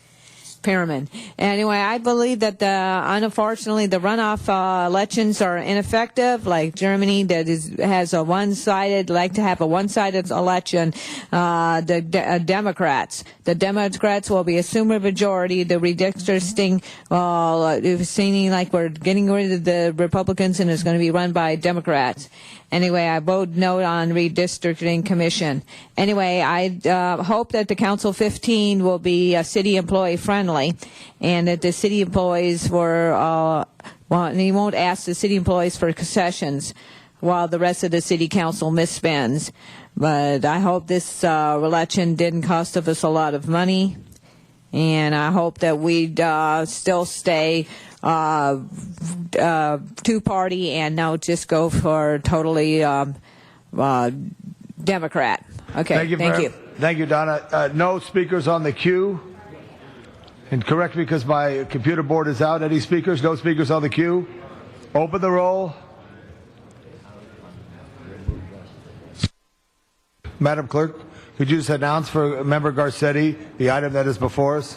Perman. Anyway, I believe that unfortunately the runoff elections are ineffective. Like Germany, that has a one-sided, like to have a one-sided election. The Democrats will be assumed a majority. The redistricting, seeming like we're getting rid of the Republicans and it's going to be run by Democrats. Anyway, I vote no on redistricting commission. Anyway, I hope that the Council 15 will be city employee friendly, and that the city employees he won't ask the city employees for concessions while the rest of the city council misspends. But I hope this election didn't cost us a lot of money, and I hope that we still stay two-party and don't just go for totally Democrat. Okay, thank you. Thank you, Donna. No speakers on the queue. And correct me because my computer board is out. Any speakers? No speakers on the queue. Open the roll. Madam Clerk, could you just announce for Member Garcetti the item that is before us?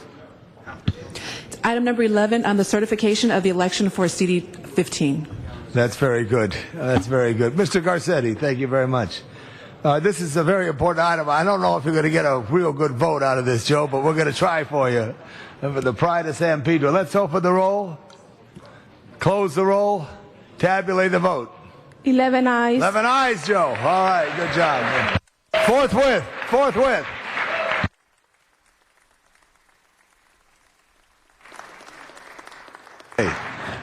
Item number 11 on the certification of the election for CD 15. That's very good. That's very good. Mr. Garcetti, thank you very much. This is a very important item. I don't know if you're going to get a real good vote out of this, Joe, but we're going to try for you. And for the pride of San Pedro. Let's open the roll, close the roll, Tabulate the vote. 11 eyes. 11 ayes, Joe. All right, good job. Forthwith. Okay.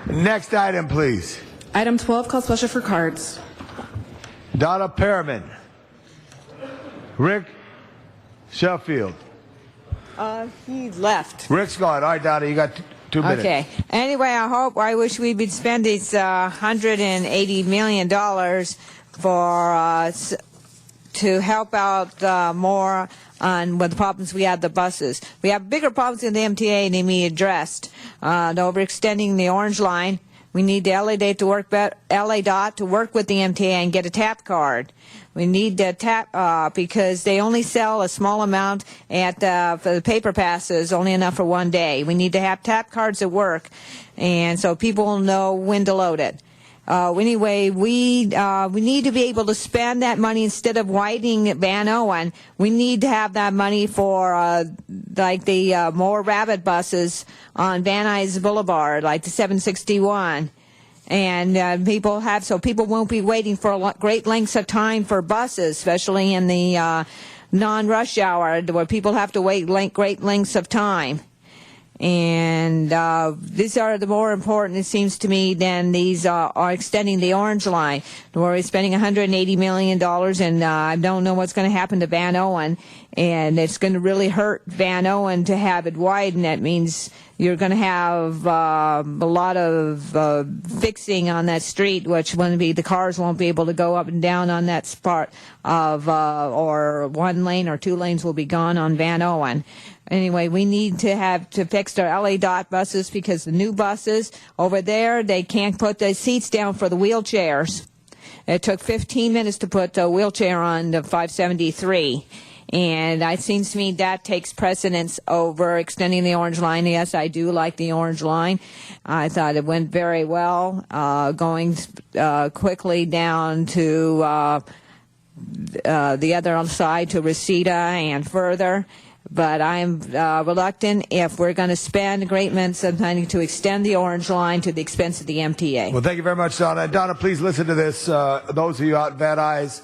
Next item, please. Item 12, call special for cards. Donna Perriman. Rick Sheffield. He left. Rick's gone. All right, Donna, you got 2 minutes. Okay. Anyway, I wish we'd spend this $180 million for to help out more on with the problems we have the buses. We have bigger problems in the MTA and they need addressed. The overextending the Orange Line. We need the LADOT to work with the MTA and get a TAP card. We need the TAP because they only sell a small amount for the paper passes, only enough for one day. We need to have TAP cards that work, and so people will know when to load it. Anyway, we need to be able to spend that money instead of widening Van Owen. We need to have that money for like the more rabbit buses on Van Nuys Boulevard, like the 761. And people won't be waiting for great lengths of time for buses, especially in the non-rush hour where people have to wait great lengths of time. And these are the more important, it seems to me, than these are extending the Orange Line, where we're spending $180 million, and I don't know what's going to happen to Van Owen, and it's going to really hurt Van Owen to have it widen. That means you're going to have a lot of fixing on that street, which the cars won't be able to go up and down on that part of, or one lane or 2 lanes will be gone on Van Owen. Anyway, we need to fix our LADOT buses because the new buses over there, they can't put the seats down for the wheelchairs. It took 15 minutes to put a wheelchair on the 573. And it seems to me that takes precedence over extending the Orange Line. Yes, I do like the Orange Line. I thought it went very well, going quickly down to the other side to Reseda and further. But I'm reluctant if we're going to spend great amounts of money to extend the Orange Line to the expense of the MTA. Well, thank you very much, Donna. Donna, please listen to this. Those of you out in Van Nuys,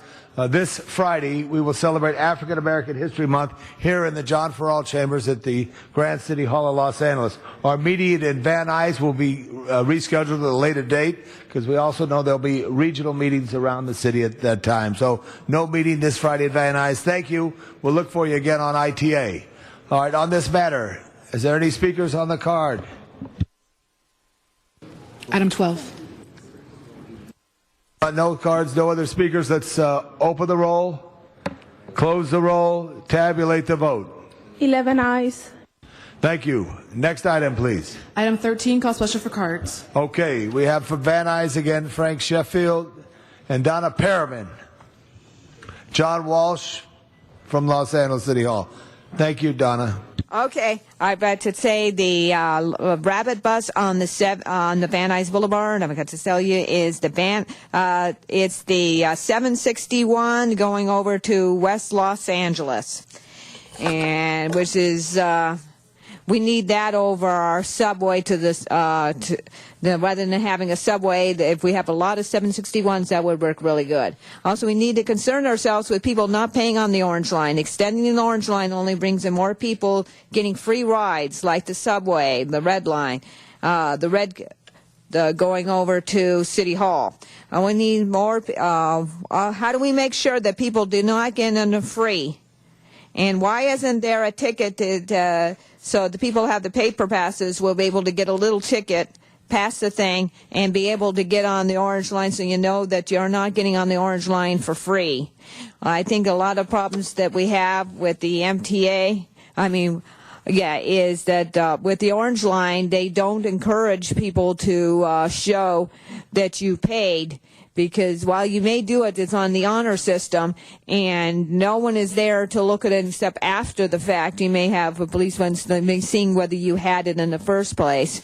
this Friday, we will celebrate African American History Month here in the John Farrell Chambers at the Grand City Hall of Los Angeles. Our meeting in Van Nuys will be rescheduled at a later date because we also know there'll be regional meetings around the city at that time. So no meeting this Friday at Van Nuys. Thank you. We'll look for you again on ITA. All right, on this matter, is there any speakers on the card? Item 12. No cards, no other speakers. Let's open the roll, close the roll, tabulate the vote. 11 eyes. Thank you. Next item, please. Item 13, call special for cards. Okay, we have from Van Nuys again, Frank Sheffield and Donna Perriman. John Walsh from Los Angeles City Hall. Thank you, Donna. Okay, I've got to say the rabbit bus on the Van Nuys Boulevard, I've got to tell you, is it's the 761 going over to West Los Angeles, and which is we need that over our subway to this rather than having a subway. If we have a lot of 761s, that would work really good. Also, we need to concern ourselves with people not paying on the Orange Line. Extending the Orange Line only brings in more people getting free rides, like the subway, the Red Line, the going over to City Hall. We need more. How do we make sure that people do not get in the free? And why isn't there a ticket so the people who have the paper passes will be able to get a little ticket, pass the thing, and be able to get on the Orange Line so you know that you're not getting on the Orange Line for free? I think a lot of problems that we have with the MTA, is that with the Orange Line, they don't encourage people to show that you paid. Because while you may do it, it's on the honor system, and no one is there to look at it except after the fact. You may have a policeman seeing whether you had it in the first place.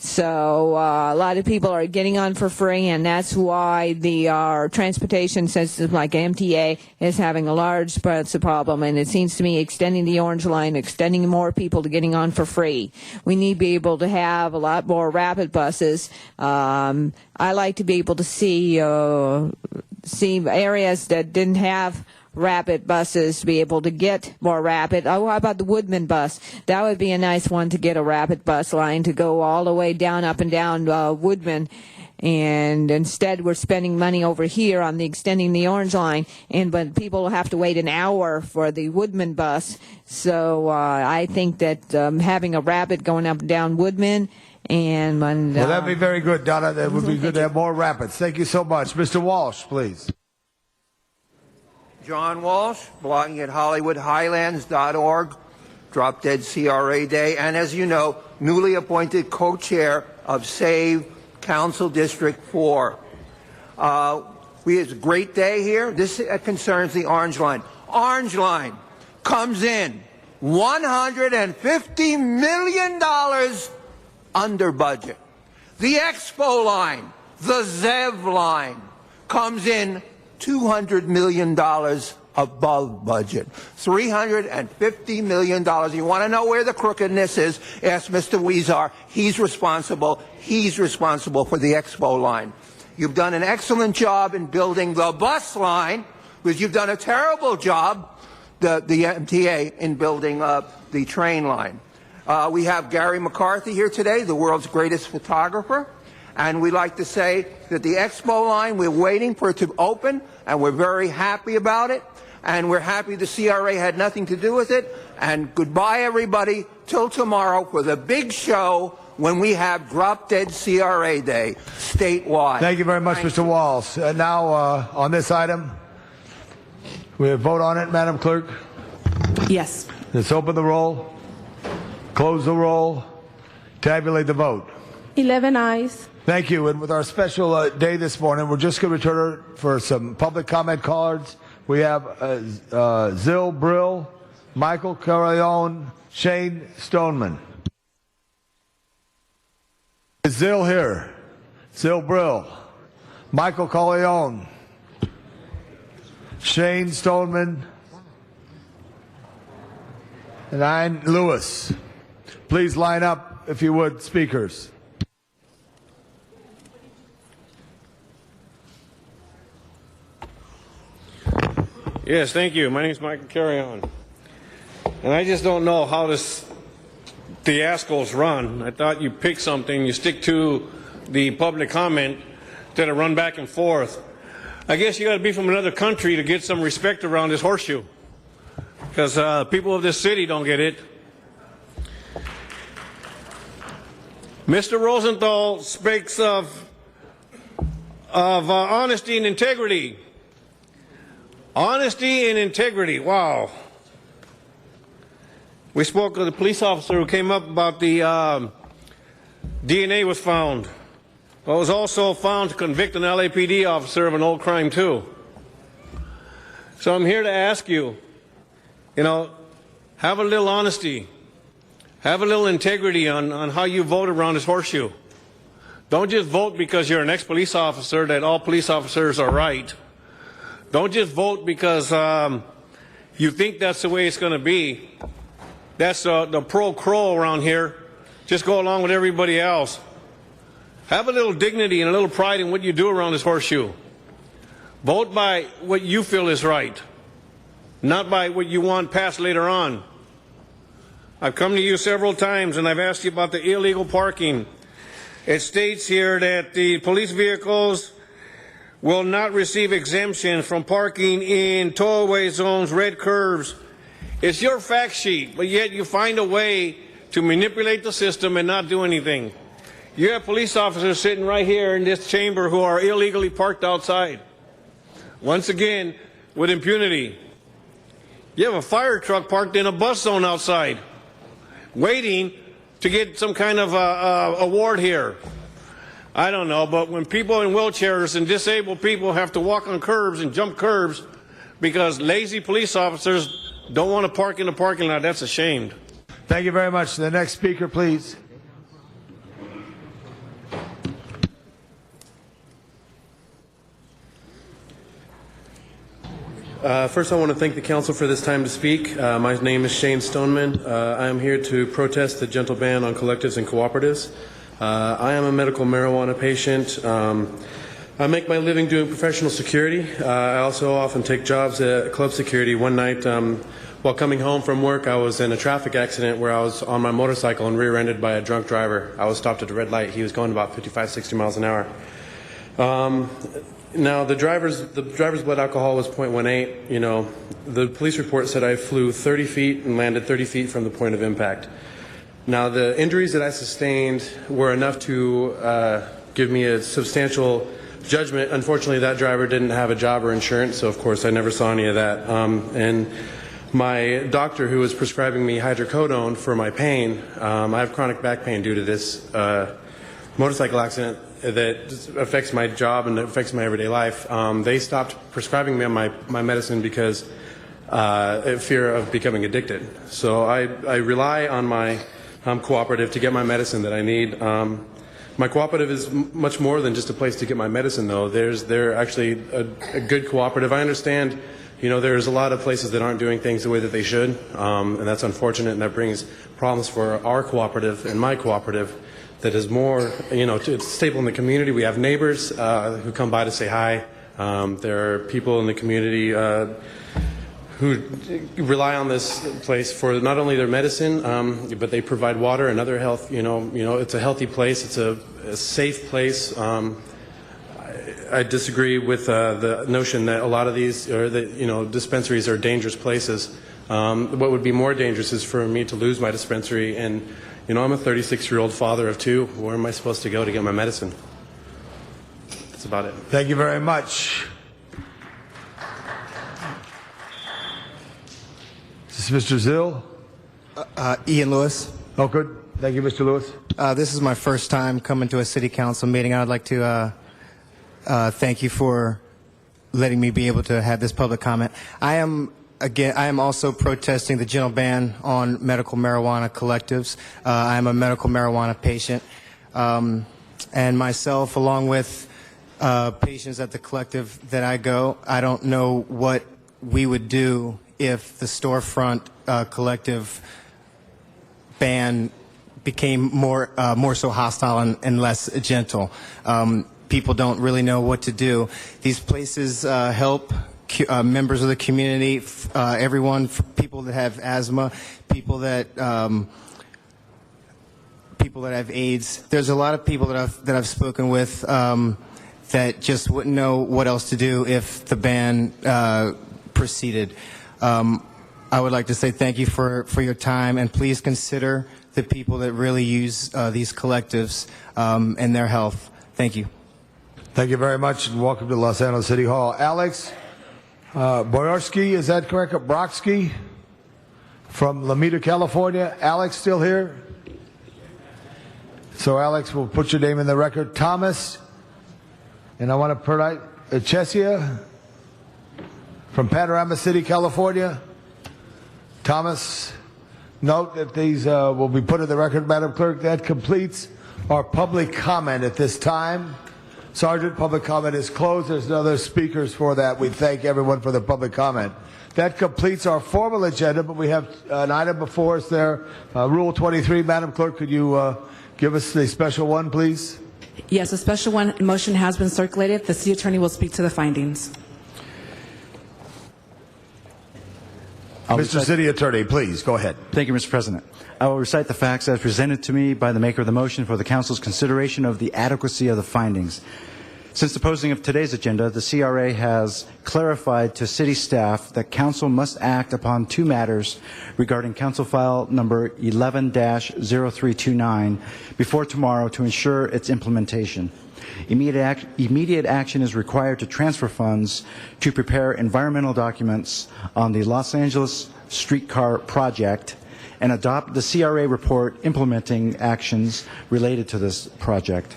So a lot of people are getting on for free, and that's why our transportation system like MTA is having a large problem. And it seems to me extending the Orange Line, extending more people to getting on for free. We need to be able to have a lot more rapid buses. I like to be able to see areas that didn't have rapid buses to be able to get more rapid. Oh, how about the Woodman bus? That would be a nice one to get a rapid bus line to go all the way down, up and down Woodman. And instead, we're spending money over here on extending the Orange Line, but people will have to wait an hour for the Woodman bus. So I think that having a rapid going up and down Woodman well, that'd be very good, Donna. That would be good to have more rapids. Thank you so much. Mr. Walsh, please. John Walsh, blogging at HollywoodHighlands.org, Drop Dead CRA Day, and as you know, newly appointed co-chair of SAVE Council District 4. It's a great day here. This concerns the Orange Line. Orange Line comes in $150 million under budget. The Expo Line, the ZEV Line, comes in $200 million above budget. $350 million. You want to know where the crookedness is? Ask Mr. Weezer. He's responsible. He's responsible for the Expo Line. You've done an excellent job in building the bus line, because you've done a terrible job, the MTA, in building the train line. We have Gary McCarthy here today, the world's greatest photographer. And we like to say that the Expo Line, we're waiting for it to open, and we're very happy about it. And we're happy the CRA had nothing to do with it. And goodbye, everybody, till tomorrow for the big show when we have Drop Dead CRA Day statewide. Thank you very much, Mr. Walsh. Now, on this item, we have vote on it, Madam Clerk. Yes. Let's open the roll, close the roll, tabulate the vote. 11 ayes. Thank you. And with our special day this morning, we're just going to return for some public comment cards. We have Zil Brill, Michael Carrion, Shane Stoneman. Is Zil here? Zil Brill, Michael Carrion, Shane Stoneman, and Ian Lewis. Please line up, if you would, speakers. Yes, thank you. My name is Michael Carrion. And I just don't know how this fiasco's run. I thought you pick something, you stick to the public comment instead of run back and forth. I guess you got to be from another country to get some respect around this horseshoe, because people of this city don't get it. Mr. Rosenthal speaks of honesty and integrity. Honesty and integrity, wow. We spoke of the police officer who came up about the DNA was found. But it was also found to convict an LAPD officer of an old crime too. So I'm here to ask you, have a little honesty. Have a little integrity on how you vote around this horseshoe. Don't just vote because you're an ex-police officer that all police officers are right. Don't just vote because you think that's the way it's going to be. That's the pro-crow around here. Just go along with everybody else. Have a little dignity and a little pride in what you do around this horseshoe. Vote by what you feel is right, not by what you want passed later on. I've come to you several times and I've asked you about the illegal parking. It states here that the police vehicles will not receive exemption from parking in tollway zones, red curves. It's your fact sheet, but yet you find a way to manipulate the system and not do anything. You have police officers sitting right here in this chamber who are illegally parked outside. Once again, with impunity. You have a fire truck parked in a bus zone outside, waiting to get some kind of award here. I don't know, but when people in wheelchairs and disabled people have to walk on curbs and jump curbs because lazy police officers don't want to park in the parking lot, that's a shame. Thank you very much. The next speaker, please. First, I want to thank the council for this time to speak. My name is Shane Stoneman. I am here to protest the gentle ban on collectives and cooperatives. I am a medical marijuana patient. I make my living doing professional security. I also often take jobs at club security. One night, while coming home from work, I was in a traffic accident where I was on my motorcycle and rear-ended by a drunk driver. I was stopped at a red light. He was going about 55, 60 miles an hour. Now, the driver's blood alcohol was 0.18. You know, the police report said I flew 30 feet and landed 30 feet from the point of impact. Now, the injuries that I sustained were enough to give me a substantial judgment. Unfortunately, that driver didn't have a job or insurance, so of course I never saw any of that. And my doctor, who was prescribing me hydrocodone for my pain, I have chronic back pain due to this motorcycle accident that affects my job and affects my everyday life. They stopped prescribing me my medicine because fear of becoming addicted. So I rely on my cooperative to get my medicine that I need. My cooperative is much more than just a place to get my medicine, though. They're actually a good cooperative. I understand, you know, there's a lot of places that aren't doing things the way that they should, and that's unfortunate, and that brings problems for our cooperative and my cooperative that is more, you know, it's stable in the community. We have neighbors who come by to say hi. There are people in the community who rely on this place for not only their medicine, but they provide water and other health. You know, it's a healthy place. It's a safe place. I disagree with the notion that a lot of these, or that, you know, dispensaries are dangerous places. What would be more dangerous is for me to lose my dispensary. And, you know, I'm a 36-year-old father of two. Where am I supposed to go to get my medicine? That's about it. Thank you very much. Is this Mr. Zill? Ian Lewis. Oh, good. Thank you, Mr. Lewis. This is my first time coming to a city council meeting. I'd like to thank you for letting me be able to have this public comment. I am also protesting the general ban on medical marijuana collectives. I am a medical marijuana patient, and myself, along with patients at the collective that I go, I don't know what we would do if the storefront collective ban became more so hostile and less gentle. People don't really know what to do. These places help members of the community, everyone, people that have asthma, people that have AIDS. There's a lot of people that I've spoken with that just wouldn't know what else to do if the ban proceeded. I would like to say thank you for your time, and please consider the people that really use these collectives and their health. Thank you. Thank you very much, and welcome to Los Angeles City Hall. Alex Boyarsky, is that correct? Brodsky from Lamita, California. Alex still here? So Alex, we'll put your name in the record. Thomas, and I want to pronounce Chesia from Panorama City, California. Thomas, note that these will be put in the record, Madam Clerk. That completes our public comment at this time. Sergeant, public comment is closed. There's no other speakers for that. We thank everyone for the public comment. That completes our formal agenda, but we have an item before us there. Rule 23, Madam Clerk, could you give us the special one, please? Yes, a special motion has been circulated. The city attorney will speak to the findings. Mr. City Attorney, please, go ahead. Thank you, Mr. President. I will recite the facts as presented to me by the maker of the motion for the Council's consideration of the adequacy of the findings. Since the posting of today's agenda, the CRA has clarified to City staff that Council must act upon two matters regarding Council File Number 11-0329 before tomorrow to ensure its implementation. Immediate action is required to transfer funds to prepare environmental documents on the Los Angeles streetcar project and adopt the CRA report implementing actions related to this project.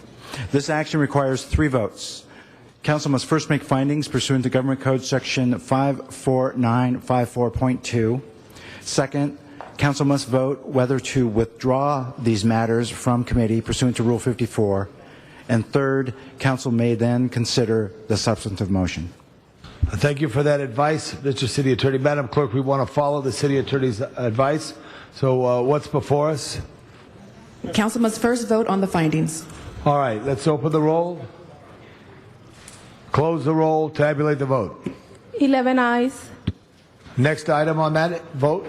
This action requires 3 votes. Council must first make findings pursuant to Government Code Section 54954.2. Second, Council must vote whether to withdraw these matters from committee pursuant to Rule 54. And third, Council may then consider the substantive motion. Thank you for that advice, Mr. City Attorney. Madam Clerk, we want to follow the City Attorney's advice. So what's before us? Council must first vote on the findings. All right, let's open the roll, close the roll, tabulate the vote. 11 ayes. Next item on that vote?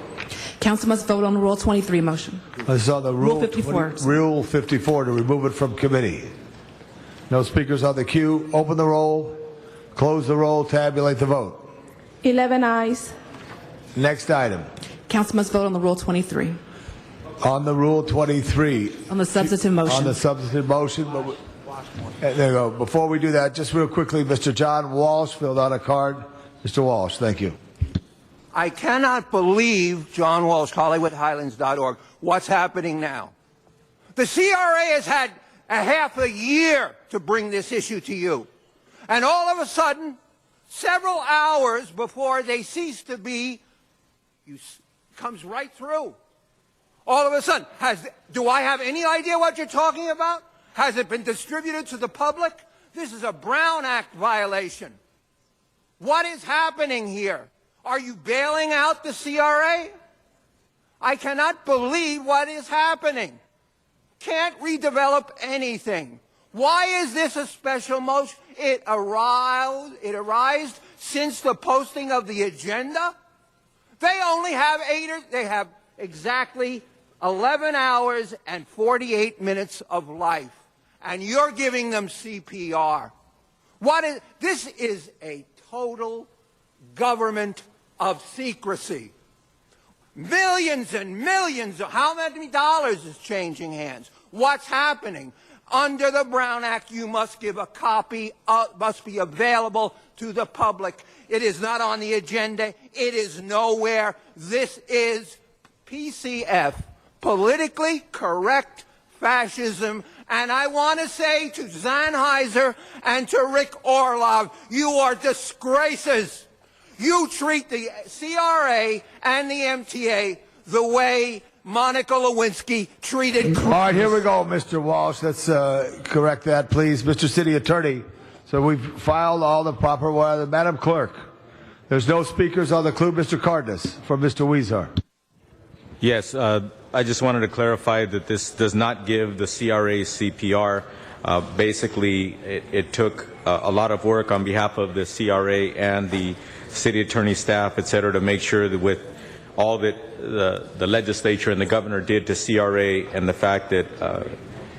Council must vote on the Rule 23 motion. This is on the Rule 54. Rule 54 to remove it from committee. No speakers on the queue. Open the roll, close the roll, tabulate the vote. 11 ayes. Next item. Council must vote on the Rule 23. On the Rule 23. On the substantive motion. On the substantive motion. There you go. Before we do that, just real quickly, Mr. John Walsh filled out a card. Mr. Walsh, thank you. I cannot believe, John Walsh, HollywoodHighlands.org, what's happening now. The CRA has had a half a year to bring this issue to you. And all of a sudden, several hours before they cease to be, comes right through. All of a sudden, do I have any idea what you're talking about? Has it been distributed to the public? This is a Brown Act violation. What is happening here? Are you bailing out the CRA? I cannot believe what is happening. Can't redevelop anything. Why is this a special motion? It arose since the posting of the agenda. They only have they have exactly 11 hours and 48 minutes of life. And you're giving them CPR. This is a total government of secrecy. Millions and millions of how many dollars is changing hands? What's happening? Under the Brown Act, you must give a copy, must be available to the public. It is not on the agenda. It is nowhere. This is PCF, politically correct fascism. And I want to say to Sennheiser and to Rick Orlov, you are disgraces. You treat the CRA and the MTA the way Monica Lewinsky treated. All right, here we go, Mr. Walsh. Let's correct that, please. Mr. City Attorney. So we've filed all the proper wire. Madam Clerk, there's no speakers on the clue. Mr. Cardenas from Mr. Weezer. Yes, I just wanted to clarify that this does not give the CRA CPR. Basically, it took a lot of work on behalf of the CRA and the city attorney staff, et cetera, to make sure that with all that the legislature and the governor did to CRA and the fact that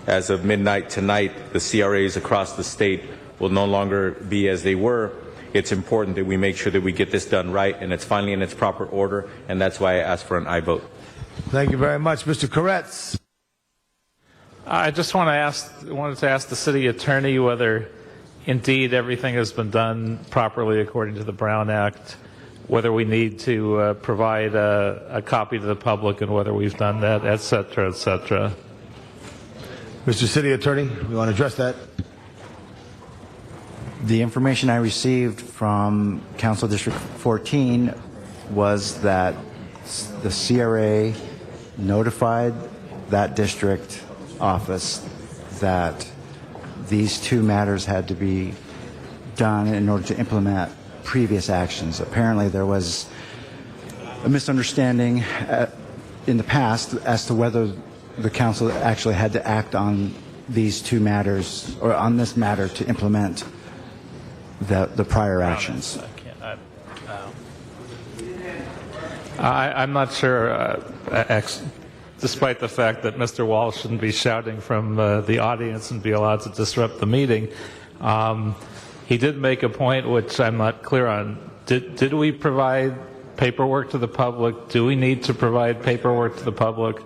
as of midnight tonight, the CRAs across the state will no longer be as they were, it's important that we make sure that we get this done right and it's finally in its proper order, and that's why I asked for an aye vote. Thank you very much. Mr. Koretz. I just wanted to ask the city attorney whether indeed everything has been done properly according to the Brown Act, whether we need to provide a copy to the public and whether we've done that, et cetera, et cetera. Mr. City Attorney, we want to address that. The information I received from Council District 14 was that the CRA notified that district office that these two matters had to be done in order to implement previous actions. Apparently there was a misunderstanding in the past as to whether the council actually had to act on these two matters or on this matter to implement the prior actions. I'm not sure, despite the fact that Mr. Walsh shouldn't be shouting from the audience and be allowed to disrupt the meeting. He did make a point which I'm not clear on. Did we provide paperwork to the public? Do we need to provide paperwork to the public?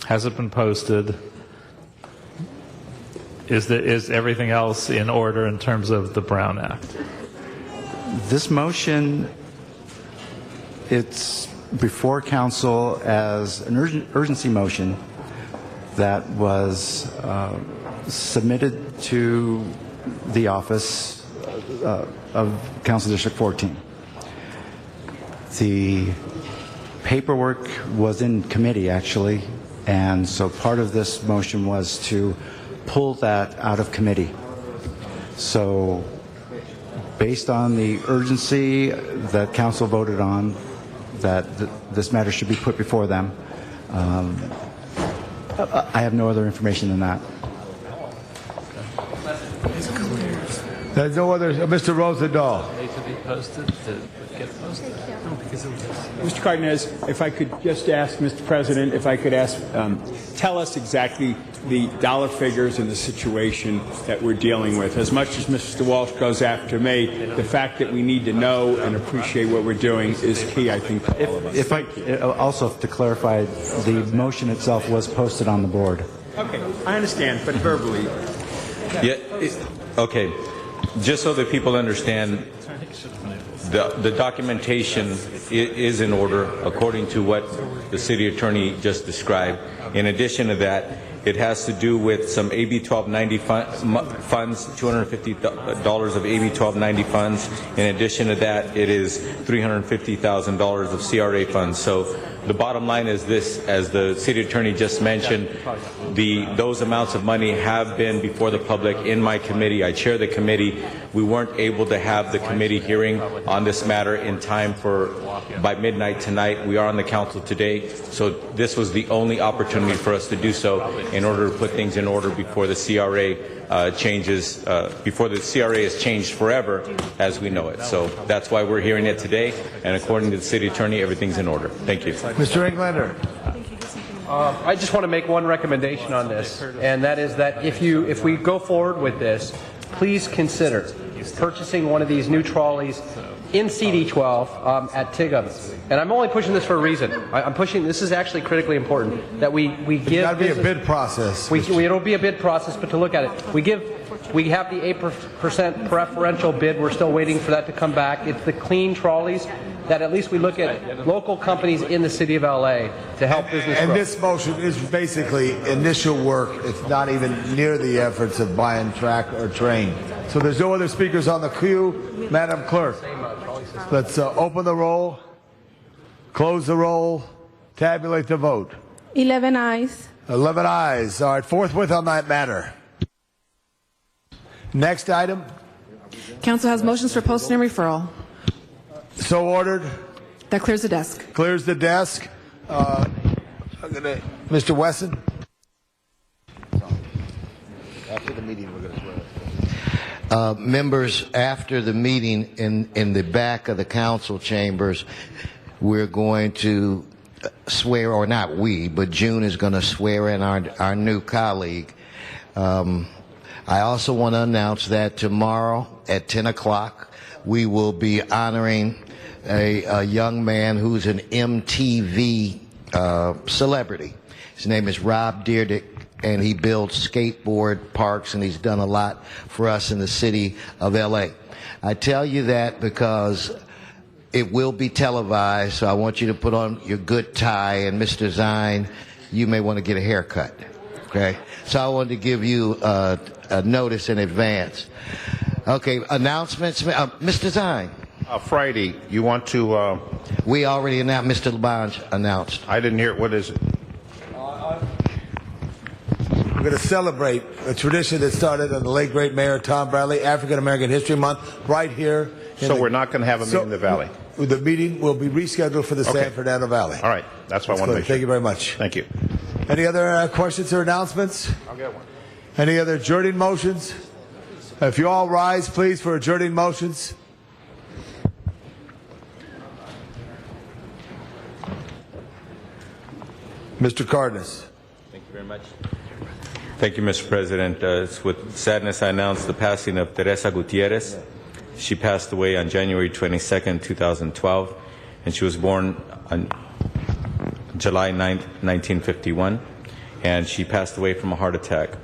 Has it been posted? Is everything else in order in terms of the Brown Act? This motion, it's before council as an urgency motion that was submitted to the office of Council District 14. The paperwork was in committee, actually, and so part of this motion was to pull that out of committee. So based on the urgency that council voted on, that this matter should be put before them. I have no other information than that. There's no other. Mr. Rosendahl. To be posted, to get posted. No, because it was. Mr. Cardenas, if I could just ask, Mr. President, if I could ask, tell us exactly the dollar figures and the situation that we're dealing with. As much as Mr. Walsh goes after me, the fact that we need to know and appreciate what we're doing is key, I think, to all of us. If I also to clarify, the motion itself was posted on the board. Okay, I understand, but verbally. Yeah. Okay. Just so that people understand, the documentation is in order according to what the city attorney just described. In addition to that, it has to do with some AB 1290 funds, $250 of AB 1290 funds. In addition to that, it is $350,000 of CRA funds. So the bottom line is this: as the city attorney just mentioned, those amounts of money have been before the public in my committee. I chair the committee. We weren't able to have the committee hearing on this matter in time by midnight tonight. We are on the council today, so this was the only opportunity for us to do so in order to put things in order before the CRA changes, before the CRA is changed forever as we know it. So that's why we're hearing it today, and according to the city attorney, everything's in order. Thank you. Mr. Englander. I just want to make one recommendation on this, and that is that if we go forward with this, please consider purchasing one of these new trolleys in CD12 at TIGUM. And I'm only pushing this for a reason. I'm pushing, this is actually critically important, that we give... It's got to be a bid process. It'll be a bid process, but to look at it, we have the 8% preferential bid. We're still waiting for that to come back. It's the clean trolleys that at least we look at local companies in the city of LA to help business grow. And this motion is basically initial work. It's not even near the efforts of buying track or train. So there's no other speakers on the queue. Madam Clerk, let's open the roll, close the roll, tabulate the vote. 11 ayes. 11 ayes. All right, forthwith on that matter. Next item. Council has motions for posting and referral. So ordered. That clears the desk. Clears the desk. Mr. Wesson. After the meeting, we're going to swear. Members, after the meeting in the back of the council chambers, we're going to swear, or not we, but June is going to swear in our new colleague. I also want to announce that tomorrow at 10 o'clock, we will be honoring a young man who's an MTV celebrity. His name is Rob Dyrdek, and he builds skateboard parks, and he's done a lot for us in the city of LA. I tell you that because it will be televised, so I want you to put on your good tie, and Mr. Zine, you may want to get a haircut. Okay? So I wanted to give you a notice in advance. Okay, announcements. Mr. Zine. Friday, you want to... We already announced, Mr. Labange announced. I didn't hear it. What is it? We're going to celebrate a tradition that started on the late great Mayor Tom Bradley, African American History Month, right here. So we're not going to have a meeting in the Valley? The meeting will be rescheduled for the San Fernando Valley. All right. That's what I want to make sure. Thank you very much. Thank you. Any other questions or announcements? I'll get one. Any other adjourning motions? If you all rise, please, for adjourning motions. Mr. Cardenas. Thank you very much. Thank you, Mr. President. It's with sadness I announce the passing of Teresa Gutierrez. She passed away on January 22nd, 2012, and she was born on July 9th, 1951, and she passed away from a heart attack.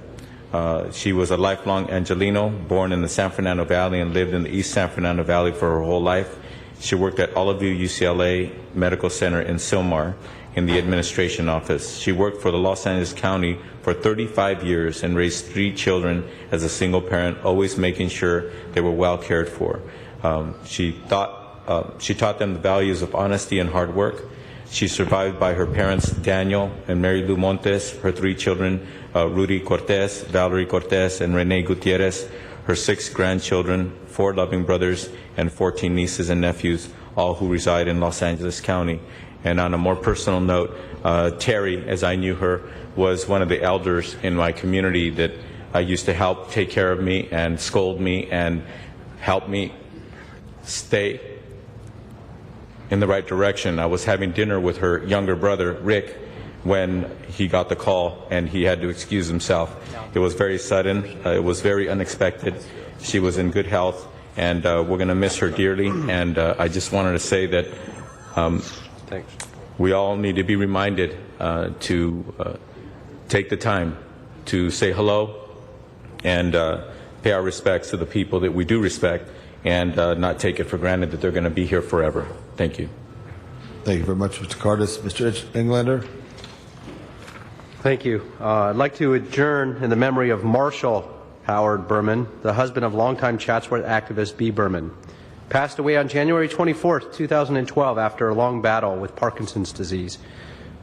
She was a lifelong Angelino, born in the San Fernando Valley and lived in the East San Fernando Valley for her whole life. She worked at Olive View UCLA Medical Center in Sylmar in the administration office. She worked for the Los Angeles County for 35 years and raised 3 children as a single parent, always making sure they were well cared for. She taught them the values of honesty and hard work. She's survived by her parents, Daniel and Mary Lou Montes, her 3 children, Rudy Cortez, Valerie Cortez, and Rene Gutierrez. her 6 grandchildren, 4 loving brothers, and 14 nieces and nephews, all who reside in Los Angeles County. And on a more personal note, Terry, as I knew her, was one of the elders in my community that used to help take care of me and scold me and help me stay in the right direction. I was having dinner with her younger brother, Rick, when he got the call and he had to excuse himself. It was very sudden. It was very unexpected. She was in good health, and we're going to miss her dearly. And I just wanted to say that we all need to be reminded to take the time to say hello and pay our respects to the people that we do respect, and not take it for granted that they're going to be here forever. Thank you. Thank you very much, Mr. Cardis. Mr. Englander? Thank you. I'd like to adjourn in the memory of Marshall Howard Berman, the husband of longtime Chatsworth activist B. Berman. Passed away on January 24th, 2012, after a long battle with Parkinson's disease.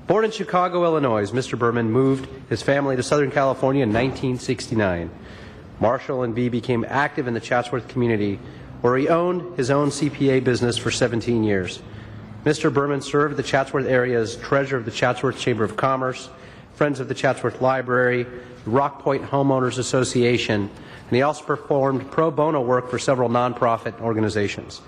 Born in Chicago, Illinois, Mr. Berman moved his family to Southern California in 1969. Marshall and B became active in the Chatsworth community, where he owned his own CPA business for 17 years. Mr. Berman served the Chatsworth area as treasurer of the Chatsworth Chamber of Commerce, Friends of the Chatsworth Library, the Rock Point Homeowners Association, and he also performed pro bono work for several nonprofit organizations.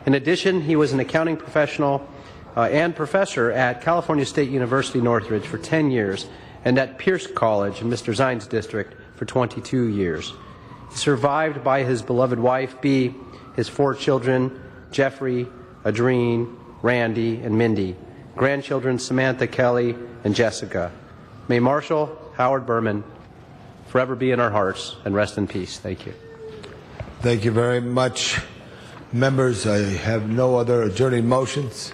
In addition, he was an accounting professional and professor at California State University Northridge for 10 years and at Pierce College in Mr. Zine's district for 22 years. He's survived by his beloved wife, Bea, his 4 children, Jeffrey, Adrene, Randy, and Mindy, grandchildren Samantha, Kelly, and Jessica. May Marshall Howard Berman forever be in our hearts and rest in peace. Thank you. Thank you very much. Members, I have no other adjourning motions.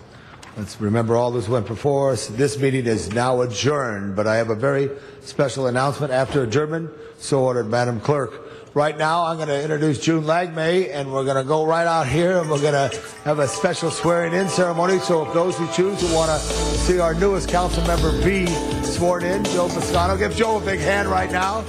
Let's remember all those went before us. This meeting is now adjourned, but I have a very special announcement after adjournment. So ordered, Madam Clerk. Right now, I'm going to introduce June Lagmay, and we're going to go right out here, and we're going to have a special swearing-in ceremony. So if those who choose who want to see our newest council member be sworn in, Joe Piscano, give Joe a big hand right now.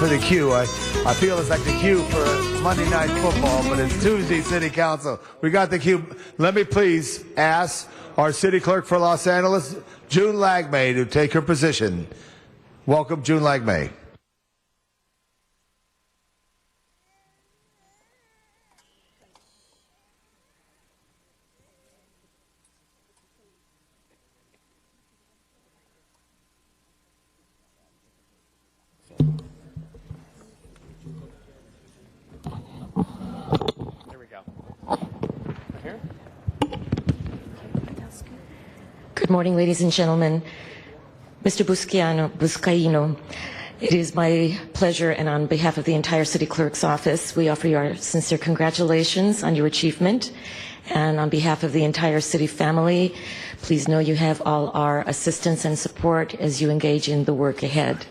the cue. I feel it's like the cue for Monday Night Football, but it's Tuesday City Council. We got the cue. Let me please ask our City Clerk for Los Angeles, June Lagmay, to take her position. Welcome, June Lagmay. Good morning, ladies and gentlemen. Mr. Buscaino, it is my pleasure, and on behalf of the entire City Clerk's office, we offer you our sincere congratulations on your achievement. And on behalf of the entire city family, please know you have all our assistance and support as you engage in the work ahead.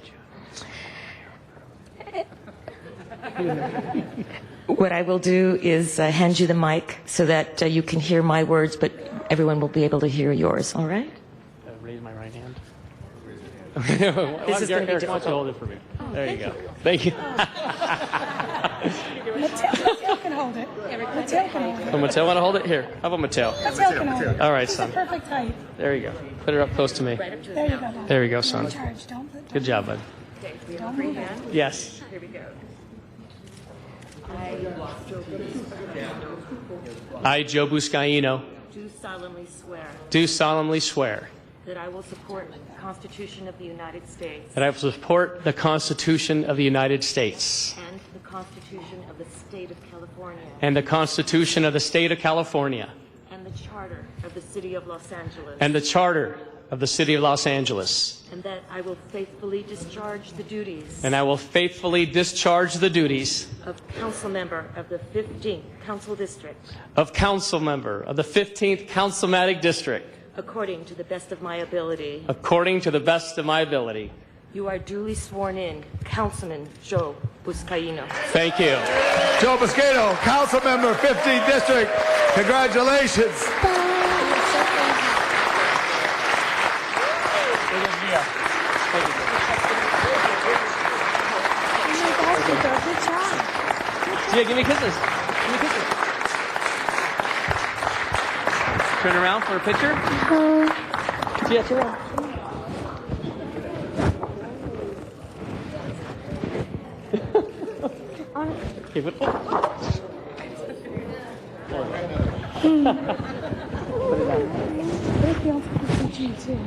What I will do is hand you the mic so that you can hear my words, but everyone will be able to hear yours, all right? Raise my right hand. This is going to be Eric, why don't you hold it for me? There you go. Thank you. Mateo can hold it. Mateo can hold it. Oh, Mateo, want to hold it? Here. How about Mateo? Mateo can hold it. All right, It's son. the perfect height. There you go. Put her up close to me. There you go, Bob. There you go, son. Charge. Don't Good job, bud. move it. Yes. Here we go. I, Joe Buscaino, Do solemnly swear do solemnly swear that I will support the Constitution of the United States that I will support the Constitution of the United States and the Constitution of the State of California and the Constitution of the State of California and the Charter of the City of Los Angeles, and the Charter of the City of Los Angeles, and that I will faithfully discharge the duties and I will faithfully discharge the duties of council member of the 15th Council District of council member of the 15th Councilmatic District according to the best of my ability. according to the best of my ability. You are duly sworn in, Councilman Joe Buscaino. Thank you. Joe Buscaino, Council Member, 15th District. Congratulations. Yeah, give me kisses. Give me kisses. Turn around for a picture. Yeah, turn around. Okay, but,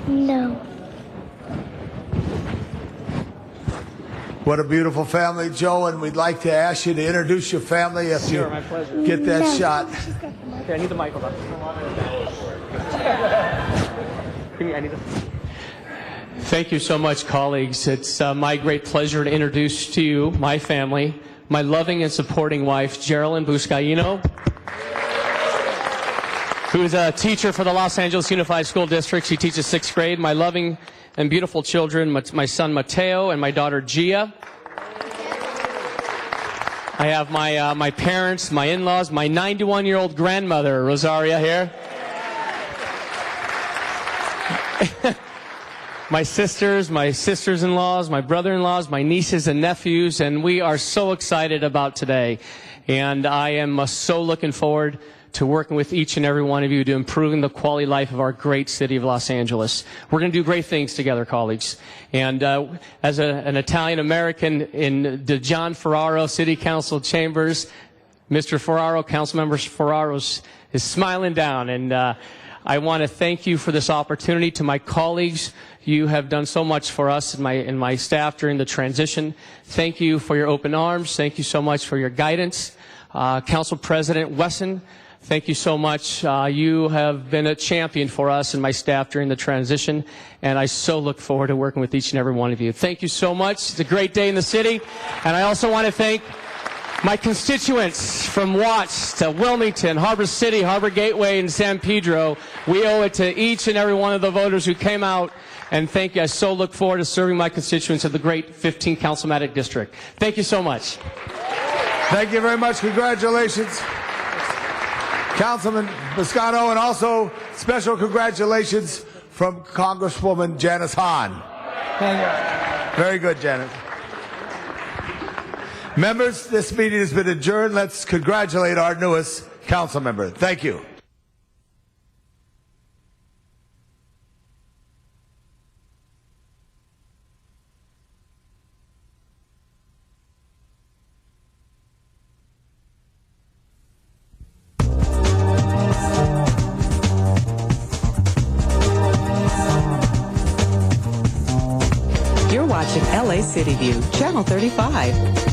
No. What a beautiful family, Joe, and we'd like to ask you to introduce your family if Sure, you my pleasure. get that shot. Okay, I need the mic. Hold on. I need the... Thank you so much, colleagues. It's my great pleasure to introduce to you my family, my loving and supporting wife, Geraldine Buscaino, who is a teacher for the Los Angeles Unified School District. She teaches 6th grade. My loving and beautiful children, my son Mateo and my daughter Gia. I have my parents, my in-laws, my 91-year-old grandmother, Rosaria, here. My sisters-in-laws, my brother-in-laws, my nieces and nephews, and we are so excited about today. And I am so looking forward to working with each and every one of you to improving the quality of life of our great city of Los Angeles. We're going to do great things together, colleagues. And as an Italian-American in the John Ferraro City Council chambers, Mr. Ferraro, Councilmember Ferraro, is smiling down. And I want to thank you for this opportunity. To my colleagues, you have done so much for us and my staff during the transition. Thank you for your open arms. Thank you so much for your guidance. Council President Wesson, thank you so much. You have been a champion for us and my staff during the transition, and I so look forward to working with each and every one of you. Thank you so much. It's a great day in the city, and I also want to thank my constituents from Watts to Wilmington, Harbor City, Harbor Gateway, and San Pedro. We owe it to each and every one of the voters who came out, and thank you. I so look forward to serving my constituents of the great 15th Councilmatic District. Thank you so much. Thank you very much. Congratulations, Councilman Buscaino, and also special congratulations from Congresswoman Janice Hahn. Very good, Janice. Members, this meeting has been adjourned. Let's congratulate our newest council member. Thank you. You're watching LA City View, Channel 35.